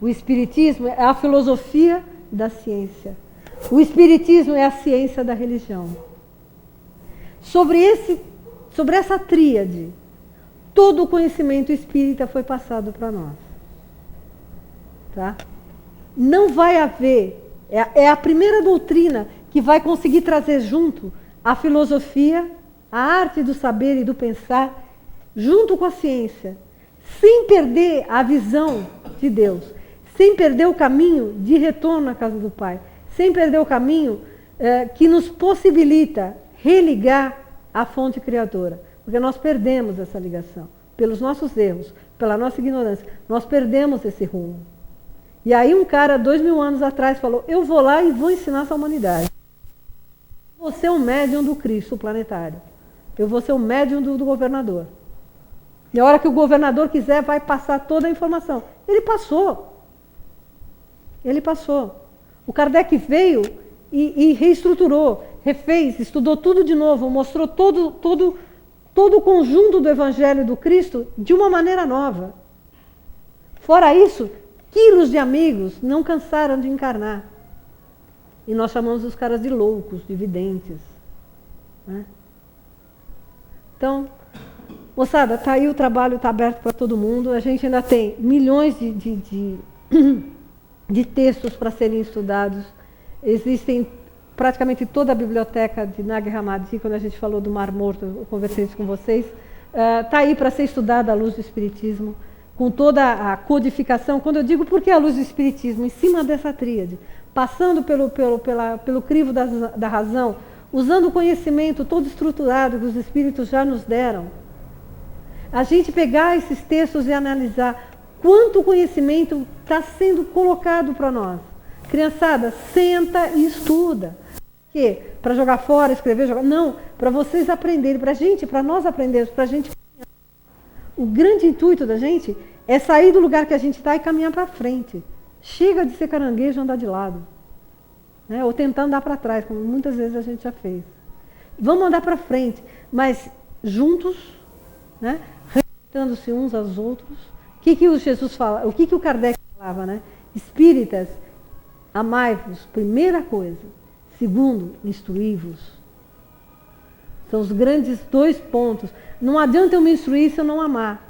O Espiritismo é a filosofia da ciência. O Espiritismo é a ciência da religião. Sobre essa tríade, todo o conhecimento espírita foi passado para nós. Tá? Não vai haver, é a primeira doutrina que vai conseguir trazer junto a filosofia, a arte do saber e do pensar, junto com a ciência, sem perder a visão de Deus, sem perder o caminho de retorno à casa do Pai, sem perder o caminho que nos possibilita religar à fonte criadora. Porque nós perdemos essa ligação, pelos nossos erros, pela nossa ignorância, nós perdemos esse rumo. E aí um cara, 2000 anos atrás, falou: eu vou lá e vou ensinar essa humanidade. Eu vou ser o médium do Cristo planetário. Eu vou ser o médium do governador. E a hora que o governador quiser, vai passar toda a informação. Ele passou. Ele passou. O Kardec veio e reestruturou, refez, estudou tudo de novo, mostrou todo o conjunto do Evangelho do Cristo de uma maneira nova. Fora isso, quilos de amigos não cansaram de encarnar. E nós chamamos os caras de loucos, de videntes. Né? Então, moçada, está aí o trabalho, está aberto para todo mundo. A gente ainda tem milhões de textos para serem estudados. Existem praticamente toda a biblioteca de Nag Hammadi, quando a gente falou do Mar Morto, eu conversei isso com vocês, está aí para ser estudada à luz do Espiritismo, com toda a codificação. Quando eu digo por que a luz do Espiritismo, em cima dessa tríade, passando pelo crivo da razão, usando o conhecimento todo estruturado que os Espíritos já nos deram, a gente pegar esses textos e analisar quanto conhecimento está sendo colocado para nós. Criançada, senta e estuda. Por quê? Para jogar fora, escrever, jogar? Não, para vocês aprenderem, para nós aprendermos, para a gente. O grande intuito da gente é sair do lugar que a gente está e caminhar para frente. Chega de ser caranguejo e andar de lado. Né? Ou tentar andar para trás, como muitas vezes a gente já fez. Vamos andar para frente, mas juntos, né? Respeitando-se uns aos outros. O que o Jesus fala? O que o Kardec falava, né? Espíritas, amai-vos, primeira coisa. Segundo, instruí-vos. São os grandes 2 pontos. Não adianta eu me instruir se eu não amar.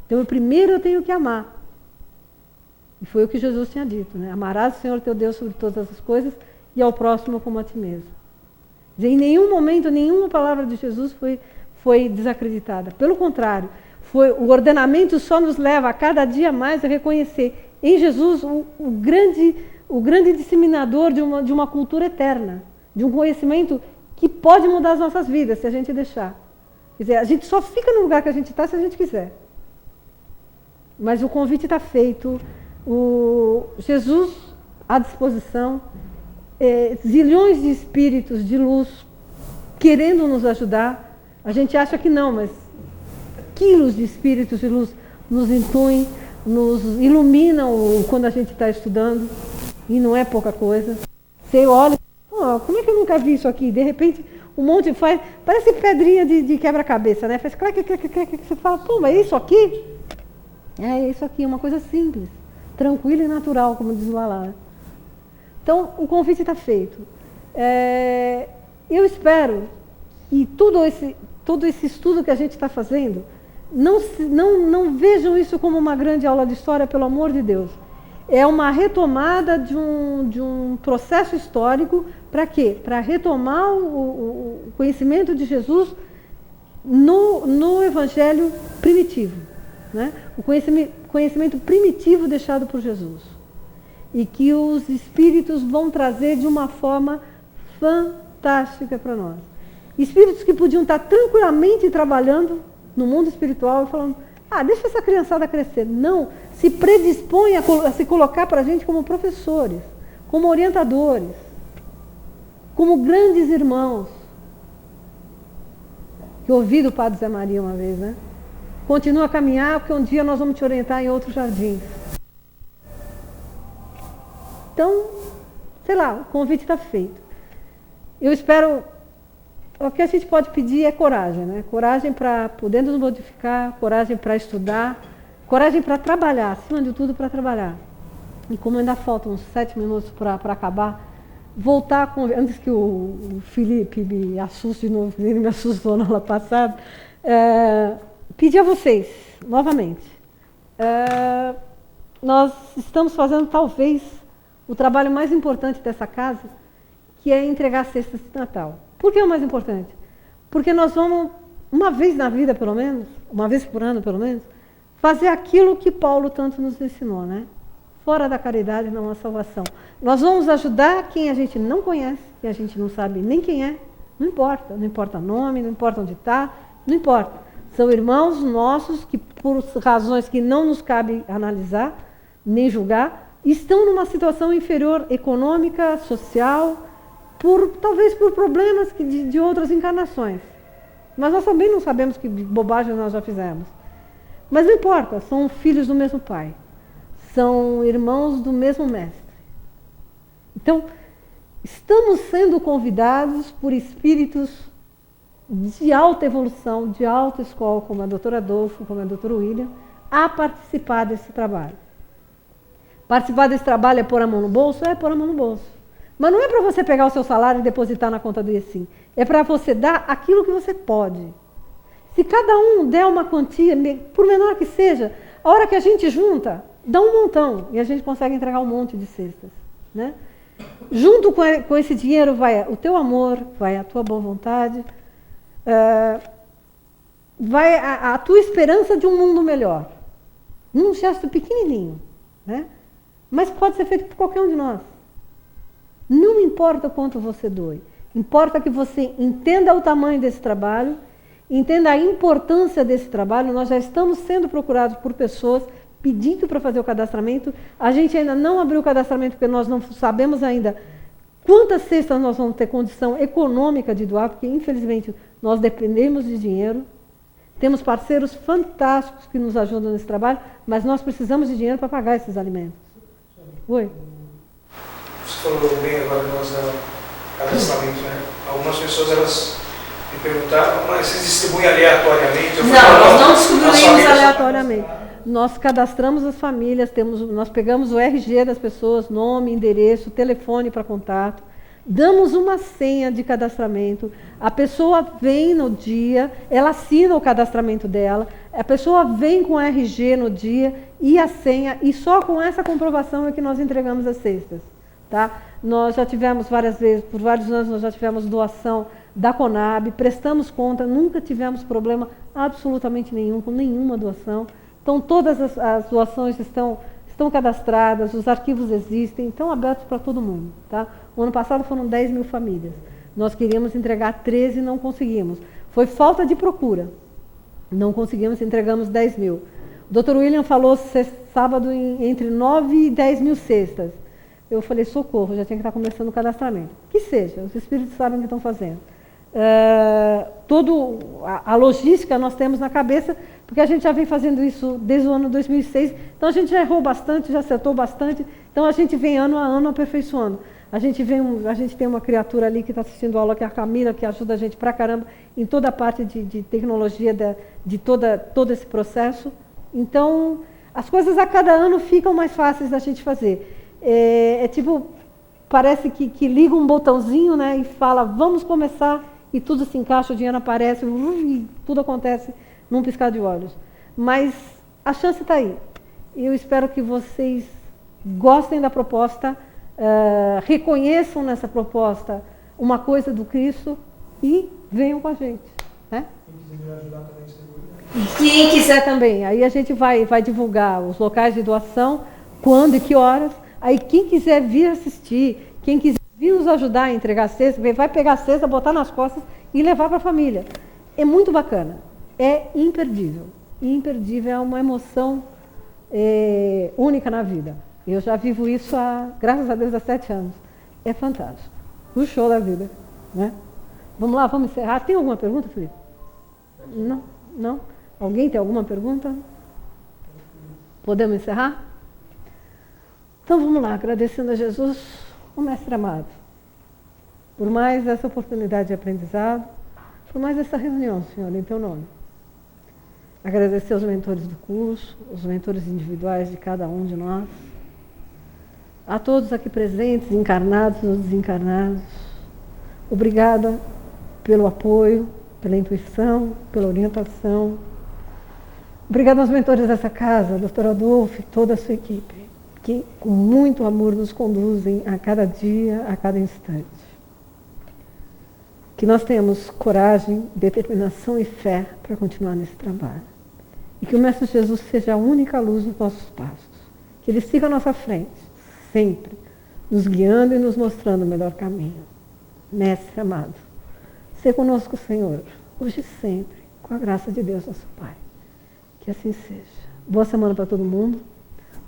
Então, primeiro eu tenho que amar. E foi o que Jesus tinha dito, né? Amarás o Senhor teu Deus sobre todas as coisas e ao próximo como a ti mesmo. Em nenhum momento, nenhuma palavra de Jesus foi desacreditada. Pelo contrário, o ordenamento só nos leva a cada dia mais a reconhecer em Jesus o grande disseminador de uma cultura eterna, de um conhecimento que pode mudar as nossas vidas, se a gente deixar. Quer dizer, a gente só fica no lugar que a gente está se a gente quiser. Mas o convite está feito, Jesus à disposição, zilhões de espíritos de luz querendo nos ajudar. A gente acha que não, mas quilos de espíritos de luz nos intuem, nos iluminam quando a gente está estudando, e não é pouca coisa. Você olha, como é que eu nunca vi isso aqui? De repente, um monte faz, parece pedrinha de quebra-cabeça, né? Faz clac, clac, clac, você fala, pô, mas é isso aqui? É isso aqui, uma coisa simples, tranquila e natural, como diz o Lala. Então, o convite está feito. Eu espero que todo esse estudo que a gente está fazendo, não vejam isso como uma grande aula de história, pelo amor de Deus. É uma retomada de um processo histórico. Para quê? Para retomar o conhecimento de Jesus no Evangelho primitivo. Né? O conhecimento primitivo deixado por Jesus. E que os Espíritos vão trazer de uma forma fantástica para nós. Espíritos que podiam estar tranquilamente trabalhando no mundo espiritual e falando, deixa essa criançada crescer. Não, se predispõe a se colocar para a gente como professores, como orientadores, como grandes irmãos. Que eu ouvi do Padre Zé Maria uma vez, né? Continua a caminhar, porque um dia nós vamos te orientar em outros jardins. Então, sei lá, o convite está feito. Eu espero, o que a gente pode pedir é coragem, né? Coragem para poder nos modificar, coragem para estudar, coragem para trabalhar, acima de tudo para trabalhar. E como ainda faltam uns 7 minutos para acabar, voltar com, antes que o Felipe me assuste de novo, ele me assustou na aula passada, pedir a vocês, novamente, nós estamos fazendo talvez o trabalho mais importante dessa casa, que é entregar cestas de Natal. Por que é o mais importante? Porque nós vamos, uma vez na vida pelo menos, uma vez por ano pelo menos, fazer aquilo que Paulo tanto nos ensinou, né? Fora da caridade não há salvação. Nós vamos ajudar quem a gente não conhece, que a gente não sabe nem quem é, não importa nome, não importa onde está, não importa. São irmãos nossos que, por razões que não nos cabe analisar, nem julgar, estão numa situação inferior econômica, social, talvez por problemas de outras encarnações. Mas nós também não sabemos que bobagem nós já fizemos. Mas não importa, são filhos do mesmo pai. São irmãos do mesmo mestre. Então, estamos sendo convidados por espíritos de alta evolução, de alta escola, como a doutora Adolfo, como a doutora William, a participar desse trabalho. Participar desse trabalho é pôr a mão no bolso? É pôr a mão no bolso. Mas não é para você pegar o seu salário e depositar na conta do IECIM. É para você dar aquilo que você pode. Se cada um der uma quantia, por menor que seja, a hora que a gente junta, dá um montão e a gente consegue entregar um monte de cestas, né? Junto com esse dinheiro vai o teu amor, vai a tua boa vontade, vai a tua esperança de um mundo melhor. Num gesto pequenininho, né? Mas pode ser feito por qualquer um de nós. Não importa quanto você doe, importa que você entenda o tamanho desse trabalho, entenda a importância desse trabalho. Nós já estamos sendo procurados por pessoas pedindo para fazer o cadastramento. A gente ainda não abriu o cadastramento porque nós não sabemos ainda quantas cestas nós vamos ter condição econômica de doar, porque infelizmente nós dependemos de dinheiro. Temos parceiros fantásticos que nos ajudam nesse trabalho, mas nós precisamos de dinheiro para pagar esses alimentos. Oi? Você falou bem agora do cadastramento, né? Algumas pessoas, elas me perguntaram, mas vocês distribuem aleatoriamente? Nós não distribuímos aleatoriamente. Nós cadastramos as famílias, nós pegamos o RG das pessoas, nome, endereço, telefone para contato, damos uma senha de cadastramento, a pessoa vem no dia, ela assina o cadastramento dela, a pessoa vem com o RG no dia e a senha, e só com essa comprovação é que nós entregamos as cestas. Tá? Nós já tivemos várias vezes, por vários anos nós já tivemos doação da Conab, prestamos conta, nunca tivemos problema absolutamente nenhum, com nenhuma doação. Então todas as doações estão cadastradas, os arquivos existem, estão abertos para todo mundo. Tá? O ano passado foram 10 mil famílias. Nós queríamos entregar 13 e não conseguimos. Foi falta de procura. Não conseguimos, entregamos 10 mil. O Dr. William falou sábado entre 9 e 10 mil cestas. Eu falei, socorro, já tinha que estar começando o cadastramento. Que seja, os espíritos sabem o que estão fazendo. Toda a logística nós temos na cabeça, porque a gente já vem fazendo isso desde o ano 2006, então a gente já errou bastante, já acertou bastante, então a gente vem ano a ano aperfeiçoando. A gente tem uma criatura ali que está assistindo a aula, que é a Camila, que ajuda a gente pra caramba em toda a parte de tecnologia de todo esse processo. Então, as coisas a cada ano ficam mais fáceis da gente fazer. Tipo, parece que liga um botãozinho, né, e fala, vamos começar, e tudo se encaixa, o dinheiro aparece, e tudo acontece num piscar de olhos. Mas a chance está aí. Eu espero que vocês gostem da proposta, reconheçam nessa proposta uma coisa do Cristo e venham com a gente. Né? Quem quiser também. Aí a gente vai divulgar os locais de doação, quando e que horas. Aí quem quiser vir assistir, quem quiser vir nos ajudar a entregar a cesta, vai pegar a cesta, botar nas costas e levar para a família. É muito bacana. É imperdível. Imperdível, é uma emoção única na vida. Eu já vivo isso, graças a Deus, há 7 anos. É fantástico. O show da vida. Né? Vamos lá, vamos encerrar. Tem alguma pergunta, Felipe? Não? Não? Alguém tem alguma pergunta? Podemos encerrar? Então vamos lá, agradecendo a Jesus, o Mestre amado, por mais essa oportunidade de aprendizado, por mais essa reunião, Senhor, em Teu nome. Agradecer aos mentores do curso, os mentores individuais de cada um de nós, a todos aqui presentes, encarnados ou desencarnados. Obrigada pelo apoio, pela intuição, pela orientação. Obrigada aos mentores dessa casa, Dr. Adolfo e toda a sua equipe, que com muito amor nos conduzem a cada dia, a cada instante. Que nós tenhamos coragem, determinação e fé para continuar nesse trabalho. E que o Mestre Jesus seja a única luz nos nossos passos. Que Ele siga à nossa frente, sempre, nos guiando e nos mostrando o melhor caminho. Mestre amado, seja conosco, Senhor, hoje e sempre, com a graça de Deus, nosso Pai. Que assim seja. Boa semana para todo mundo.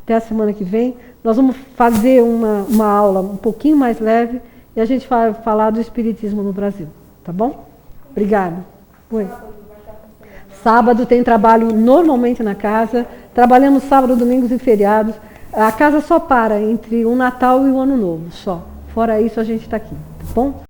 Até a semana que vem. Nós vamos fazer uma aula um pouquinho mais leve e a gente vai falar do Espiritismo no Brasil. Tá bom? Obrigada. Oi. Sábado tem trabalho normalmente na casa. Trabalhamos sábado, domingos e feriados. A casa só para entre o Natal e o Ano Novo, só. Fora isso, a gente está aqui. Tá bom?